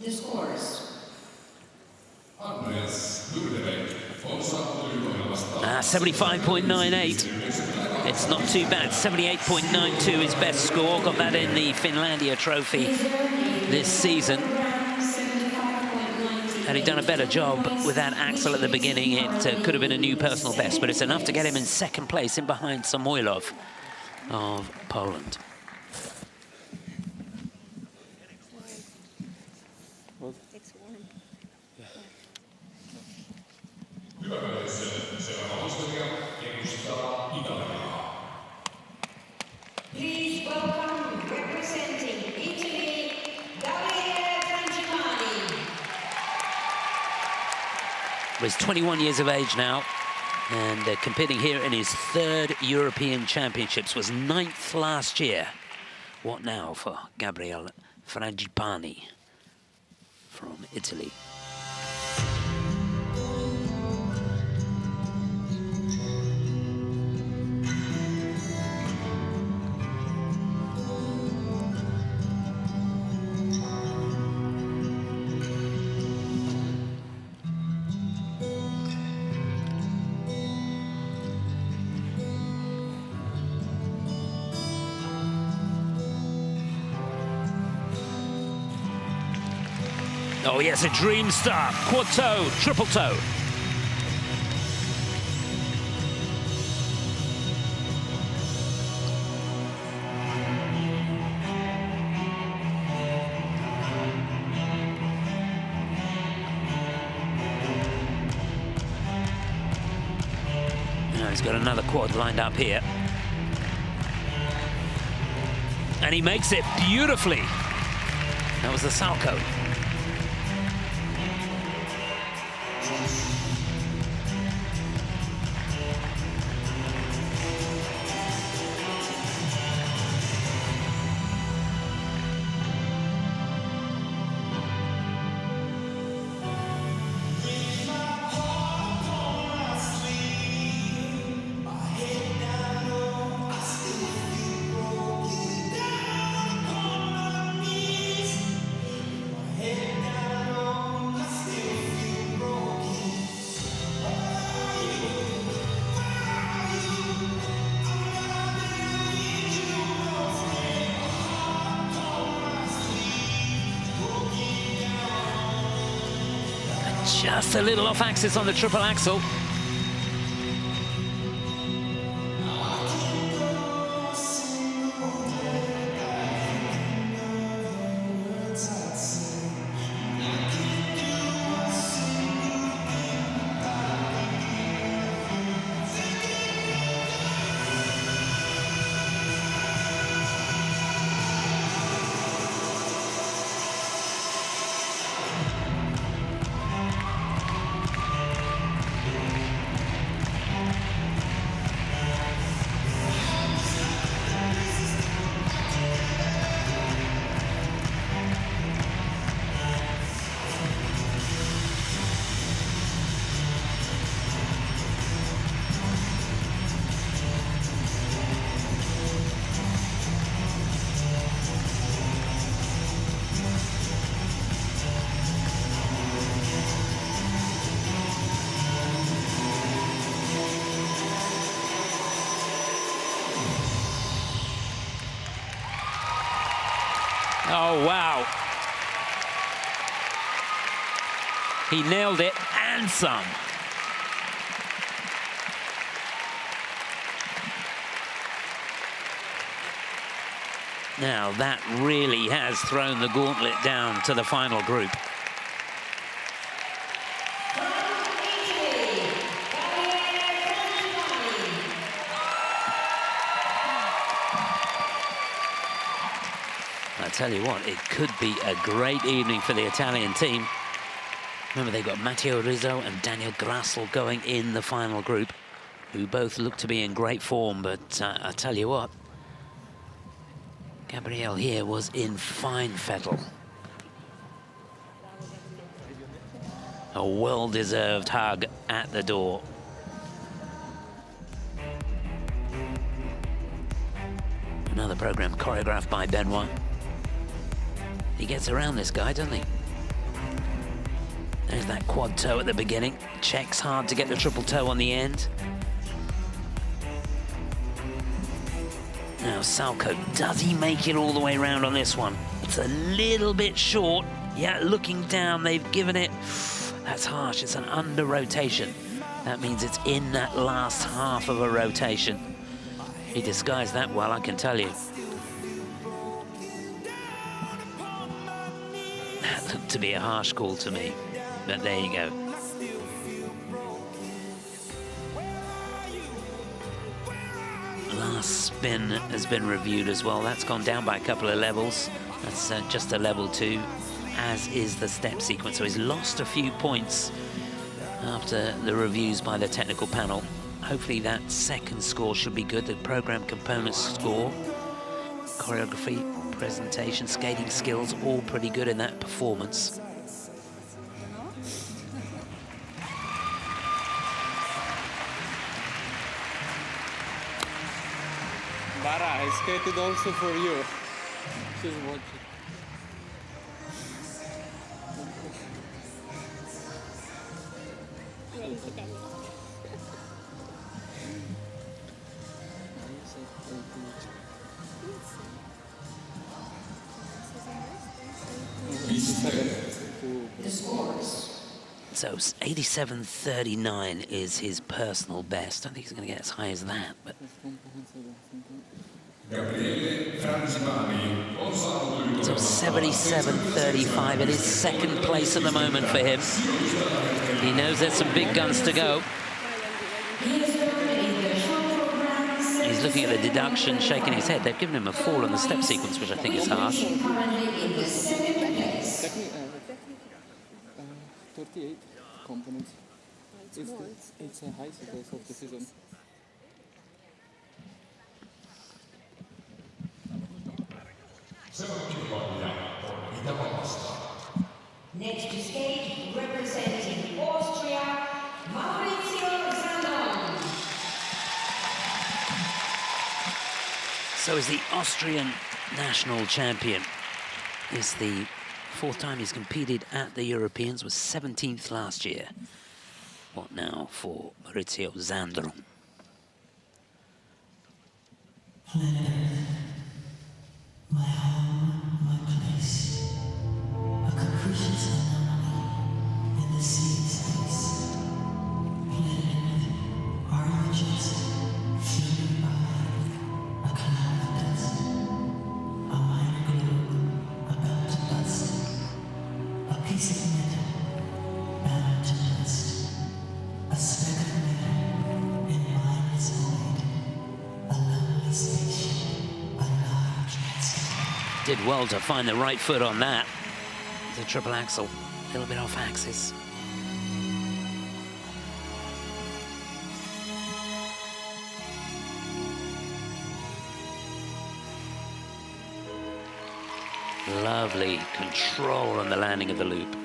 The scores. 75.98. It's not too bad. 78.92 his best score. Got that in the Finlandia Trophy this season. Had he done a better job with that axle at the beginning, it could have been a new personal best, but it's enough to get him in second place, in behind Samoilov of Poland. It's warm. Please welcome, representing Italy, He's 21 years of age now, and competing here in his third European Championships. Was 9th last year. What now for Gabriele Frangipani from Italy? Oh yes, a dream start. Quad toe, triple toe. He's got another quad lined up here. And he makes it beautifully. That was the Salchow. Just a little off axis on the triple axel. Oh, wow. He nailed it and some. Now, that really has thrown the gauntlet down to the final group. I tell you what, it could be a great evening for the Italian team. Remember, they've got Matteo Rizzo and Daniel Grassl going in the final group, who both look to be in great form, but I tell you what, Gabriel here was in fine fettle. A well-deserved hug at the door. Another program choreographed by Benoit. He gets around this guy, doesn't he? There's that quad toe at the beginning. Checks hard to get the triple toe on the end. Now, Salchow, does he make it all the way around on this one? It's a little bit short. Yeah, looking down, they've given it... That's harsh, it's an under rotation. That means it's in that last half of a rotation. He disguised that well, I can tell you. That looked to be a harsh call to me, but there you go. Last spin has been reviewed as well. That's gone down by a couple of levels. That's just a level 2, as is the step sequence. So he's lost a few points after the reviews by the technical panel. Hopefully that second score should be good. The program components score, choreography, presentation, skating skills, all pretty good in that performance. Bara, I skated also for you. She's watching. So 87.39 is his personal best. I don't think he's going to get as high as that, but so 77.35. It is second place at the moment for him. He knows there's some big guns to go. He is currently in the He's looking at the deduction, shaking his head. They've given him a fall on the step sequence, which I think is harsh. Technically, 38 components. It's a high sequence of decision. Next to skate, representing Austria, Maurizio Zandon. So is the Austrian national champion. Is the fourth time he's competed at the Europeans, was 17th last year. What now for Maurizio Zandon? Planet Earth, my home, my place, a capricious anomaly in the sea of space. Planet Earth, are you just floating by a cloud of dust, a minor globe about to bust, a piece of metal bound to rust, a speck of matter in mindless void, a lonely spaceship, a large sky. Did well to find the right foot on that. The triple axel, a little bit off axis. Lovely control on the landing of the loop.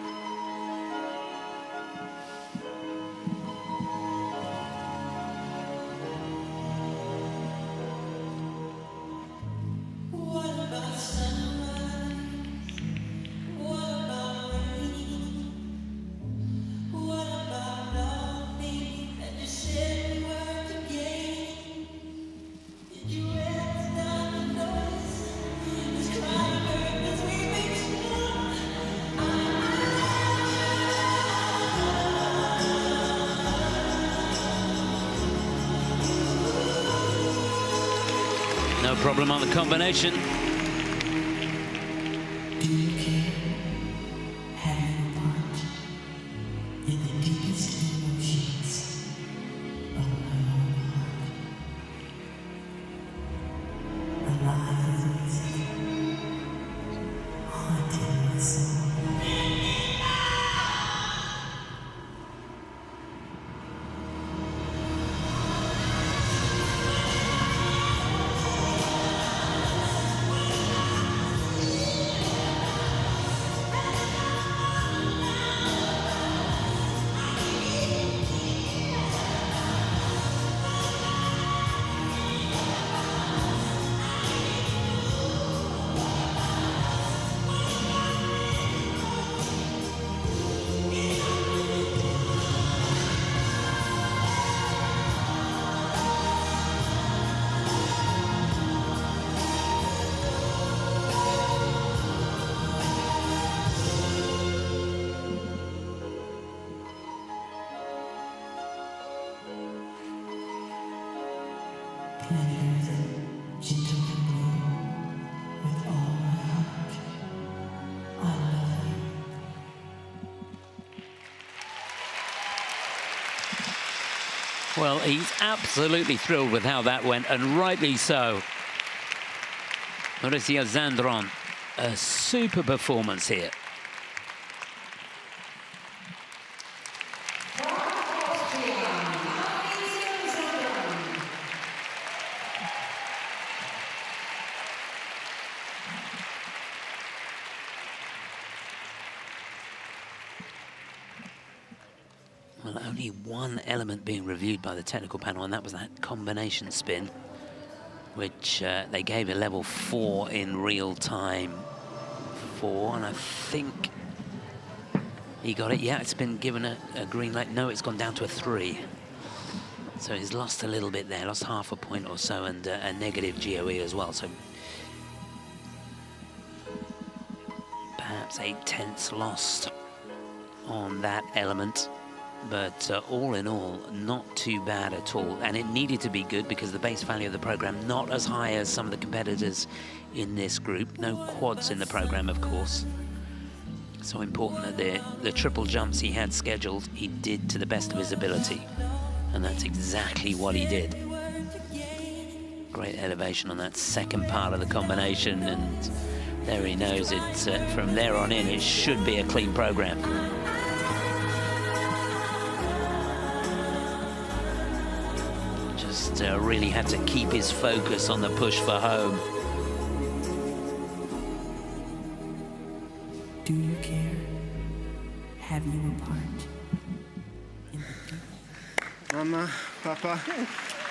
No problem on the combination. Do you care? Having a part in the deepest emotions of my own heart. Alive music, haunting my soul. Planet Earth, gentle and blue, with all my heart, I love you. Well, he's absolutely thrilled with how that went, and rightly so. Maurizio Zandon, a super performance here. Well, only one element being reviewed by the technical panel, and that was that combination spin, which they gave a level 4 in real time for, and I think he got it. Yeah, it's been given a green light. No, it's gone down to a 3. So he's lost a little bit there, lost half a point or so, and a negative GOE as well. So perhaps 8/10 lost on that element. But all in all, not too bad at all. And it needed to be good because the base value of the program not as high as some of the competitors in this group. No quads in the program, of course. So important that the triple jumps he had scheduled, he did to the best of his ability. And that's exactly what he did. Great elevation on that second part of the combination, and there he knows it. From there on in, it should be a clean program. Just really had to keep his focus on the push for home. Do you care? Have you a part? Mamma, Papa,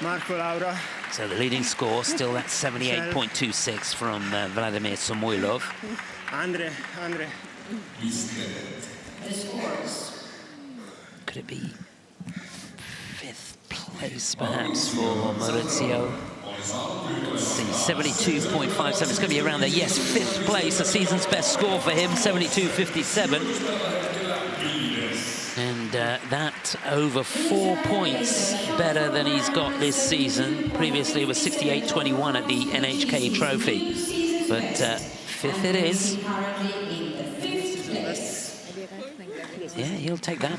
Marco, Laura. So the leading score still that 78.26 from Vladimir Samoylov. Andre. Could it be 5th place perhaps for Maurizio? Let's see, 72.57. It's going to be around there. Yes, 5th place, the season's best score for him, 72.57. And that over 4 points better than he's got this season. Previously it was 68.21 at the NHK Trophy. But 5th it is. Yeah, he'll take that.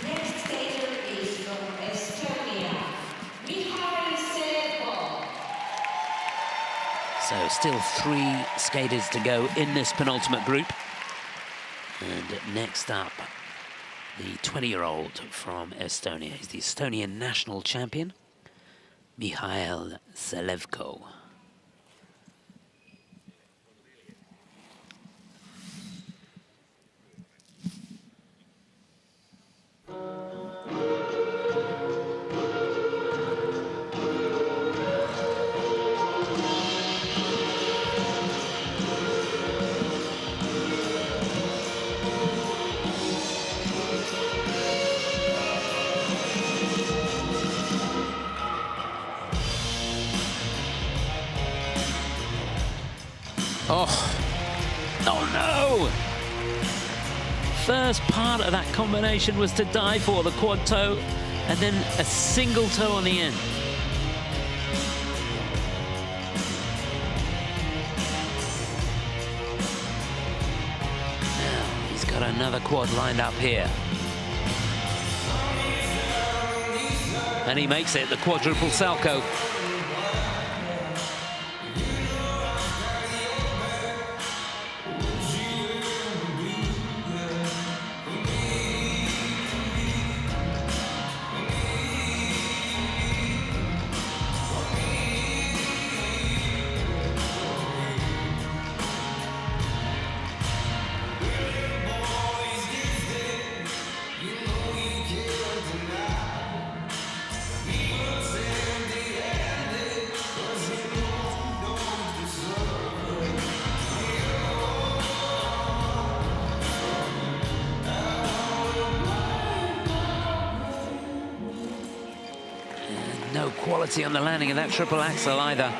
Next skater is from Estonia. So still 3 skaters to go in this penultimate group. And next up, the 20-year-old from Estonia. He's the Estonian national champion, Mihail Selevko. Oh no! First part of that combination was to die for, the quad toe, and then a single toe on the end. Now he's got another quad lined up here. And he makes it, the quadruple salcho. No quality on the landing of that triple axel either.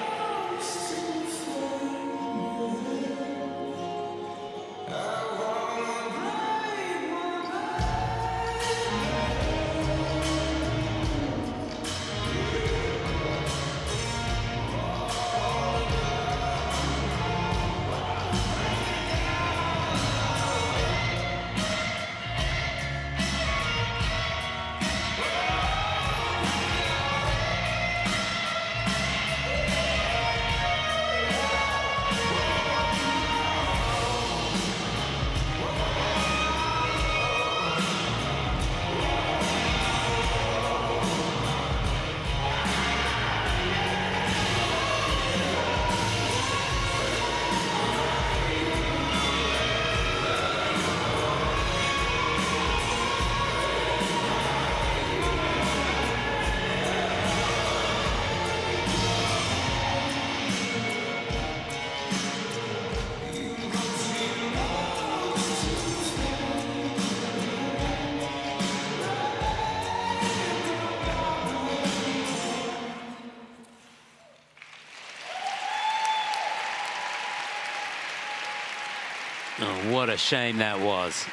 Oh, what a shame that was.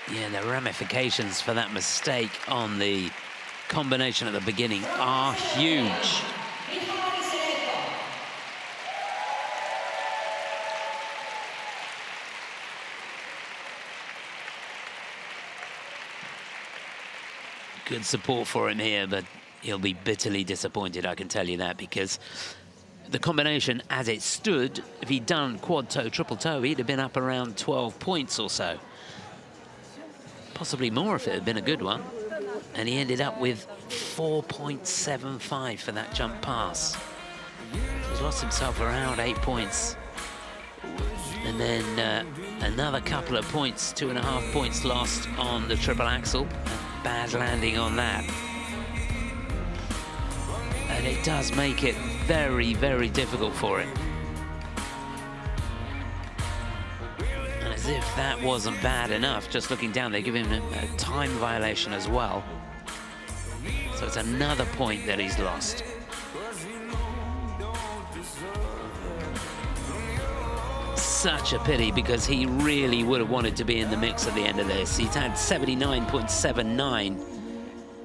Yeah, the ramifications for that mistake on the combination at the beginning are huge. Good support for him here, but he'll be bitterly disappointed, I can tell you that, because the combination as it stood, if he'd done quad toe, triple toe, he'd have been up around 12 points or so. Possibly more if it had been a good one. And he ended up with 4.75 for that jump pass. He's lost himself around 8 points. And then another couple of points, 2.5 points lost on the triple axel. Bad landing on that. And it does make it very, very difficult for him. And as if that wasn't bad enough, just looking down, they give him a time violation as well. So it's another point that he's lost. Such a pity, because he really would have wanted to be in the mix at the end of this. He's had 79.79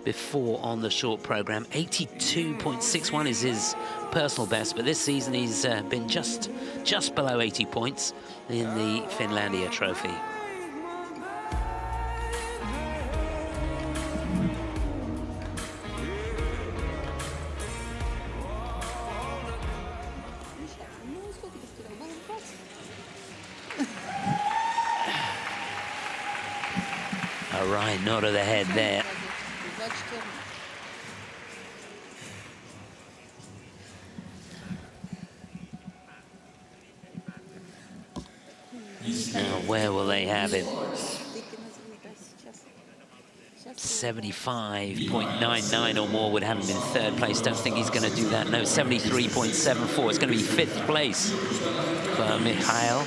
before on the short program. 82.61 is his personal best, but this season he's been just below 80 points in the Finlandia Trophy. All right, nod of the head there. Now, where will they have it? 75.99 or more would have him in third place. Don't think he's going to do that. No, 73.74. It's going to be fifth place for Mikhail.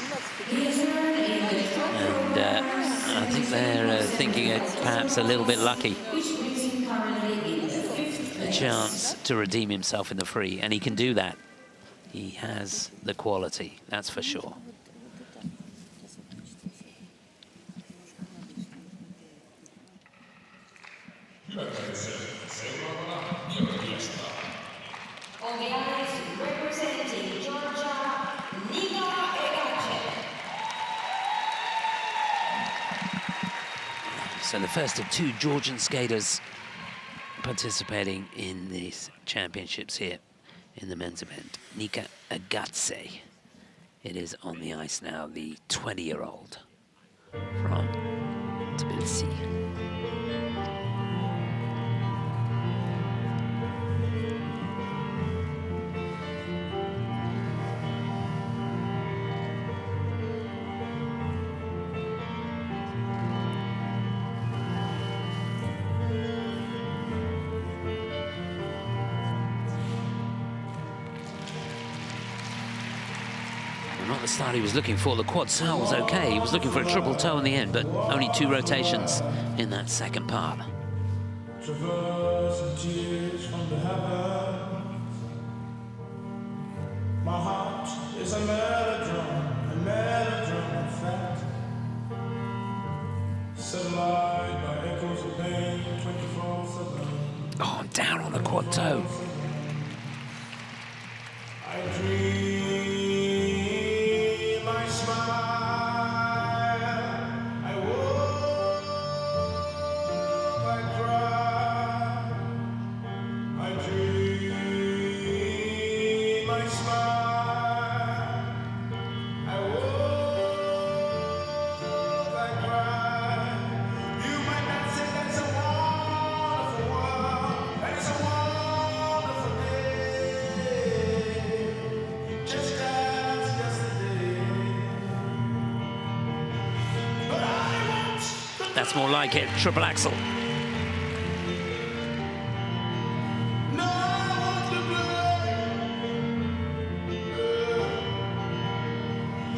And I think they're thinking it perhaps a little bit lucky. A chance to redeem himself in the free, and he can do that. He has the quality, that's for sure. So the first of two Georgian skaters participating in these championships here in the men's event. Nika Agatse. It is on the ice now, the 20-year-old from Tbilisi. Not the start he was looking for. The quad toe was okay. He was looking for a triple toe in the end, but only 2 rotations in that second part. Traversing tears from the heavens. My heart is a melodrum of fact. Set alight by echoes of pain, 24/7. Oh, I'm down on the quad toe. I dream, I smile, I walk, I cry. I dream, I smile, I walk, I cry. You might not say that's a wonderful world, and it's a wonderful day, just as yesterday. But I want the That's more like it. Triple axel. no one to blame.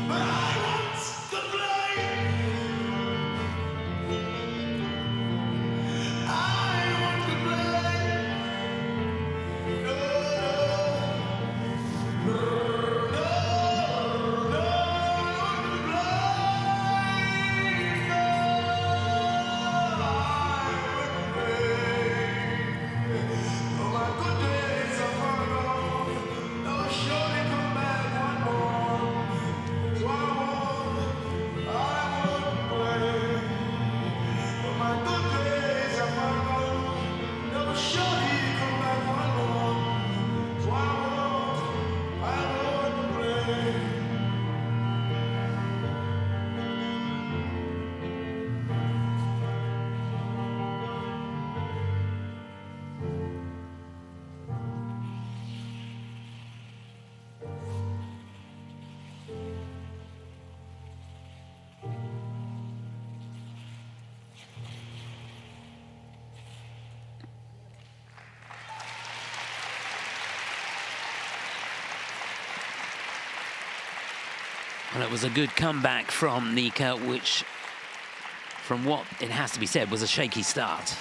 But I want the blame. I want the blame. No, no, no, no, no, no, Well, it was a good comeback from Nika, which, from what it has to be said, was a shaky start.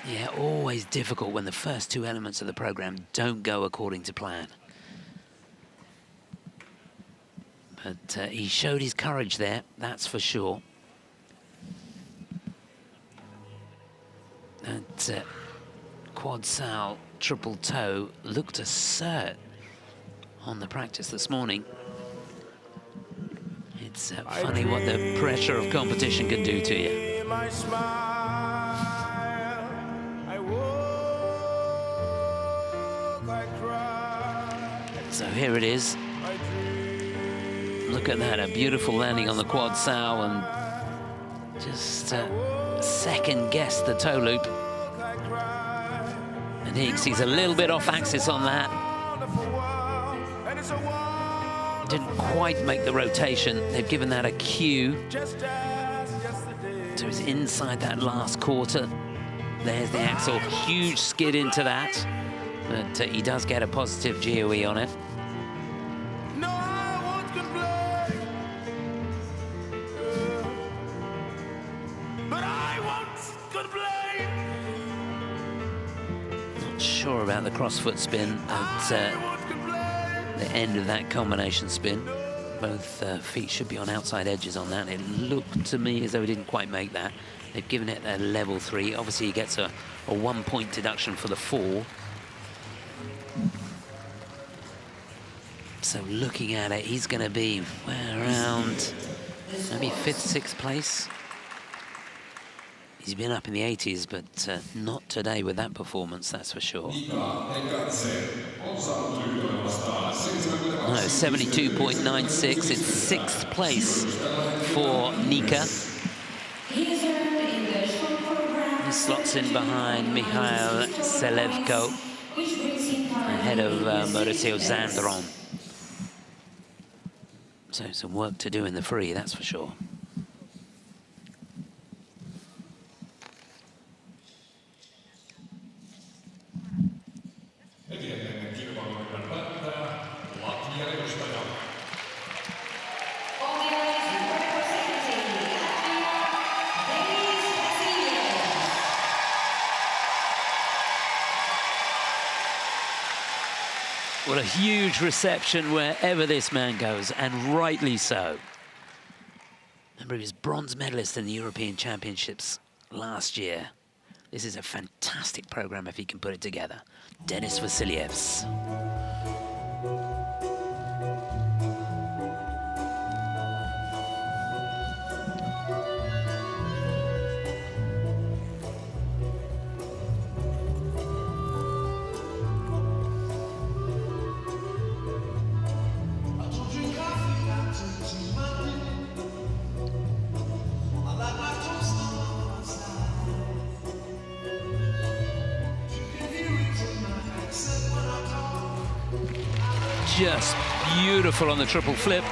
Yeah, always difficult when the first two elements of the program don't go according to plan. But he showed his courage there, that's for sure. That quad sal triple toe looked assert on the practice this morning. It's funny what the pressure of competition can do to you. So here it is. Look at that, a beautiful landing on the quad sal, and just second guess the toe loop. And Higgs, he's a little bit off axis on that. Didn't quite make the rotation. They've given that a cue. So he's inside that last quarter. There's the axle, huge skid into that. But he does get a positive GOE on it. Not sure about the crossfoot spin at the end of that combination spin. Both feet should be on outside edges on that. It looked to me as though he didn't quite make that. They've given it a level 3. Obviously he gets a 1-point deduction for the fall. So looking at it, he's going to be around maybe 5th, 6th place. He's been up in the 80s, but not today with that performance, that's for sure. No, 72.96. It's 6th place for Nika. He slots in behind Mikhail Selevko, ahead of Mauricio Zandron. So some work to do in the free, that's for sure. What a huge reception wherever this man goes, and rightly so. Remember, he was bronze medalist in the European Championships last year. This is a fantastic program if he can put it together. Denis Vasilyevs. Just beautiful on the triple flip.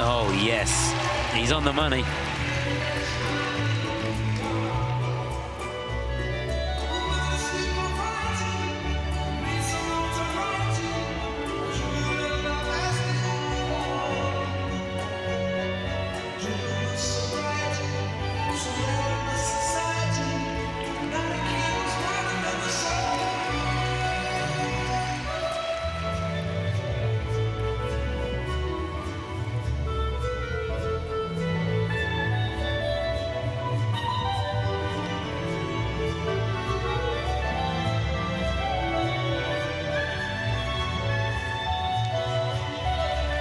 Oh yes, he's on the money.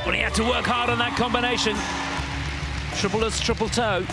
Well, he had to work hard on that combination. Triple-less, triple toe.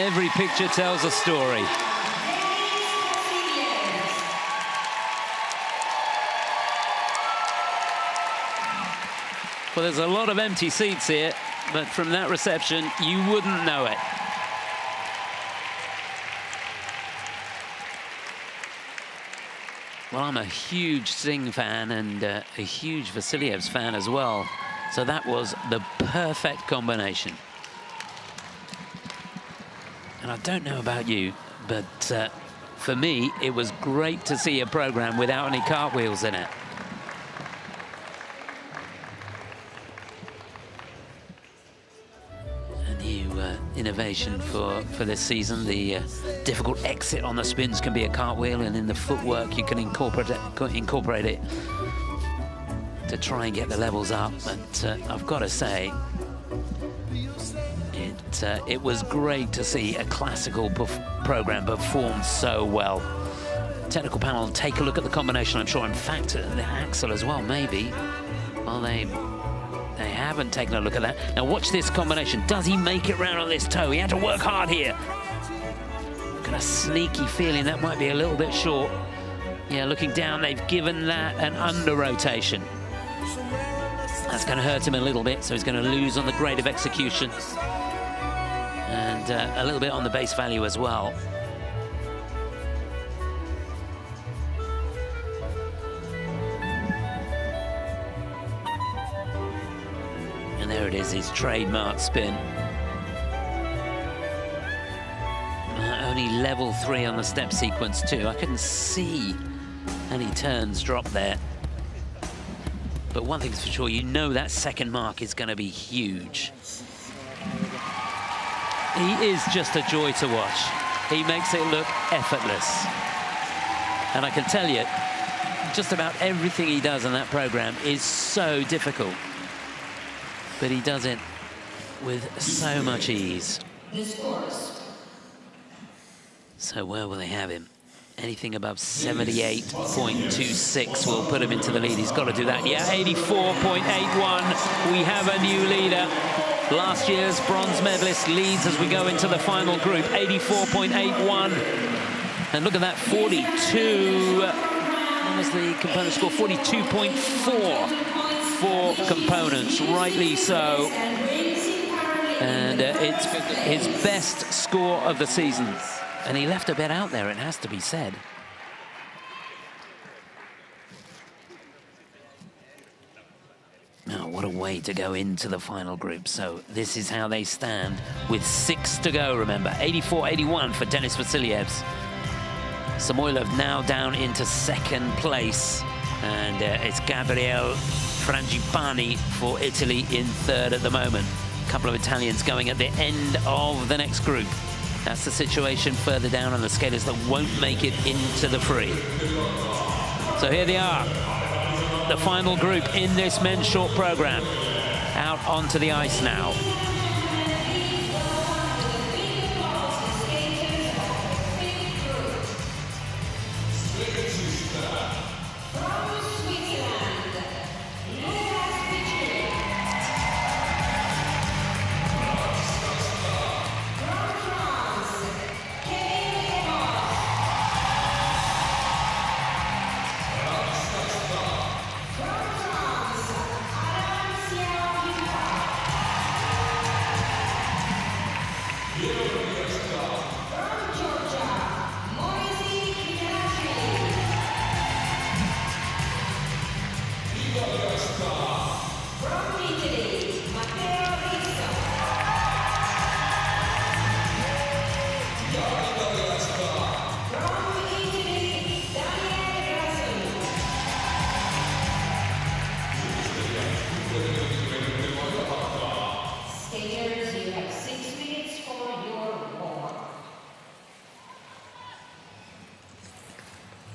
Every picture tells a story. Well, there's a lot of empty seats here, but from that reception, you wouldn't know it. Well, I'm a huge Singh fan and a huge Vasiliev's fan as well. So that was the perfect combination. And I don't know about you, but for me, it was great to see a program without any cartwheels in it. Innovation for this season. The difficult exit on the spins can be a cartwheel, and in the footwork you can incorporate it to try and get the levels up. But I've got to say, it was great to see a classical program perform so well. Technical panel, take a look at the combination, I'm sure. In fact, the axle as well, maybe. Well, they haven't taken a look at that. Now watch this combination. Does he make it round on this toe? He had to work hard here. Got a sneaky feeling that might be a little bit short. Yeah, looking down, they've given that an under rotation. That's going to hurt him a little bit, so he's going to lose on the grade of execution. And a little bit on the base value as well. There it is, his trademark spin. Only level 3 on the step sequence too. I couldn't see any turns drop there. But one thing's for sure, you know that second mark is going to be huge. He is just a joy to watch. He makes it look effortless. And I can tell you, just about everything he does in that program is so difficult. But he does it with so much ease. So where will they have him? Anything above 78.26 will put him into the lead. He's got to do that. Yeah, 84.81. We have a new leader. Last year's bronze medalist leads as we go into the final group. 84.81. And look at that, 42. What was the component score? 42.4. 4 components, rightly so. And it's his best score of the season. And he left a bit out there, it has to be said. Now, what a way to go into the final group. So this is how they stand with 6 to go, remember. 84-81 for Denis Vasilievs. Samoilov now down into 2nd place. And it's Gabriele Frangipani for Italy in 3rd at the moment. A couple of Italians going at the end of the next group. That's the situation further down on the skaters that won't make it into the free. So here they are, the final group in this men's short program. Out onto the ice now.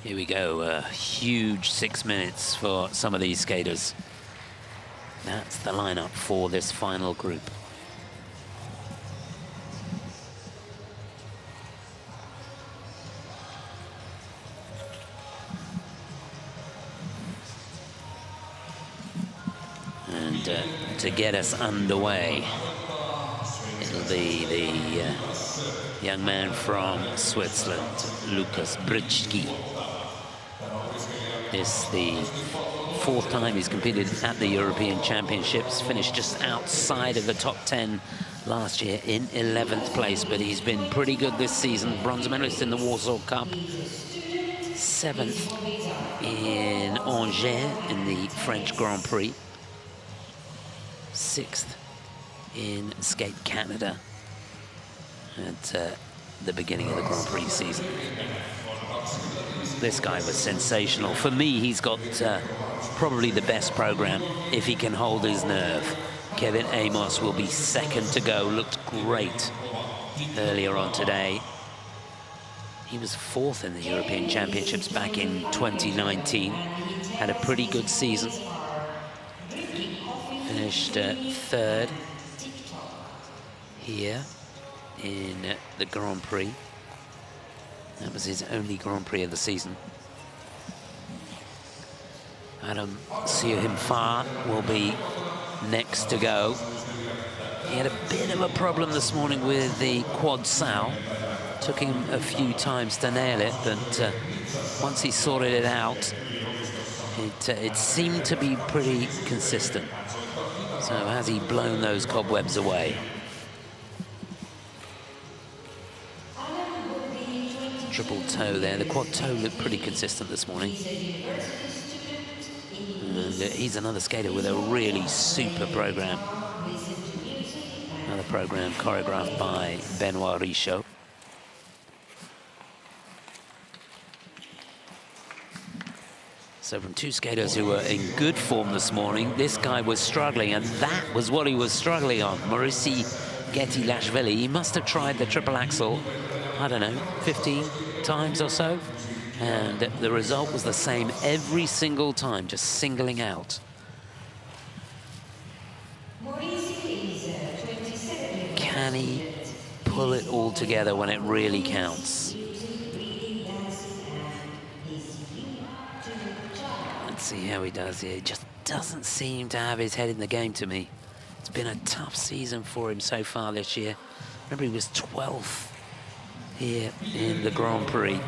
Here we go, a huge 6 minutes for some of these skaters. That's the lineup for this final group. And to get us underway, it'll be the young man from Switzerland, Lukas Brycki. This is the fourth time he's competed at the European Championships, finished just outside of the top 10 last year in 11th place, but he's been pretty good this season. Bronze medalist in the Warsaw Cup, 7th in Angers in the French Grand Prix, 6th in Skate Canada at the beginning of the Grand Prix season. This guy was sensational. For me, he's got probably the best program if he can hold his nerve. Kevin Amos will be second to go. Looked great earlier on today. He was 4th in the European Championships back in 2019. Had a pretty good season. Finished 3rd here in the Grand Prix. That was his only Grand Prix of the season. Adam Siuhimfa will be next to go. He had a bit of a problem this morning with the quad sow. Took him a few times to nail it, but once he sorted it out, it seemed to be pretty consistent. So has he blown those cobwebs away? Triple toe there. The quad toe looked pretty consistent this morning. And he's another skater with a really super program. Another program choreographed by Benoit Richaud. So from two skaters who were in good form this morning, this guy was struggling, and that was what he was struggling on. Maurici Getilashvili, he must have tried the triple axel, I don't know, 15 times or so, and the result was the same every single time, just singling out. Can he pull it all together when it really counts? Let's see how he does here. He just doesn't seem to have his head in the game to me. It's been a tough season for him so far this year. Remember, he was 12th here in the Grand Prix.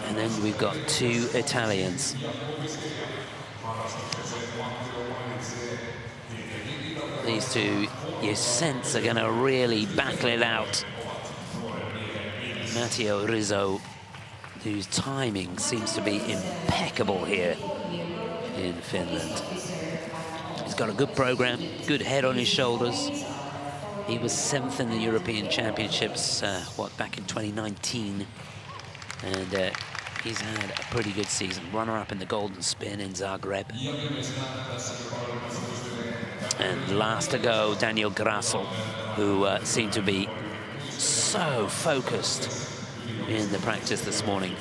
And then we've got two Italians. These two, you sense, are going to really battle it out. Matteo Rizzo, whose timing seems to be impeccable here in Finland. He's got a good program, good head on his shoulders. He was 7th in the European Championships, back in 2019. And he's had a pretty good season. Runner-up in the Golden Spin in Zagreb. And last to go, Daniel Grassel, who seemed to be so focused in the practice this morning.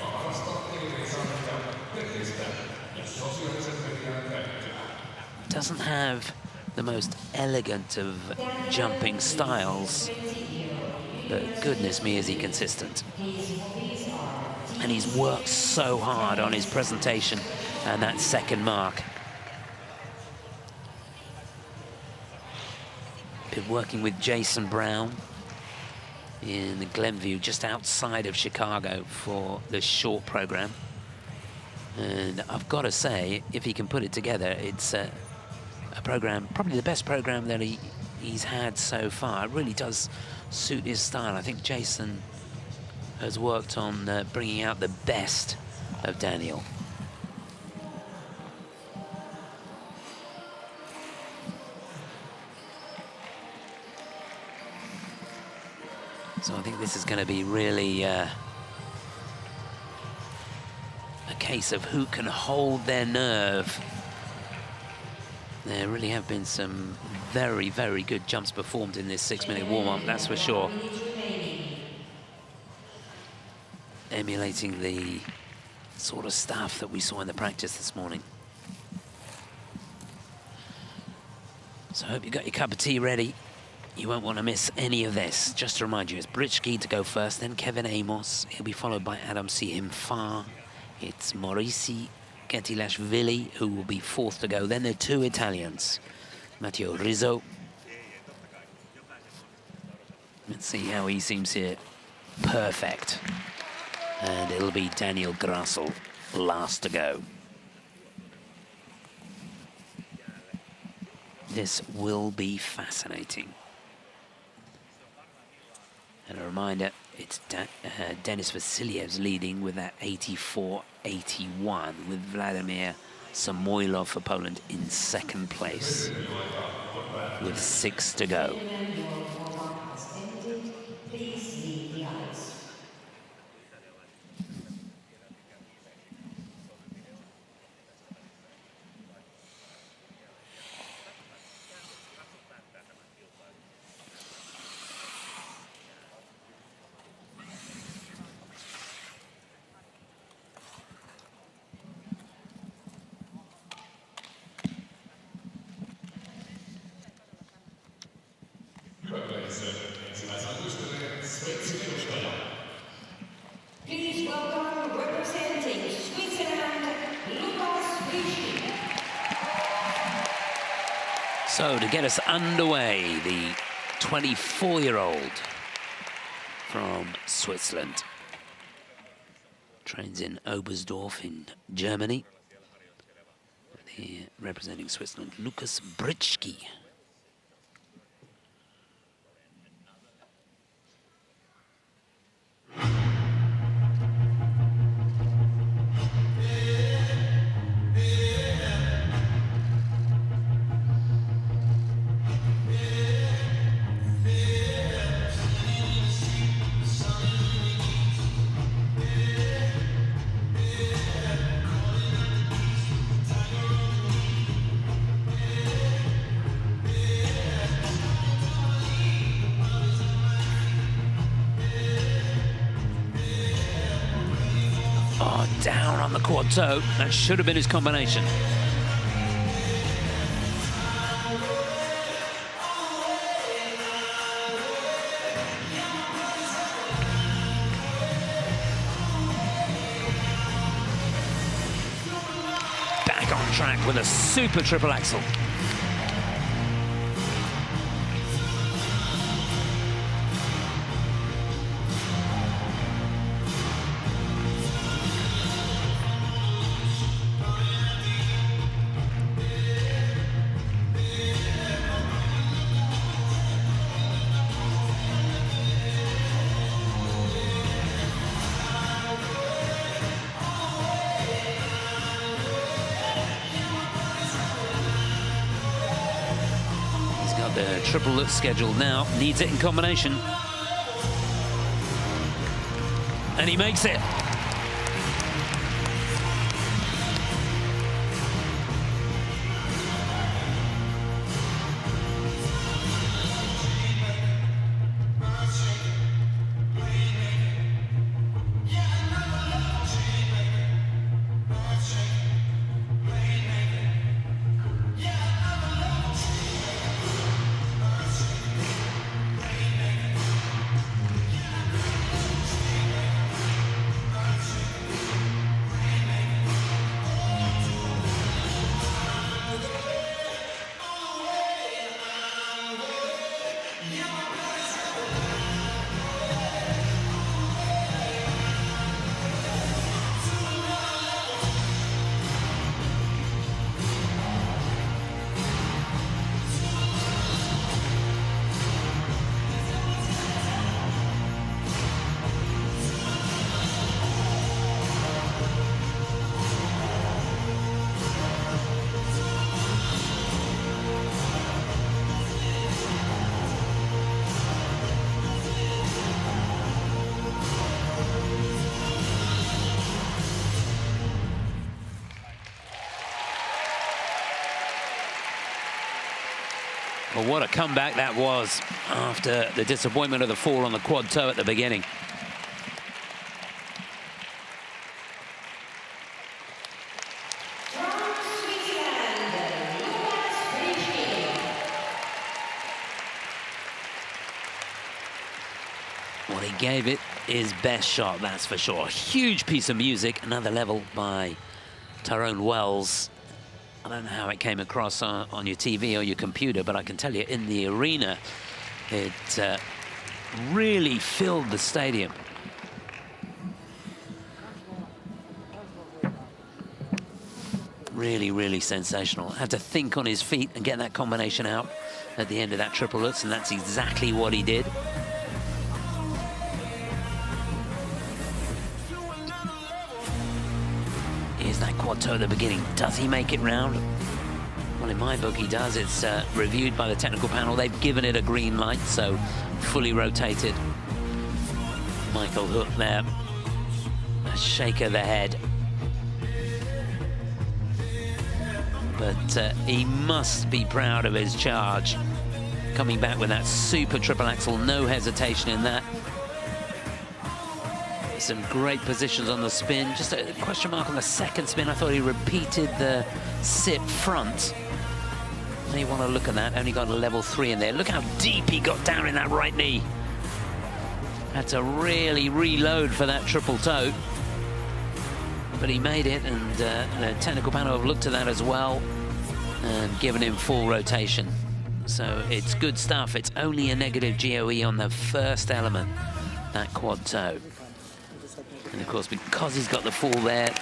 Doesn't have the most elegant of jumping styles, but goodness me, is he consistent. And he's worked so hard on his presentation and that second mark. Been working with Jason Brown in Glenview, just outside of Chicago, for the short program. And I've got to say, if he can put it together, it's a program, probably the best program that he's had so far. It really does suit his style. I think Jason has worked on bringing out the best of Daniel. So I think this is going to be really a case of who can hold their nerve. There really have been some very, very good jumps performed in this 6-minute warm-up, that's for sure. Emulating the sort of stuff that we saw in the practice this morning. So I hope you got your cup of tea ready. You won't want to miss any of this. Just to remind you, it's Brycki to go first, then Kevin Amos. He'll be followed by Adam Siuhimfa. It's Maurici Getilashvili, who will be 4th to go. Then there are two Italians, Matteo Rizzo Let's see how he seems here. Perfect. And it'll be Daniel Grassel last to go. This will be fascinating. And a reminder, it's Denis Vasilyev's leading with that 84-81, with Vladimir Samoylov for Poland in second place, with 6 to go. Please leave the ice. Please welcome representing Switzerland, Lukas Vichy. So to get us underway, the 24-year-old from Switzerland trains in Oberstdorf in Germany. Here representing Switzerland, Lukas Britschke. Oh, down on the quad toe. That should have been his combination. Back on track with a super triple axel. The triple look scheduled now, needs it in combination. And he makes it. Well, what a comeback that was after the disappointment of the fall on the quad toe at the beginning. Well, he gave it his best shot, that's for sure. Huge piece of music, another level by Tyrone Wells. I don't know how it came across on your TV or your computer, but I can tell you in the arena, it really filled the stadium. Really, really sensational. Had to think on his feet and get that combination out at the end of that triple Lutz, and that's exactly what he did. Here's that quad toe at the beginning. Does he make it round? Well, in my book, he does. It's reviewed by the technical panel. They've given it a green light, so fully rotated. Michael Hook there. A shake of the head. But he must be proud of his charge. Coming back with that super triple axel, no hesitation in that. Some great positions on the spin. Just a question mark on the second spin. I thought he repeated the sit front. And you want to look at that, only got a level 3 in there. Look how deep he got down in that right knee. Had to really reload for that triple toe. But he made it, and the technical panel have looked at that as well and given him full rotation. So it's good stuff. It's only a negative GOE on the first element, that quad toe. And of course, because he's got the fall there,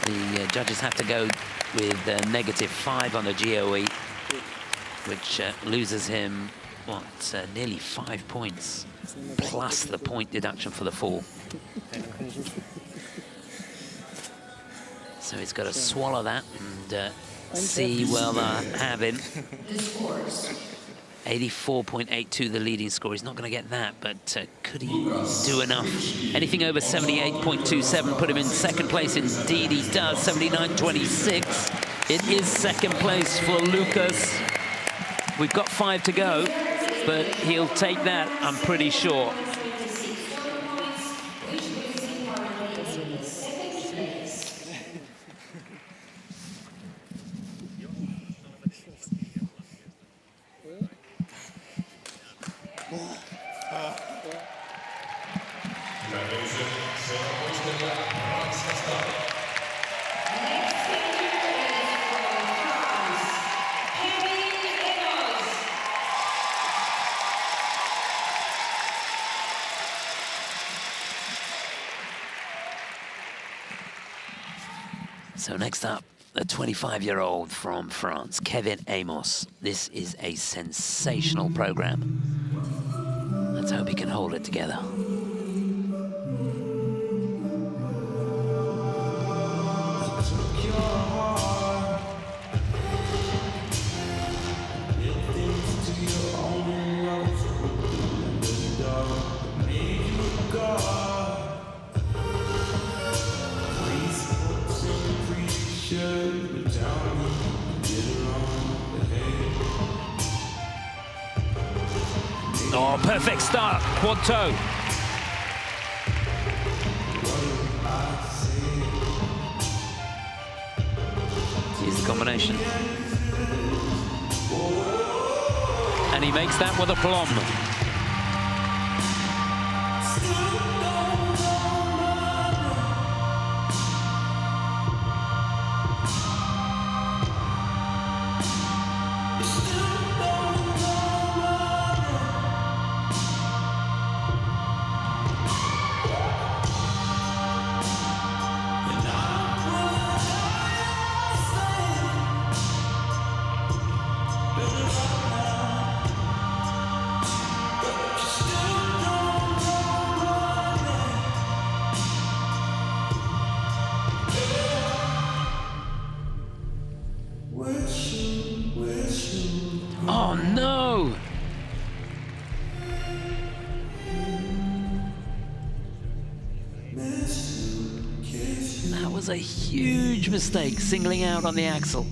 the judges have to go with -5 on the GOE, which loses him, what, nearly 5 points, plus the point deduction for the fall. So he's got to swallow that and see where they're having. 84.82, the leading score. He's not going to get that, but could he do enough? Anything over 78.27 put him in second place. Indeed, he does. 79.26. It is second place for Lucas. We've got 5 to go, but he'll take that, I'm pretty sure. So next up, the 25-year-old from France, Kevin Amos. This is a sensational program. Let's hope he can hold it together. Oh, perfect start, quad toe. Here's the combination. And he makes that with aplomb. Oh no! That was a huge mistake, singling out on the axle.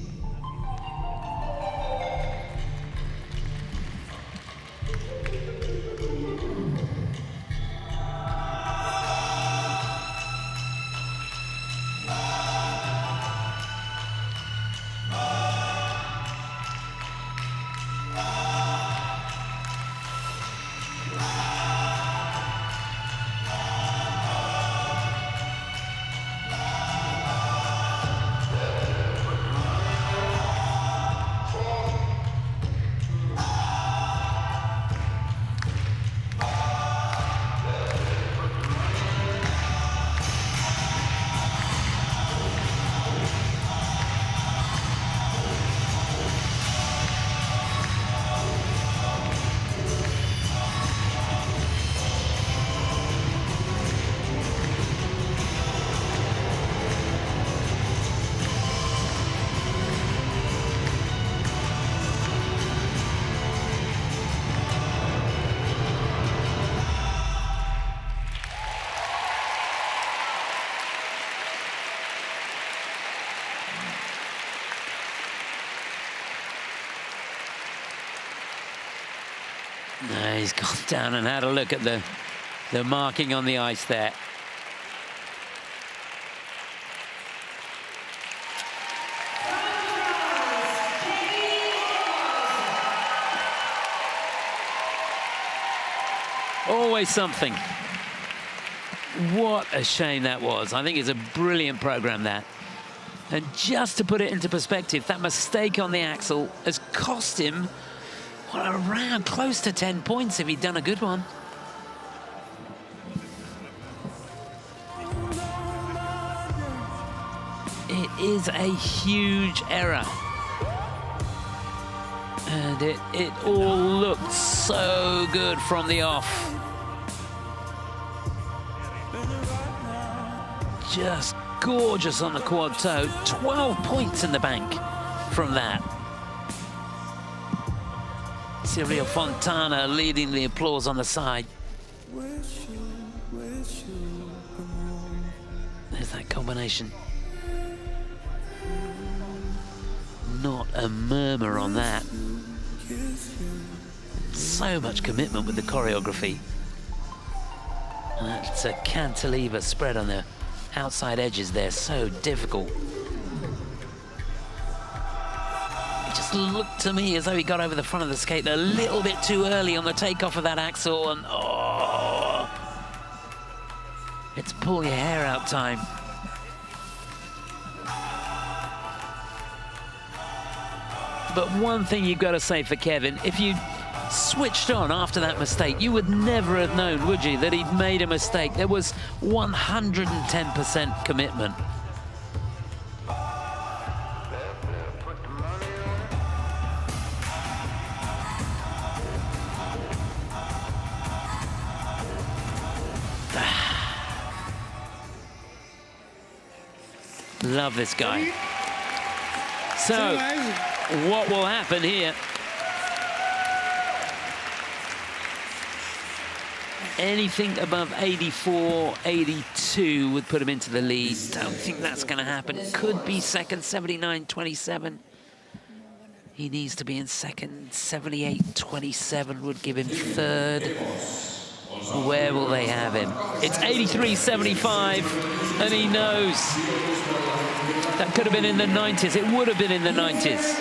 No, he's gone down and had a look at the marking on the ice there. Always something. What a shame that was. I think it's a brilliant program, that. And just to put it into perspective, that mistake on the axle has cost him, what, around close to 10 points if he'd done a good one. It is a huge error. And it all looked so good from the off. Just gorgeous on the quad toe. 12 points in the bank from that. Silvio Fontana leading the applause on the side. There's that combination. Not a murmur on that. So much commitment with the choreography. And that's a cantilever spread on the outside edges there, so difficult. It just looked to me as though he got over the front of the skate a little bit too early on the takeoff of that axle, and oh, it's pull your hair out time. But one thing you've got to say for Kevin, if you switched on after that mistake, you would never have known, would you, that he'd made a mistake. There was 110% commitment. Love this guy. So, what will happen here? Anything above 84, 82 would put him into the lead. Don't think that's going to happen. Could be second, 79-27. He needs to be in second. 78-27 would give him third. Where will they have him? It's 83-75, and he knows. That could have been in the 90s. It would have been in the 90s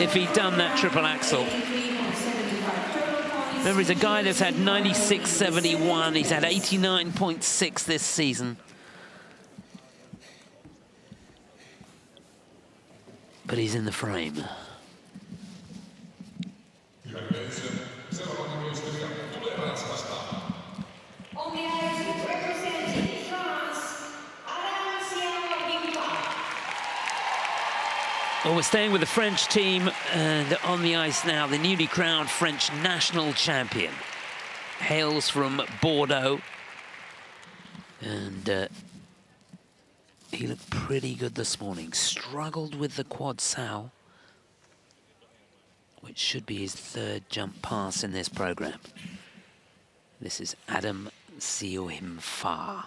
if he'd done that triple axel. Remember, he's a guy that's had 96.71. He's had 89.6 this season. But he's in the frame. Well, we're staying with the French team, and on the ice now, the newly crowned French national champion. Hails from Bordeaux. And he looked pretty good this morning. Struggled with the quad sow, which should be his third jump pass in this program. This is Adam Siohimfa.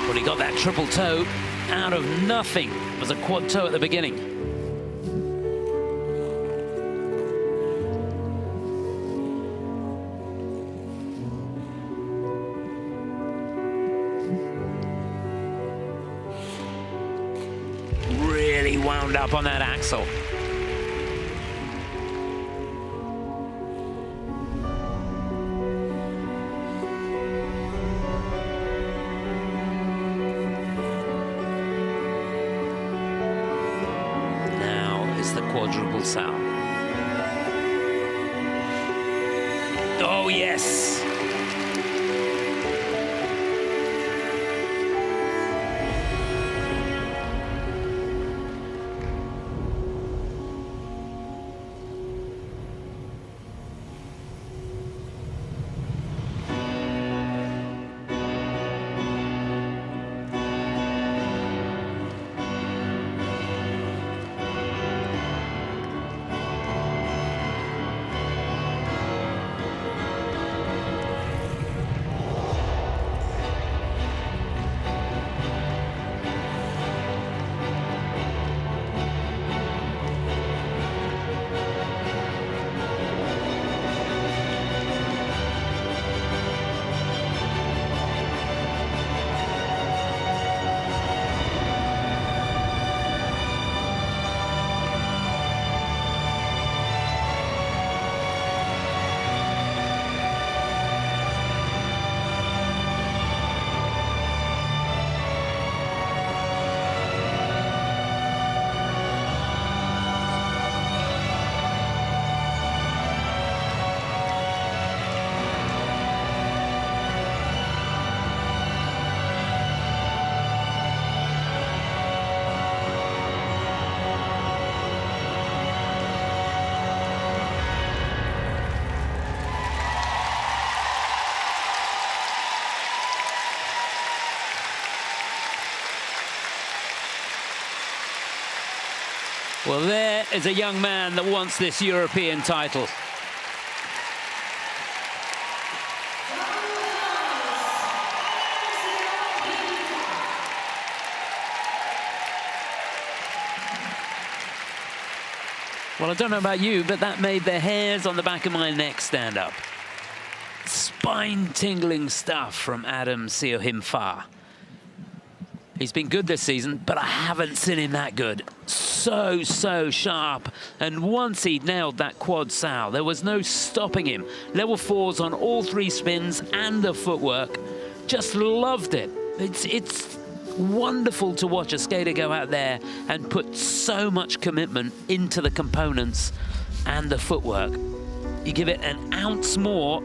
Well, he got that triple toe out of nothing. It was a quad toe at the beginning. Really wound up on that axle. The quadruple sow. Oh, yes. Well, there is a young man that wants this European title. Well, I don't know about you, but that made the hairs on the back of my neck stand up. Spine-tingling stuff from Adam Siohimfa. He's been good this season, but I haven't seen him that good. So sharp. And once he'd nailed that quad sow, there was no stopping him. Level 4s on all 3 spins and the footwork. Just loved it. It's wonderful to watch a skater go out there and put so much commitment into the components and the footwork. You give it an ounce more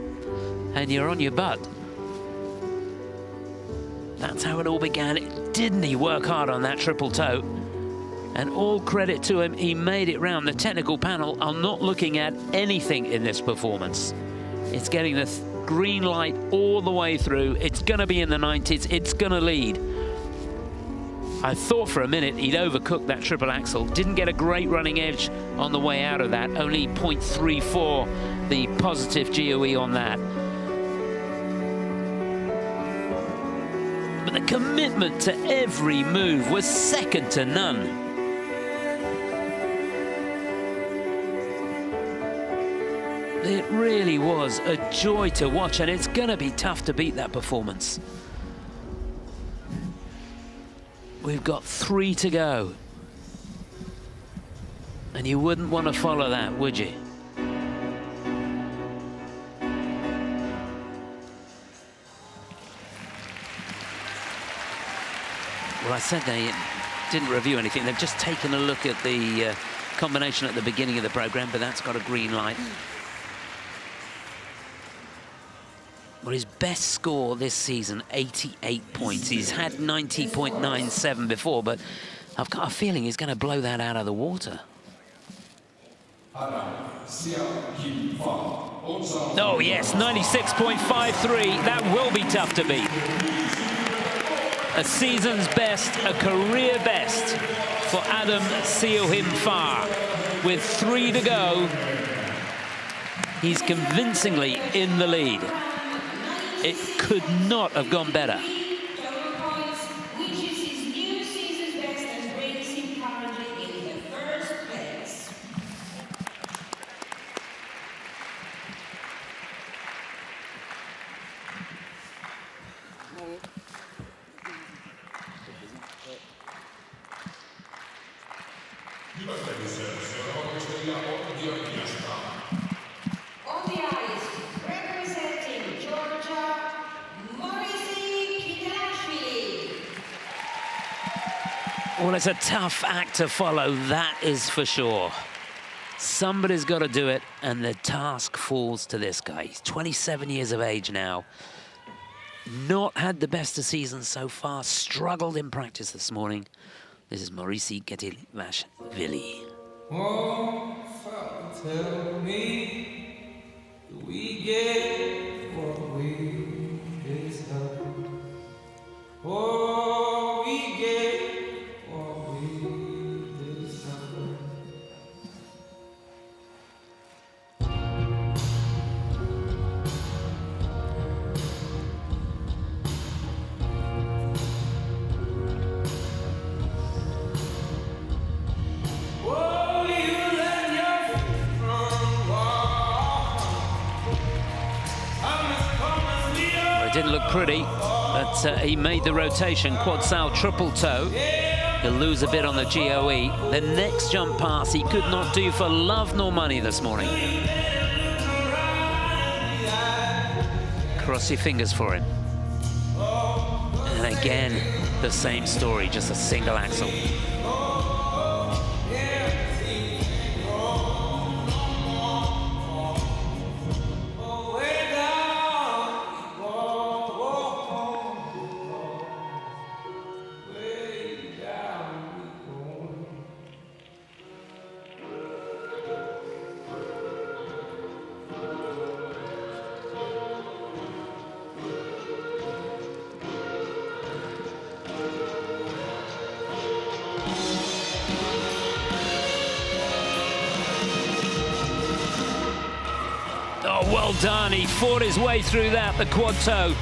and you're on your butt. That's how it all began. Didn't he work hard on that triple toe? And all credit to him, he made it round. The technical panel are not looking at anything in this performance. It's getting the green light all the way through. It's going to be in the 90s. It's going to lead. I thought for a minute he'd overcooked that triple axel. Didn't get a great running edge on the way out of that. Only 0.34 the positive GOE on that. But the commitment to every move was second to none. It really was a joy to watch, and it's going to be tough to beat that performance. We've got 3 to go. And you wouldn't want to follow that, would you? Well, I said they didn't review anything. They've just taken a look at the combination at the beginning of the program, but that's got a green light. Well, his best score this season, 88 points. He's had 90.97 before, but I've got a feeling he's going to blow that out of the water. Oh, yes, 96.53. That will be tough to beat. A season's best, a career best for Adam Siohimfa. With 3 to go, he's convincingly in the lead. It could not have gone better. Well, it's a tough act to follow, that is for sure. Somebody's got to do it, and the task falls to this guy. He's 27 years of age now. Not had the best of seasons so far. Struggled in practice this morning. This is Maurici Getilvashvili. Oh, Father, tell me, do we get what we deserve? Oh, we get what we deserve. Oh, you let your front walk. I'm as calm as we are. It didn't look pretty, but he made the rotation. Quad sal triple toe. He'll lose a bit on the GOE. The next jump pass he could not do for love nor money this morning. Cross your fingers for him. And again, the same story, just a single axle. Oh, well done. He fought his way through that, the quad toe.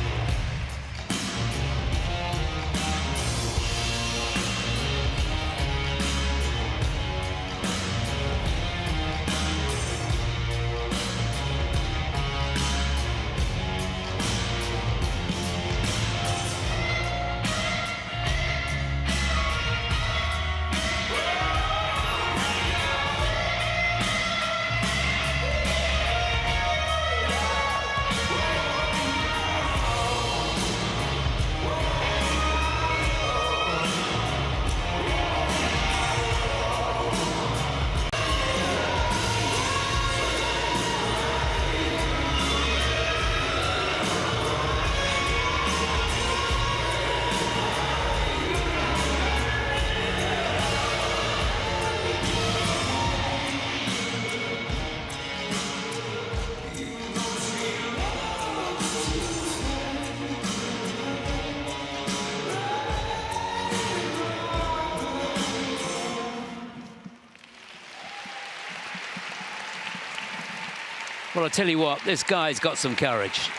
Well, I'll tell you what, this guy's got some courage.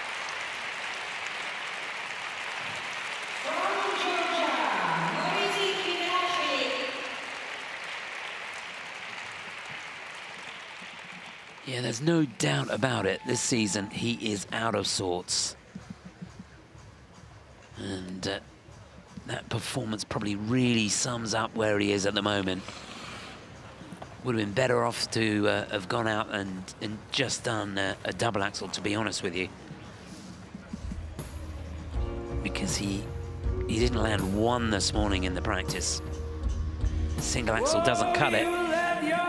Yeah, there's no doubt about it. This season, he is out of sorts. And that performance probably really sums up where he is at the moment. Would have been better off to have gone out and just done a double axle, to be honest with you. Because he didn't land one this morning in the practice. Single axle doesn't cut it.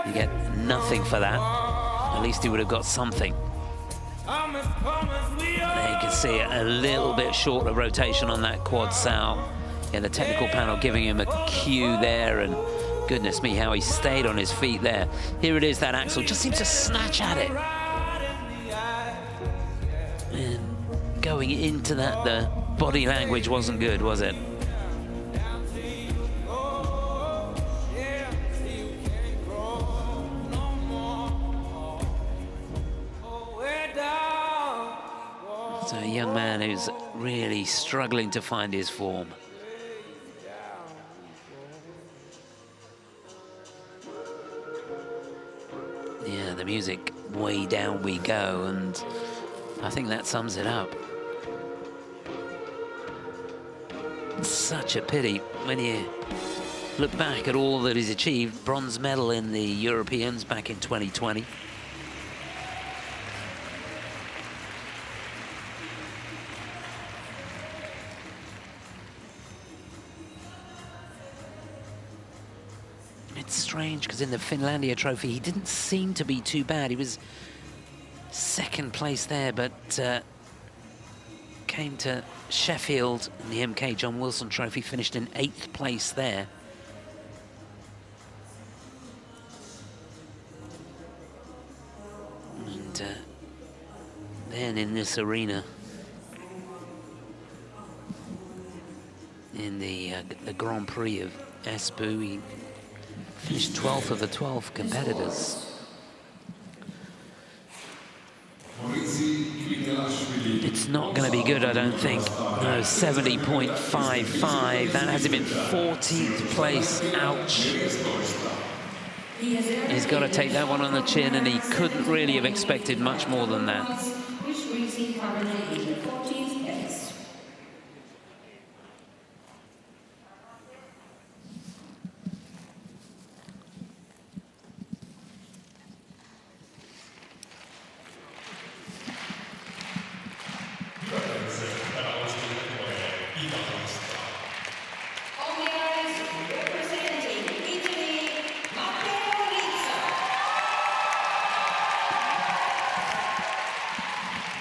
You get nothing for that. At least he would have got something. There you can see a little bit short of rotation on that quad sal. Yeah, the technical panel giving him a cue there, and goodness me, how he stayed on his feet there. Here it is, that axle just seems to snatch at it. And going into that, the body language wasn't good, was it? So a young man who's really struggling to find his form. Yeah, the music, way down we go, and I think that sums it up. Such a pity when you look back at all that he's achieved. Bronze medal in the Europeans back in 2020. It's strange because in the Finlandia Trophy, he didn't seem to be too bad. He was second place there, but came to Sheffield in the MK John Wilson Trophy, finished in 8th place there. And then in this arena, in the Grand Prix of Espoo, he finished 12th of the 12 competitors. It's not going to be good, I don't think. No, 70.55. That has him in 14th place. Ouch. He's got to take that one on the chin, and he couldn't really have expected much more than that.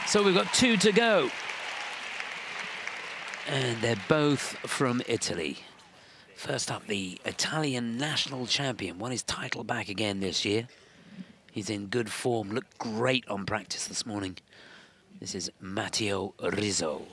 So we've got 2 to go. And they're both from Italy. First up, the Italian national champion. Won his title back again this year. He's in good form. Looked great on practice this morning. This is Matteo Rizzo.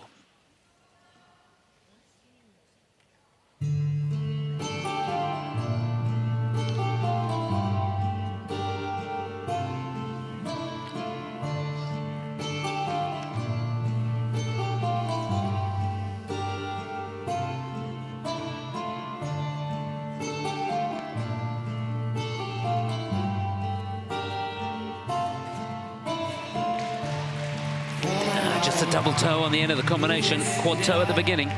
Just a double toe on the end of the combination, quad toe at the beginning.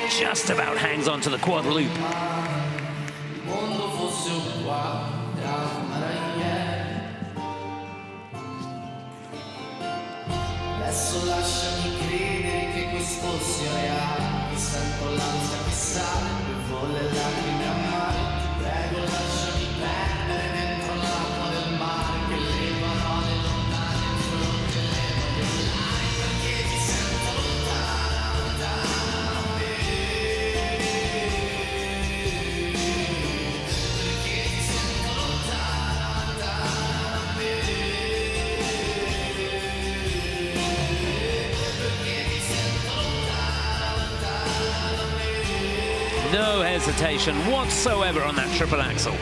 Just about hangs on to the quad loop. Adesso lasciami credere che questo sia reale, mi sento l'ansia che sale, bevo le lacrime amare, ti prego lasciami perdere dentro l'acqua del mare, che le parole lontane sono che le voglio volare, perché ti sento lontana, lontana da me, perché ti sento lontana, lontana da me. No hesitation whatsoever on that triple axel.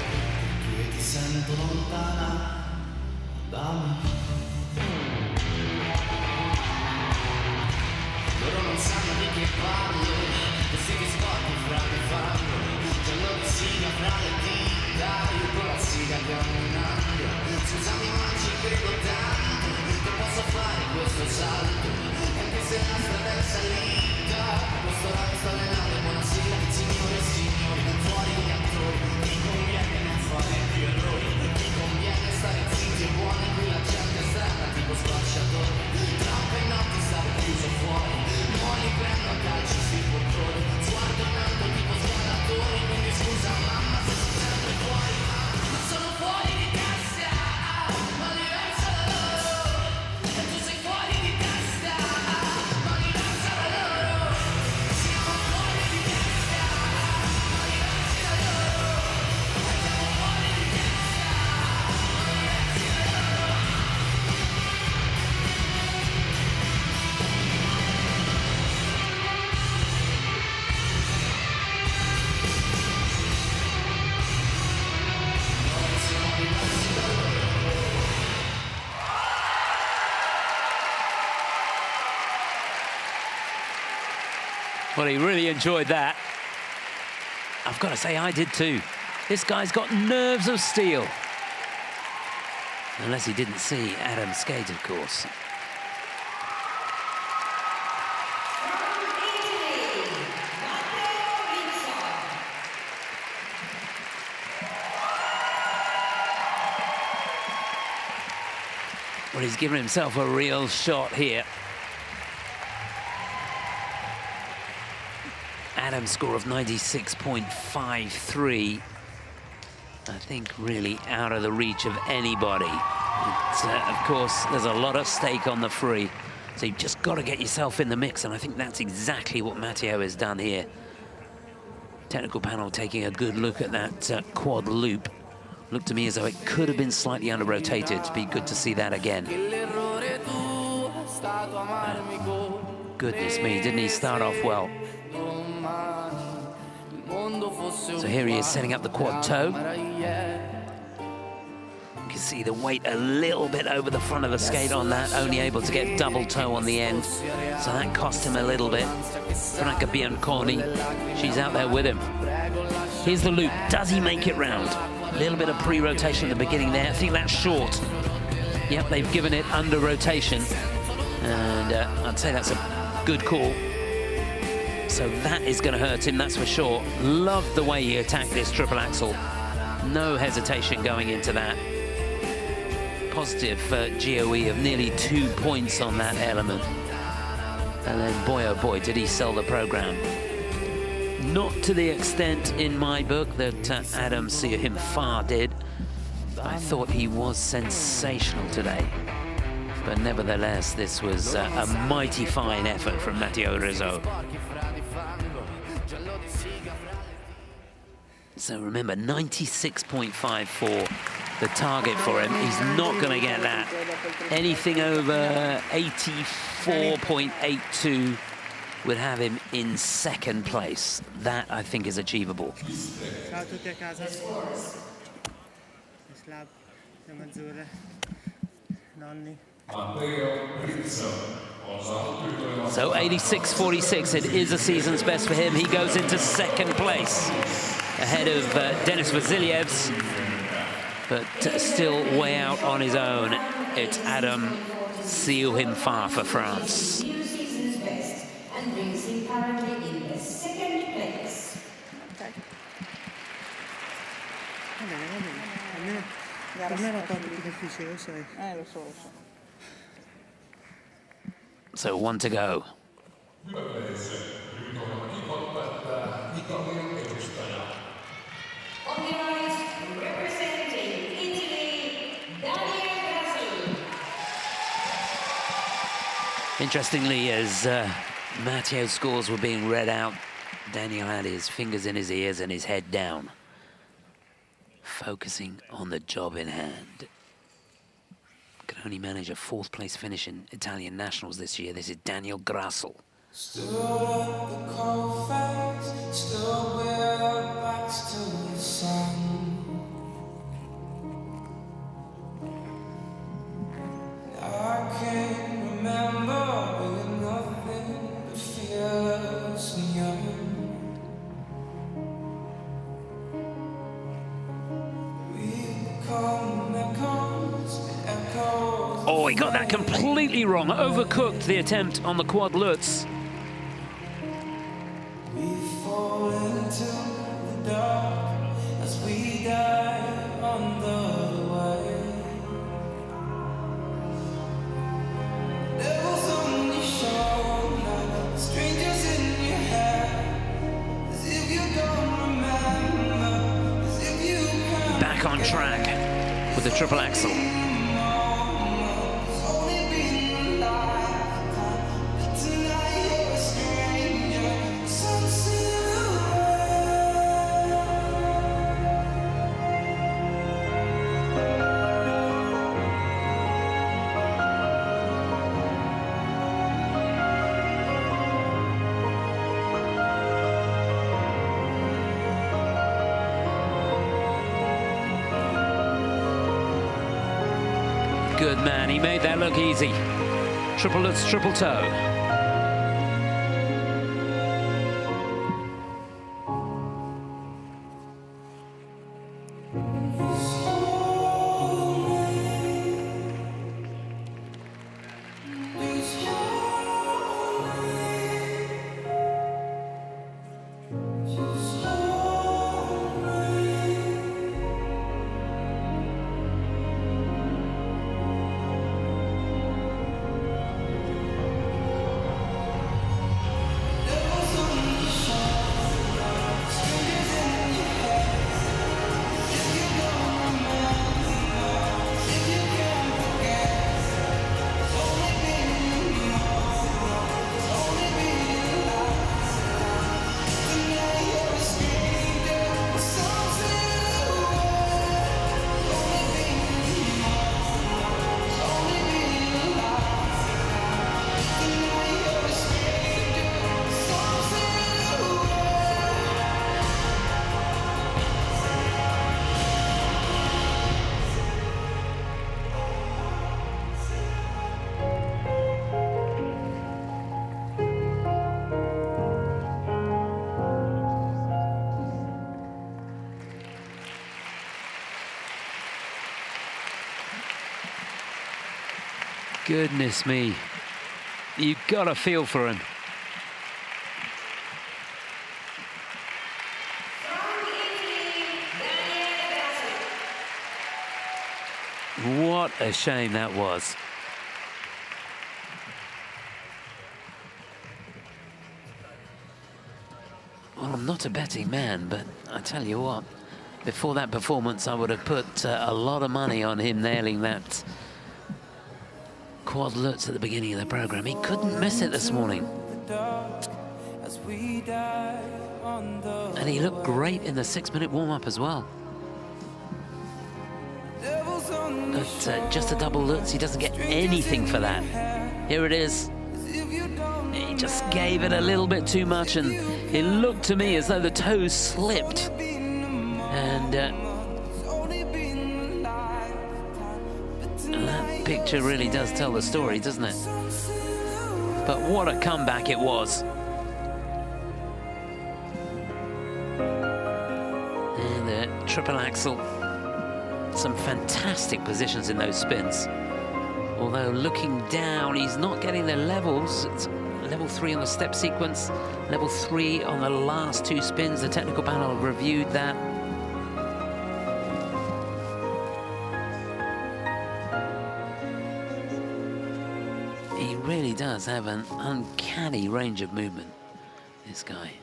Loro non sanno di che parlo, questi che scotti fra che fanno, c'è lo che siga fra le dita, io con la siga camminando, scusami ma ci credo tanto, che posso fare questo salto, e anche se la strada è salita, questo radio sta allenando, buonasera signore e signori, fuori gli attori, ti conviene non fare più errori, ti conviene stare zitti e buoni, qui la gente è strana tipo spacciatori, troppe notti stare chiuso fuori, non li prendo a calcio sti portoni, sguardo in alto tipo sguardatori, quindi scusa mamma se sono sempre fuori, ma sono fuori di testa, ma diversa da loro, e tu sei fuori di testa, ma diversa da loro, siamo fuori di testa, ma diversi da loro, e siamo fuori di testa, ma diversi da loro. Well, he really enjoyed that. I've got to say, I did too. This guy's got nerves of steel. Unless he didn't see Adam skate, of course. he's given himself a real shot here. Adam's score of 96.53. I think really out of the reach of anybody. Of course, there's a lot at stake on the free, so you've just got to get yourself in the mix, and I think that's exactly what Matteo has done here. Technical panel taking a good look at that quad loop. Looked to me as though it could have been slightly under-rotated. It'd be good to see that again. Goodness me, didn't he start off well? So here he is setting up the quad toe. You can see the weight a little bit over the front of the skate on that, only able to get double toe on the end. So that cost him a little bit. Franca Bianconi, she's out there with him. Here's the loop, does he make it round? A little bit of pre-rotation at the beginning there, I think that's short. Yep, they've given it under rotation. And I'd say that's a good call. So that is going to hurt him, that's for sure. Loved the way he attacked this triple axel. No hesitation going into that. Positive GOE of nearly 2 points on that element. And then, boy, oh boy, did he sell the program. Not to the extent in my book that Adam Siuhimfar did. I thought he was sensational today. But nevertheless, this was a mighty fine effort from Matteo Rizzo. So remember, 96.54, the target for him. He's not going to get that. Anything over 84.82 would have him in second place. That, I think, is achievable. Ciao a tutti a casa. Slab, siamo azzurre. Nonni. So 86.46, it is a season's best for him. He goes into second place, ahead of Denis Vasilyevs, but still way out on his own. It's Adam Siuhimfar for France. New season's best and brings him currently in the second place. Va bene, va bene. Almeno per me era un po' più difficile, lo sai. Lo so. So 1 to go. On the right, representing Italy, Daniel Grasso. Interestingly, as Matteo's scores were being read out, Daniel had his fingers in his ears and his head down, focusing on the job in hand. Could only manage a 4th place finish in Italian Nationals this year. This is Daniel Grasso. Stood at the cold face, stood with our backs to the sun. I can't remember being nothing but fearless and young. We've become echoes, echoes. Oh, he got that completely wrong. Overcooked the attempt on the quad Lutz. We fall into the dark as we die on the way. Devils on your shoulder, strangers in your head, as if you don't remember, as if you can't. Back on track with the triple axel. Good man, he made that look easy. Triple Lutz, triple toe. Goodness me. You got a feel for him. What a shame that was. Well, I'm not a betting man, but I tell you what, before that performance, I would have put a lot of money on him nailing that quad lutz at the beginning of the program. He couldn't miss it this morning. And he looked great in the 6-minute warm-up as well. But just a double lutz, he doesn't get anything for that. Here it is. He just gave it a little bit too much, and it looked to me as though the toes slipped. And that picture really does tell the story, doesn't it? But what a comeback it was. And the triple axel. Some fantastic positions in those spins. Although looking down, he's not getting the levels. It's level 3 on the step sequence, level 3 on the last 2 spins. The technical panel reviewed that. He really does have an uncanny range of movement, this guy.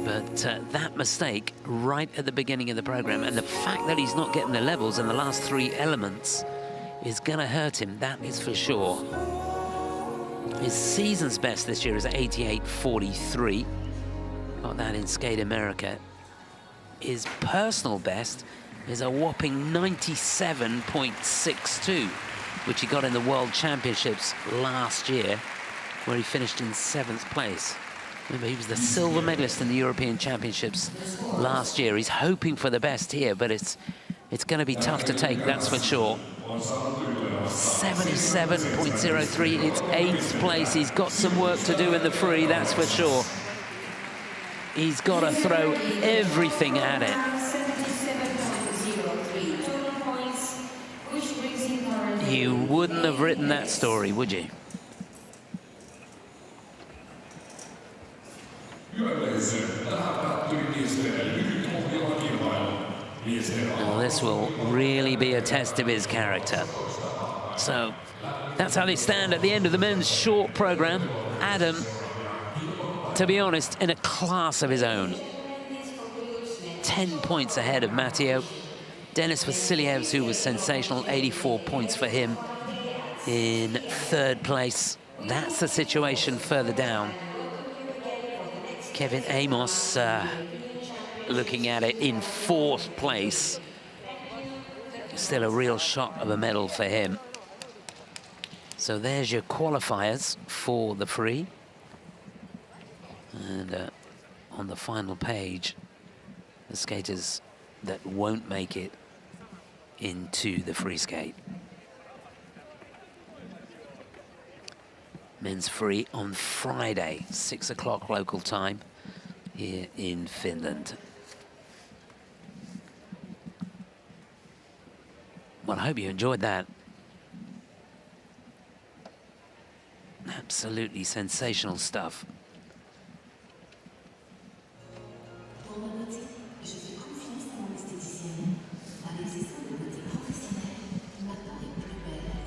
But that mistake right at the beginning of the program, and the fact that he's not getting the levels in the last 3 elements, is going to hurt him, that is for sure. His season's best this year is 88.43. Got that in Skate America. His personal best is a whopping 97.62, which he got in the World Championships last year, where he finished in 7th place. Remember, he was the silver medalist in the European Championships last year. He's hoping for the best here, but it's going to be tough to take, that's for sure. 77.03, it's 8th place. He's got some work to do in the free, that's for sure. He's got to throw everything at it. You wouldn't have written that story, would you? Well, this will really be a test of his character. So that's how they stand at the end of the men's short program. Adam, to be honest, in a class of his own. 10 points ahead of Matteo. Denis Vasiljevs, who was sensational, 84 points for him in 3rd place. That's the situation further down. Kevin Amos looking at it in 4th place. Still a real shot of a medal for him. So there's your qualifiers for the free. And on the final page, the skaters that won't make it into the free skate. Men's free on Friday, 6 o'clock local time here in Finland. Well, I hope you enjoyed that. Absolutely sensational stuff.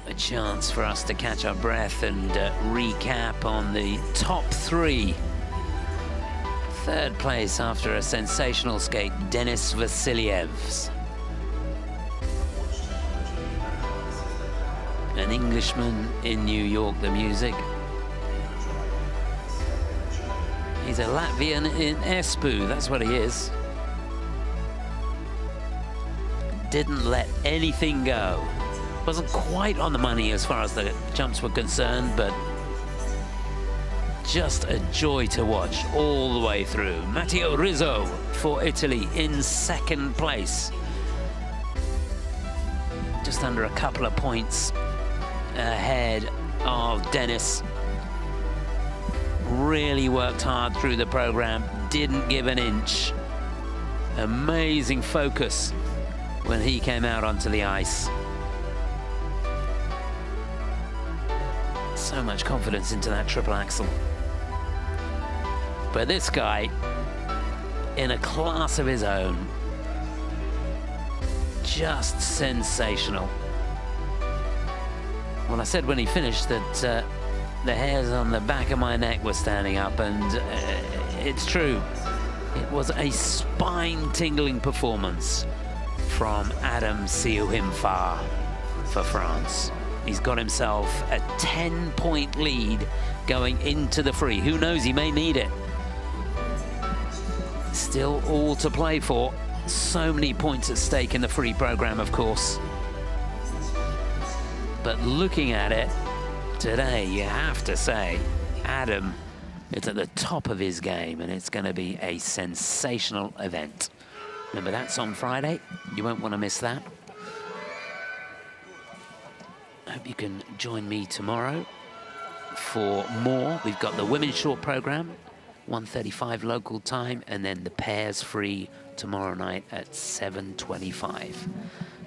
A chance for us to catch our breath and recap on the top 3. 3rd place after a sensational skate, Denis Vasiljevs. An Englishman in New York, the music. He's a Latvian in Espoo, that's what he is. Didn't let anything go. Wasn't quite on the money as far as the jumps were concerned, but just a joy to watch all the way through. Matteo Rizzo for Italy in 2nd place. Just under a couple of points ahead of Denis. Really worked hard through the program, didn't give an inch. Amazing focus when he came out onto the ice. so much confidence into that triple axel. But this guy, in a class of his own, just sensational. Well, I said when he finished that the hairs on the back of my neck were standing up, and it's true. It was a spine-tingling performance from Adam Siouhimfa for France. He's got himself a 10-point lead going into the free. Who knows, he may need it. Still all to play for. So many points at stake in the free program, of course. But looking at it today, you have to say, Adam is at the top of his game, and it's going to be a sensational event. Remember, that's on Friday. You won't want to miss that. I hope you can join me tomorrow for more. We've got the women's short program, 1:35 local time, and then the pairs free tomorrow night at 7:25.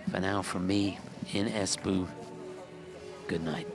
For now, from me in Espoo, good night.